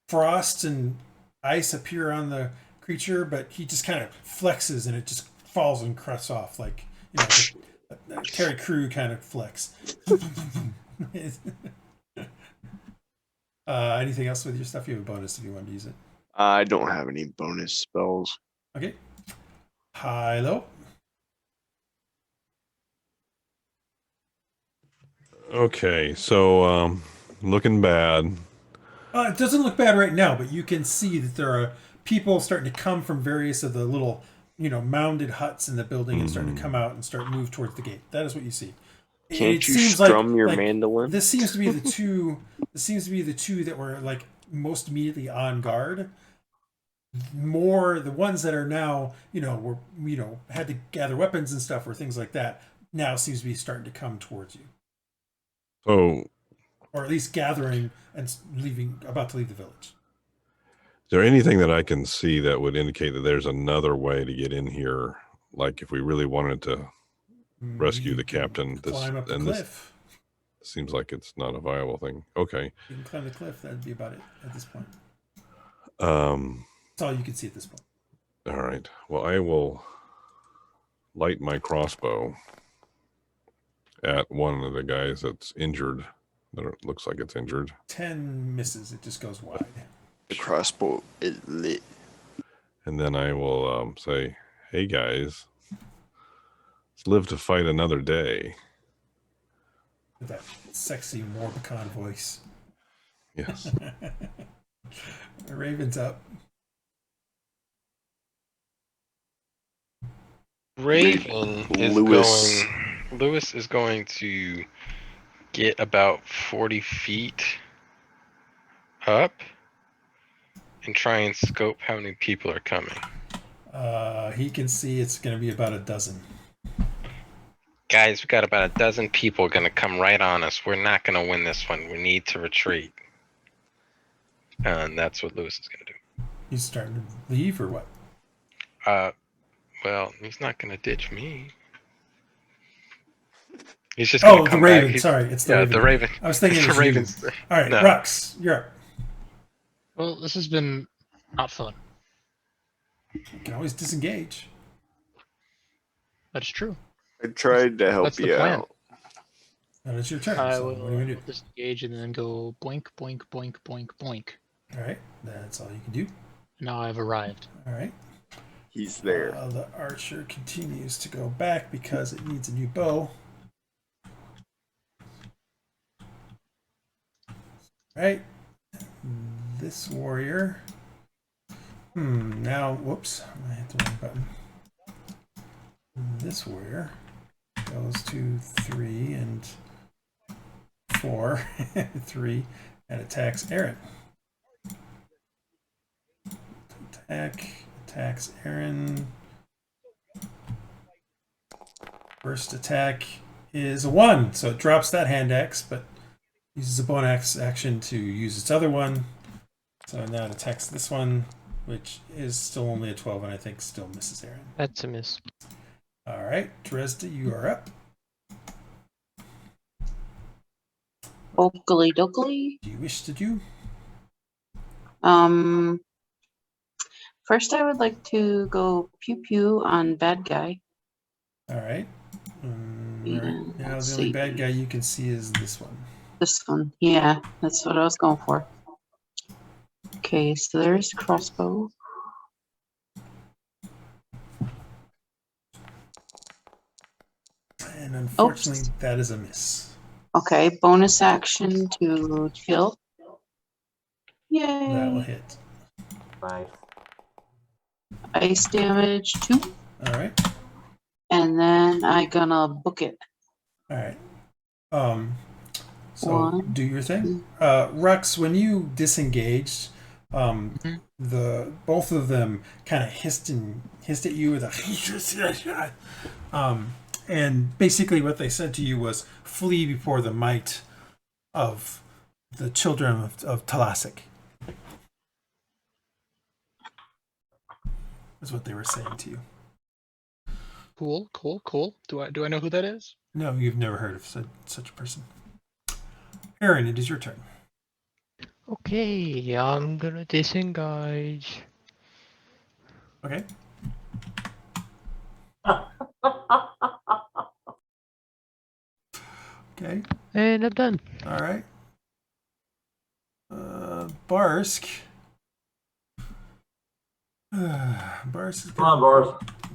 frost and ice appear on the creature, but he just kind of flexes and it just falls and crusts off like, you know, a Terry Crew kind of flex. Anything else with your stuff? You have a bonus if you want to use it. I don't have any bonus spells. Okay. Hylough. Okay, so looking bad. It doesn't look bad right now, but you can see that there are people starting to come from various of the little, you know, mounded huts in the building and starting to come out and start move towards the gate. That is what you see. Can't you strum your mandolin? This seems to be the two. This seems to be the two that were like most immediately on guard. More the ones that are now, had to gather weapons and stuff or things like that. Now seems to be starting to come towards you. So, or at least gathering and about to leave the village. Is there anything that I can see that would indicate that there's another way to get in here? Like if we really wanted to rescue the captain, climb up the cliff. This seems like it's not a viable thing. Okay. You can climb the cliff. That'd be about it at this point. That's all you can see at this point. All right. Well, I will light my crossbow at one of the guys that's injured. That it looks like it's injured. 10 misses. It just goes wide. The crossbow is lit. And then I will say, hey guys, let's live to fight another day. With that sexy Morbican voice. Yes. The Raven's up. Raven is Lewis is going to get about 40 feet up and try and scope how many people are coming. He can see it's going to be about a dozen. Guys, we got about a dozen people going to come right on us. We're not going to win this one. We need to retreat. And that's what Lewis is going to do. He's starting to leave or what? Well, he's not going to ditch me. He's just going to come the Raven. back. Sorry, it's the Raven. The Raven. I was thinking the Ravens. All right, no. Rhux, you're up. Well, this has been not fun. You can always disengage. That's true. I tried to help you out. That is your turn. I so will what are you going to do? disengage and then go boink, boink, boink, boink, boink. All right, that's all you can do. Now I've arrived. All right. He's there. The archer continues to go back because it needs a new bow. All right. This warrior. Now, whoops. I hit the wrong button. This warrior goes to 3 and 4. 3 and attacks Aaron. Attacks Aaron. First attack is a 1, so it drops that hand axe, but uses a bonus action to use its other one. So now it attacks this one, which is still only a 12, and I think still misses Aaron. That's a miss. All right, Dresd'a, you are up. Oakley dokley. Do you wish to do? First I would like to go pew pew on bad guy. All right. Yeah, now the only bad guy you can see is this one. This one, yeah, that's what I was going for. Okay, so there's crossbow. And unfortunately, that is a miss. Okay, bonus action to kill. Yay! That will hit. Nice. Ice damage 2. All right. And then I gonna book it. All right. So 1, do your thing. Rhux, when you disengaged, The both of them kind of hissed at you with a and basically what they said to you was flee before the might of the children of Talasic. That's what they were saying to you. Cool. Do I know who that is? No, you've never heard of such a person. Aaron, it is your turn. Okay, I'm gonna disengage. Okay. Okay. And I'm done. All right. Barsk.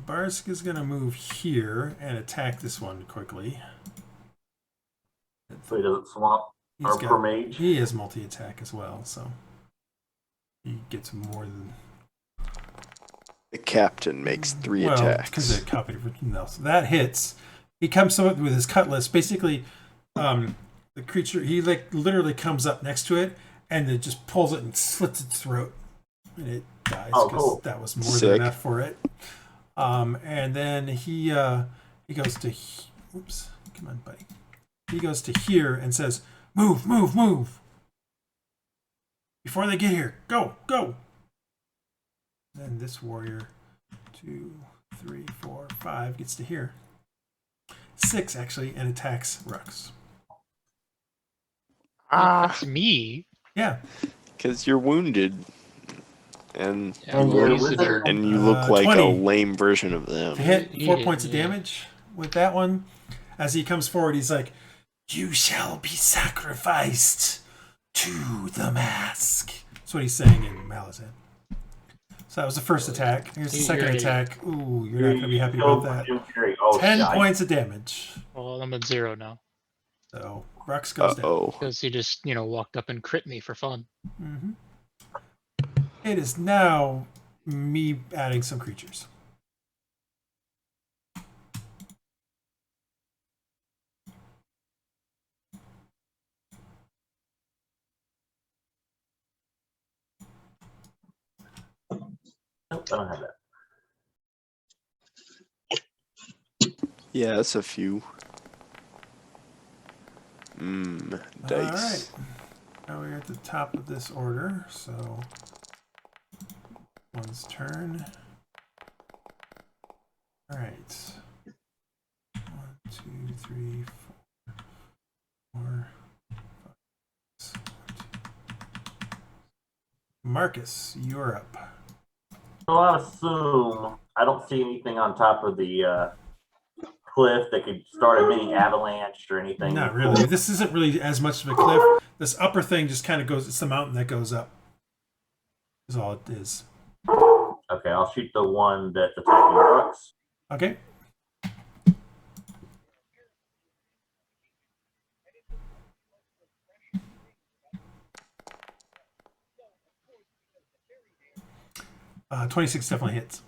Barsk is gonna move here and attack this one quickly. So he doesn't swamp our per mage. He has multi-attack as well, so he gets more than. The captain makes 3 attacks. Because they're copied from else. So that hits. He comes up with his cutlass. Basically, the creature, he literally comes up next to it and it just pulls it and slits its throat. And it dies because that was more than enough for it. And then he goes to... Oops. Come on, buddy. He goes to here and says, move. Before they get here. Go. Then this warrior, 2, 3, 4, 5, gets to here. 6, actually, and attacks Rhux. That's me. Yeah. Because you're wounded. And Yeah, you look like 20. a lame version of them. To hit, 4 points of damage with that one. As he comes forward, he's like, you shall be sacrificed to the mask. That's what he's saying in Malazan. So that was the first attack. Here's the second attack. Ooh, you're not going to be happy about that. 10 points of damage. Well, I'm at 0 now. So Rhux goes down. Because he just, walked up and crit me for fun. Mm-hmm. It is now me adding some creatures. Nope, I don't have that. Yeah, that's a few. Dice. All right. Now we're at the top of this order, so one's turn. All right. 1, 2, 3, 4, 5, 6, 2. Marcus, you're up. So I assume I don't see anything on top of the cliff that could start a mini avalanche or anything. Not really. This isn't really as much of a cliff. This upper thing just kind of goes, it's the mountain that goes up. Is all it is. Okay, I'll shoot the one that's attacking Rhux. Okay. Uh, 26 definitely hits.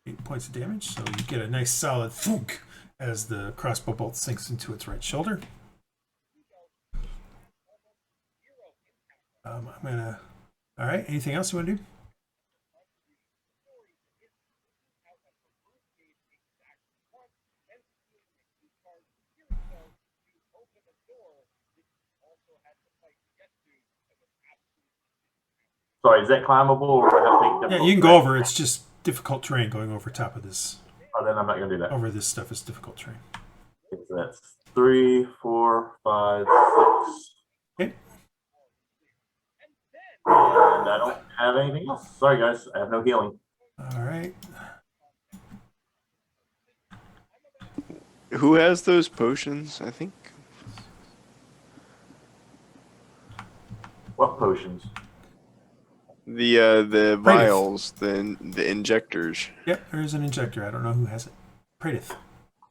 8 points of damage, so you get a nice solid thunk as the crossbow bolt sinks into its right shoulder. I'm gonna. All right. Anything else you want to do? Sorry, is that climbable or how big? Yeah, you can go over. It's just difficult terrain going over top of this. Oh, then I'm not gonna do that. Over this stuff is difficult terrain. Okay, so that's 3, 4, 5, 6. Okay. And I don't have anything else. Sorry, guys, I have no healing. All right. Who has those potions? I think. What potions? The vials, the injectors. Yep, there's an injector. I don't know who has it. Praedyth.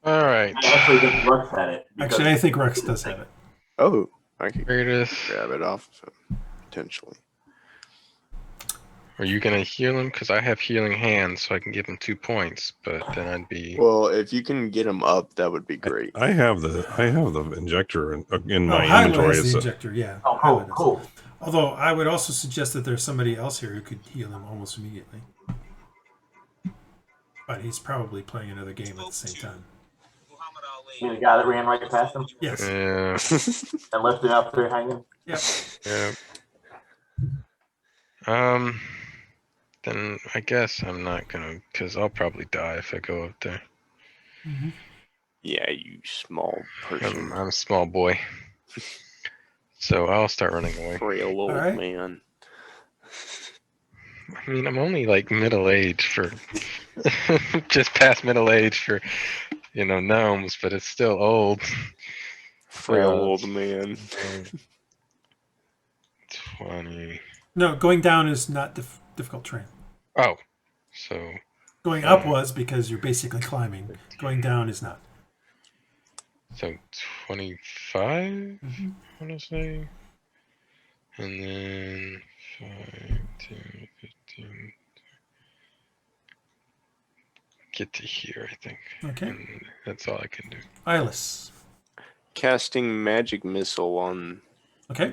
All right. I actually think Rhux had it. Actually, I think Rhux does have it. Oh, I could Praedyth. grab it off of him, potentially. Are you gonna heal him? Because I have healing hands, so I can give him 2 points. But then I'd be. Well, if you can get him up, that would be great. I have the injector in my Hylough inventory. has the It's injector, yeah. Oh, Hylough cool, does. cool. Although I would also suggest that there's somebody else here who could heal him almost immediately. But he's probably playing another game at the same time. You the guy that ran right past him Yes. Yeah. and left it out there hanging? Yep. Yeah. Then I guess I'm not gonna, because I'll probably die if I go up there. Mm-hmm. Yeah, you small person. I'm a small boy. So I'll start running away. Frail old right. man. I mean, I'm only like middle age for, just past middle age for, gnomes, but it's still old. Frail old man. 20. No, going down is not difficult terrain. Oh, so. Going up was because you're basically climbing. Going down is not. So 25, Mm-hmm. I want to say. And then 5, 10, 15. Get to here, I think. Okay. And that's all I can do. Iylis. Casting magic missile on Okay.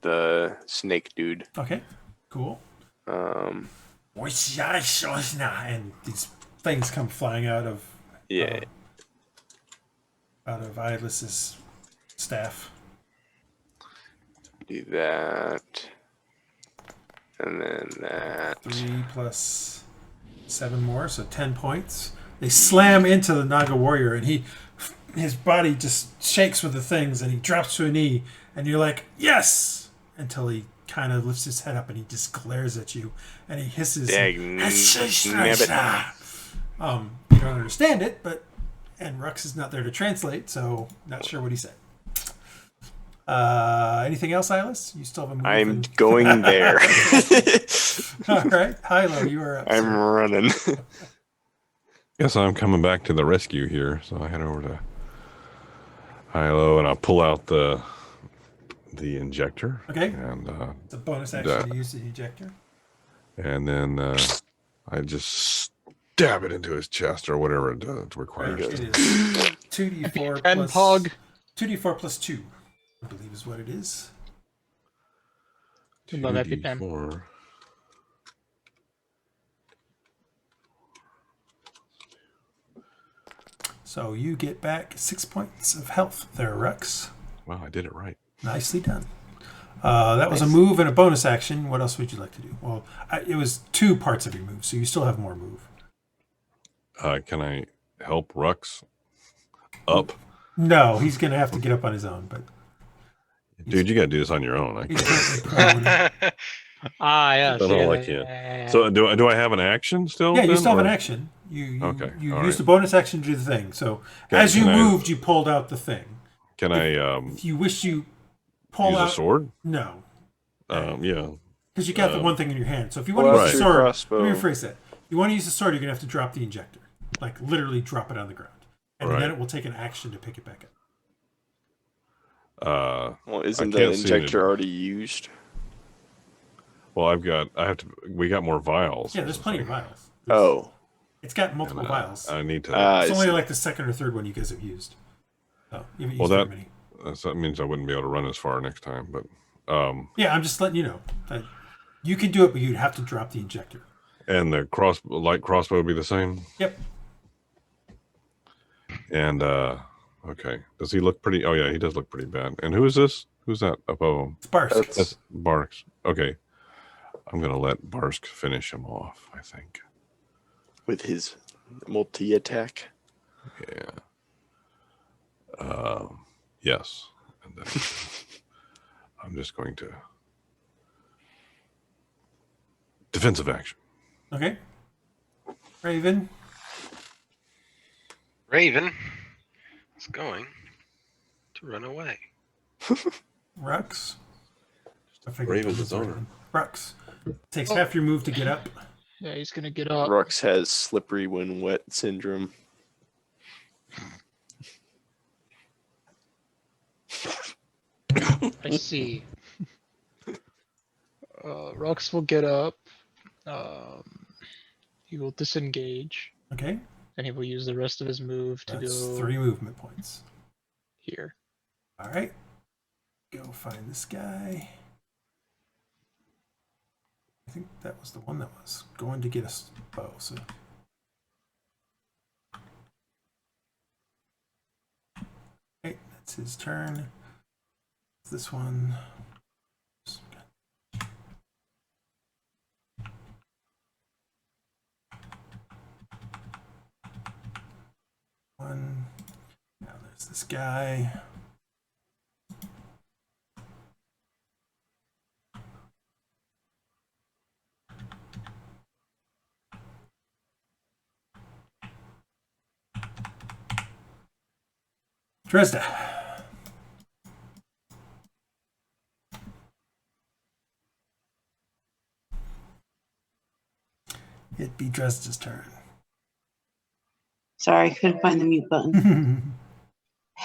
the snake dude. Okay. Cool. Um, And these things come flying out of yeah. Out of Iylis's staff. Do that. And then that. 3 plus 7 more, so 10 points. They slam into the Naga warrior, and his body just shakes with the things, and he drops to a knee, and you're like, yes! Until he kind of lifts his head up, and he just glares at you, and he hisses. You don't understand it, and Rhux is not there to translate, so not sure what he said. Anything else, Iylis? You still have a move? I'm going there. All right, Hylough, you are up. I'm running. Guess I'm coming back to the rescue here, so I head over to Hylough and I'll pull out the injector. Okay. And it's a bonus action to use the ejector. And then I just stab it into his chest or whatever it requires. It is 2d4 And plus Pog. 2d4 plus 2, I believe is what it is. Love that pen. 2d4. So you get back 6 points of health there, Rhux. Wow, I did it right. Nicely done. That was a move and a bonus action. What else would you like to do? Well, it was 2 parts of your move, so you still have more move. Can I help Rhux up? No, he's going to have to get up on his own. But Dude, you got to do this on your own. I he's can't. currently prone. Yes. That's all I can. So do I have an action still? Yeah, you then, still have an or- action. You Okay, You all used right. the bonus action to do the thing. So Okay, as you can I- moved, you pulled out the thing. Can I If you wish you pull use out a sword? No, Yeah. because you got the Um, one thing in your hand. So if you want Well, to use the your sword, crossbow. let me rephrase that. If you want to use the sword, you're gonna have to drop the injector, like literally drop it on the ground, and Right. then it will take an action to pick it back up. Well, isn't I the can't see injector it. already used? Well, we got more vials. Yeah, there's plenty of vials. Oh. It's got multiple vials. I need to. It's I only see. like the second or third one you guys have used. So you haven't Well, used very many. that means I wouldn't be able to run as far next time. But Yeah, I'm just letting you know that you can do it, but you'd have to drop the injector. and the light crossbow would be the same. Yep. And okay, does he look pretty? Oh yeah, he does look pretty bad. And who is this? Who's that above him? It's Barsk. That's Barks. Okay, I'm gonna let Barsk finish him off. I think. With his multi-attack. Yeah. Yes. And then I'm just going to defensive action. Okay. Raven. Raven is going to run away. Rhux. I figured Raven's it was his owner. Raven. Rhux. Takes half your move to get up. Yeah, he's gonna get up. Rhux has slippery when wet syndrome. I see. Rhux will get up He will disengage, Okay. and he will use the rest of his move to That's go 3 movement points. here. All right. Go find this guy. I think that was the one that was going to get us bow. So. Okay, that's his turn. This one. One. Now there's this guy. Dresd'a. It'd be Dresda's turn. Sorry, couldn't find the mute button.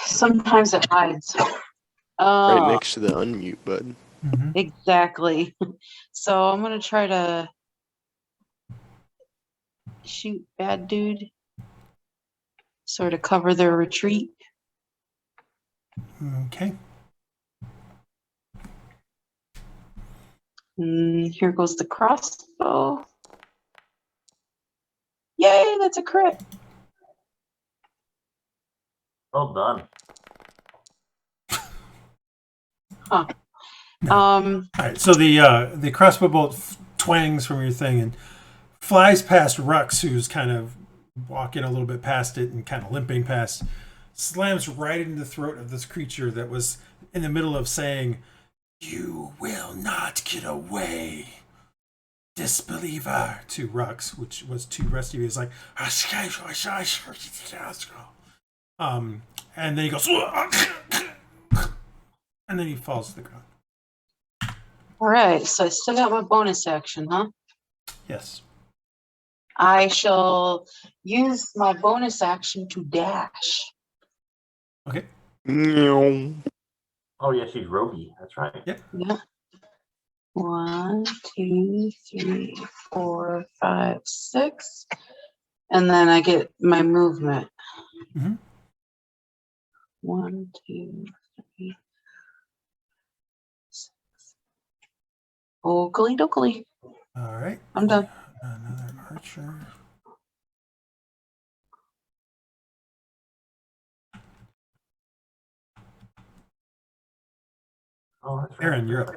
Sometimes it hides. Right next to the unmute button. Exactly. So I'm gonna try to shoot bad dude. Sort of cover their retreat. Okay. Here goes the crossbow. Yay, that's a crit. Well done. Huh. No. All right. So the crossbow bolt twangs from your thing and flies past Rhux, who's kind of walking a little bit past it and kind of limping past, slams right into the throat of this creature that was in the middle of saying, "You will not get away, disbeliever," to Rhux, which was to the rest of you. He's like, and then he goes, and then he falls to the ground. All right, so I still got my bonus action, huh? Yes. I shall use my bonus action to dash. Okay. Oh yeah, she's roguey. That's right. Yep. Yeah. 1, 2, 3, 4, 5, 6. And then I get my movement. 1, 2, 3, 6. Oakley dokley. All right. I'm done. Another archer. Oh, that's right. Aaron, you're up.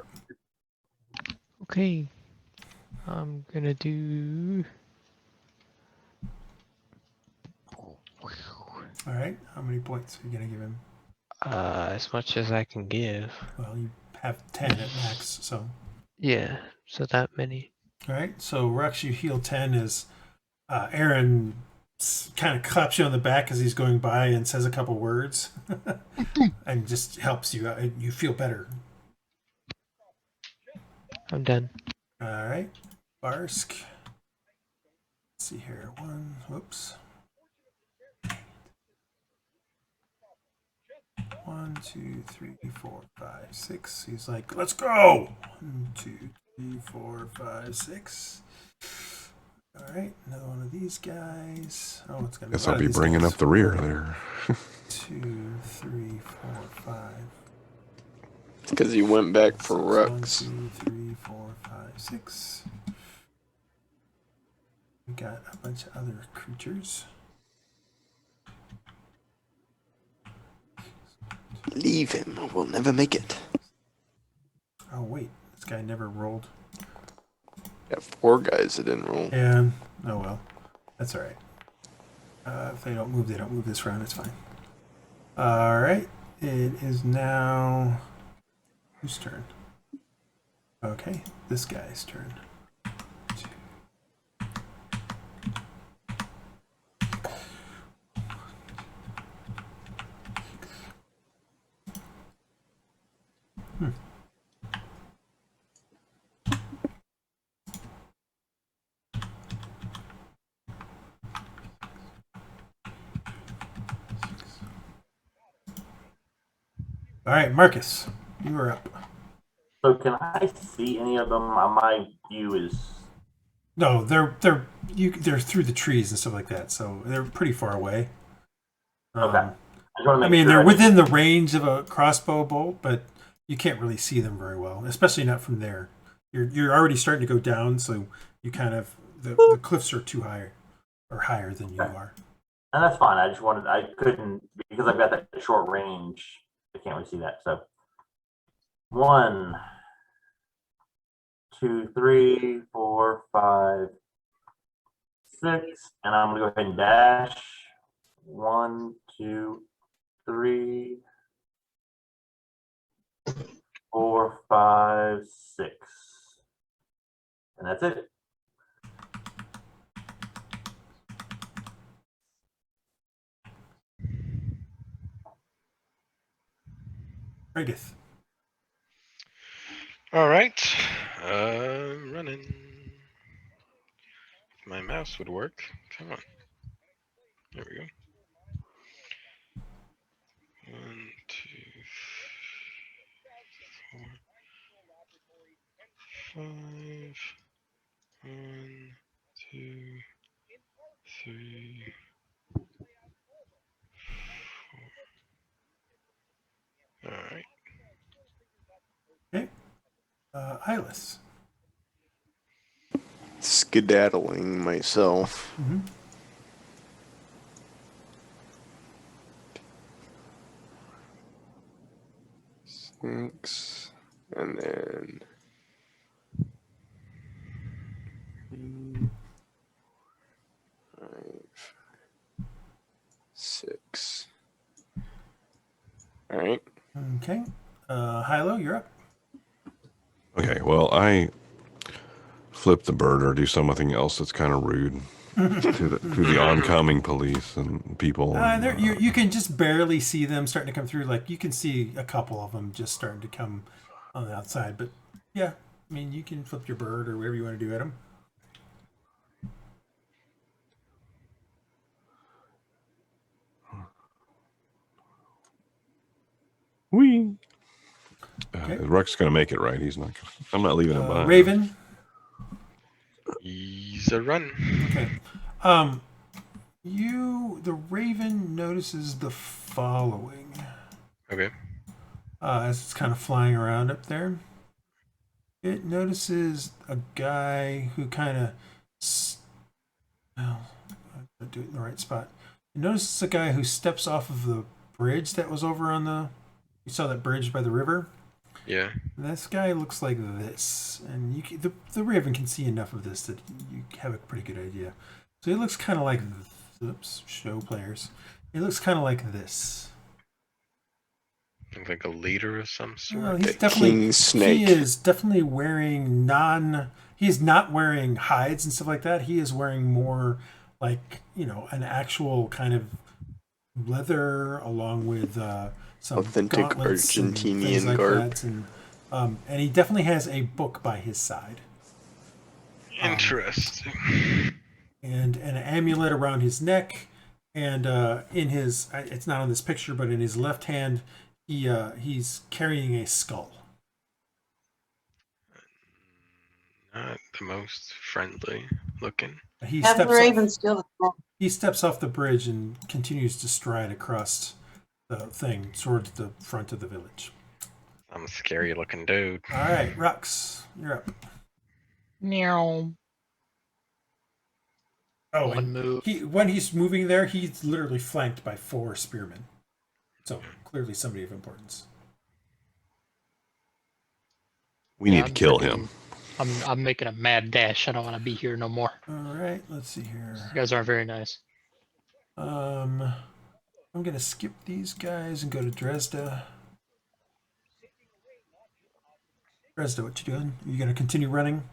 Okay. I'm gonna do. All right. How many points are you gonna give him? As much as I can give. Well, you have 10 at max, so. Yeah, so that many. All right. So Rhux, you heal 10 as Aaron kind of claps you on the back as he's going by and says a couple words, and just helps you out. You feel better. I'm done. All right. Barsk. Let's see here. Whoops. 1, 2, 3, 4, 5, 6. He's like, let's go. 1, 2, 3, 4, 5, 6. All right, another one of these guys. Oh, it's gonna be. Guess I'll be bringing up the rear there. 2, 3, 4, 5. Because he went back for 1, Rhux. 2, 3, 4, 5, 6. We got a bunch of other creatures. Leave him, or we'll never make it. Oh wait, this guy never rolled. Got 4 guys that didn't roll. Yeah. Oh well, that's all right. If they don't move, they don't move this round. It's fine. All right. It is now whose turn? Okay, this guy's turn. All right, Marcus, you are up. So can I see any of them? My view is No, they're through the trees and stuff like that, so they're pretty far away. Okay. just wanna I make mean, sure they're I within the range of a crossbow bolt, but you can't really see them very well, especially not from there. You're already starting to go down, so you kind of the cliffs are too high or higher than you Okay. are. And that's fine. I couldn't, because I've got that short range, I can't really see that. So 1, 2, 3, 4, 5, 6, and I'm gonna go ahead and dash. 1, 2, 3, 4, 5, 6. And that's it. Praedyth. All right, running. If my mouse would work. Come on. There we go. 1, 2, 4, 5. 1, 2, 3, 4. All right. Okay. Iylis. Skedaddling myself. Mm-hmm. Six, and then 5, 6. All right. Okay. Hylough, you're up. Okay, well, I flip the bird or do something else that's kind of rude to the oncoming police and people. You can just barely see them starting to come through. Like you can see a couple of them just starting to come on the outside. But yeah, I mean, you can flip your bird or whatever you want to do at them. Whee! Rhux is going to make it, right? He's not. I'm not leaving him behind. Raven. He's a run. Okay. The Raven notices the following. Okay. As it's kind of flying around up there, it notices a guy who kind of. Well, I'll do it in the right spot. It notices a guy who steps off of the bridge that was over on the. You saw that bridge by the river. Yeah. This guy looks like this, and the Raven can see enough of this that you have a pretty good idea. So he looks kind of like, oops, show players. He looks kind of like this. Looks like a leader of some sort. Well, he's definitely king snake. He is definitely wearing He's not wearing hides and stuff like that. He is wearing more like an actual kind of leather along with some Authentic Argentinian like garb. And he definitely has a book by his side. Interesting. And an amulet around his neck, and in his it's not on this picture, but in his left hand he's carrying a skull. Not the most friendly looking. He Have the steps Raven off, steal the skull. he steps off the bridge and continues to stride across the thing towards the front of the village. I'm a scary looking dude. All right, Rhux, you're up. Meow. Oh, One and move. when he's moving there, he's literally flanked by 4 spearmen. So clearly somebody of importance. We need to kill him. I'm making a mad dash. I don't want to be here no more. All right, let's see here. You guys aren't very nice. I'm gonna skip these guys and go to Dresd'a. Dresd'a, what you doing? Are you gonna continue running?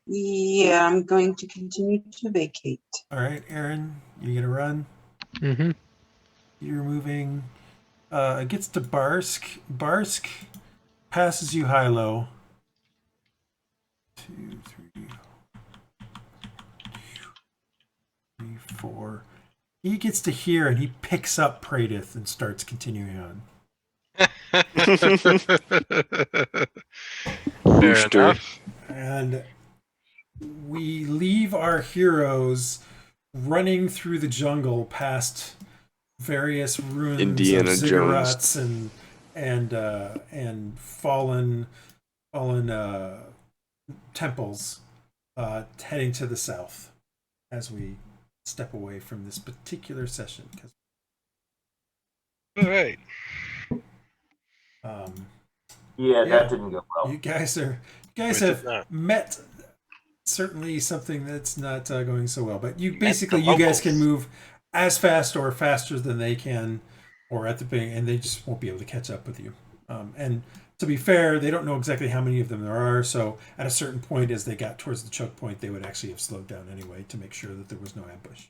Yeah, I'm going to continue to vacate. All right, Aaron, you gonna run? Mm-hmm. You're moving. It gets to Barsk. Barsk passes you Hylough. 2, 3, 4. He gets to here and he picks up Praedyth and starts continuing on. Fair enough. And we leave our heroes running through the jungle past various ruins Indiana of Jones. ziggurats and fallen temples, heading to the south as we step away from this particular session. All right. Yeah, that didn't go well. You guys did have not. met certainly something that's not going so well. But you Met basically the you guys can locals. move as fast or faster than they can, or at the beginning, and they just won't be able to catch up with you. And to be fair, they don't know exactly how many of them there are. So at a certain point, as they got towards the choke point, they would actually have slowed down anyway to make sure that there was no ambush.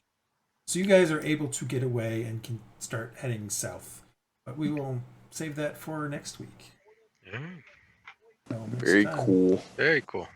So you guys are able to get away and can start heading south. But we will save that for next week. Yeah, So next Very time. cool. very cool.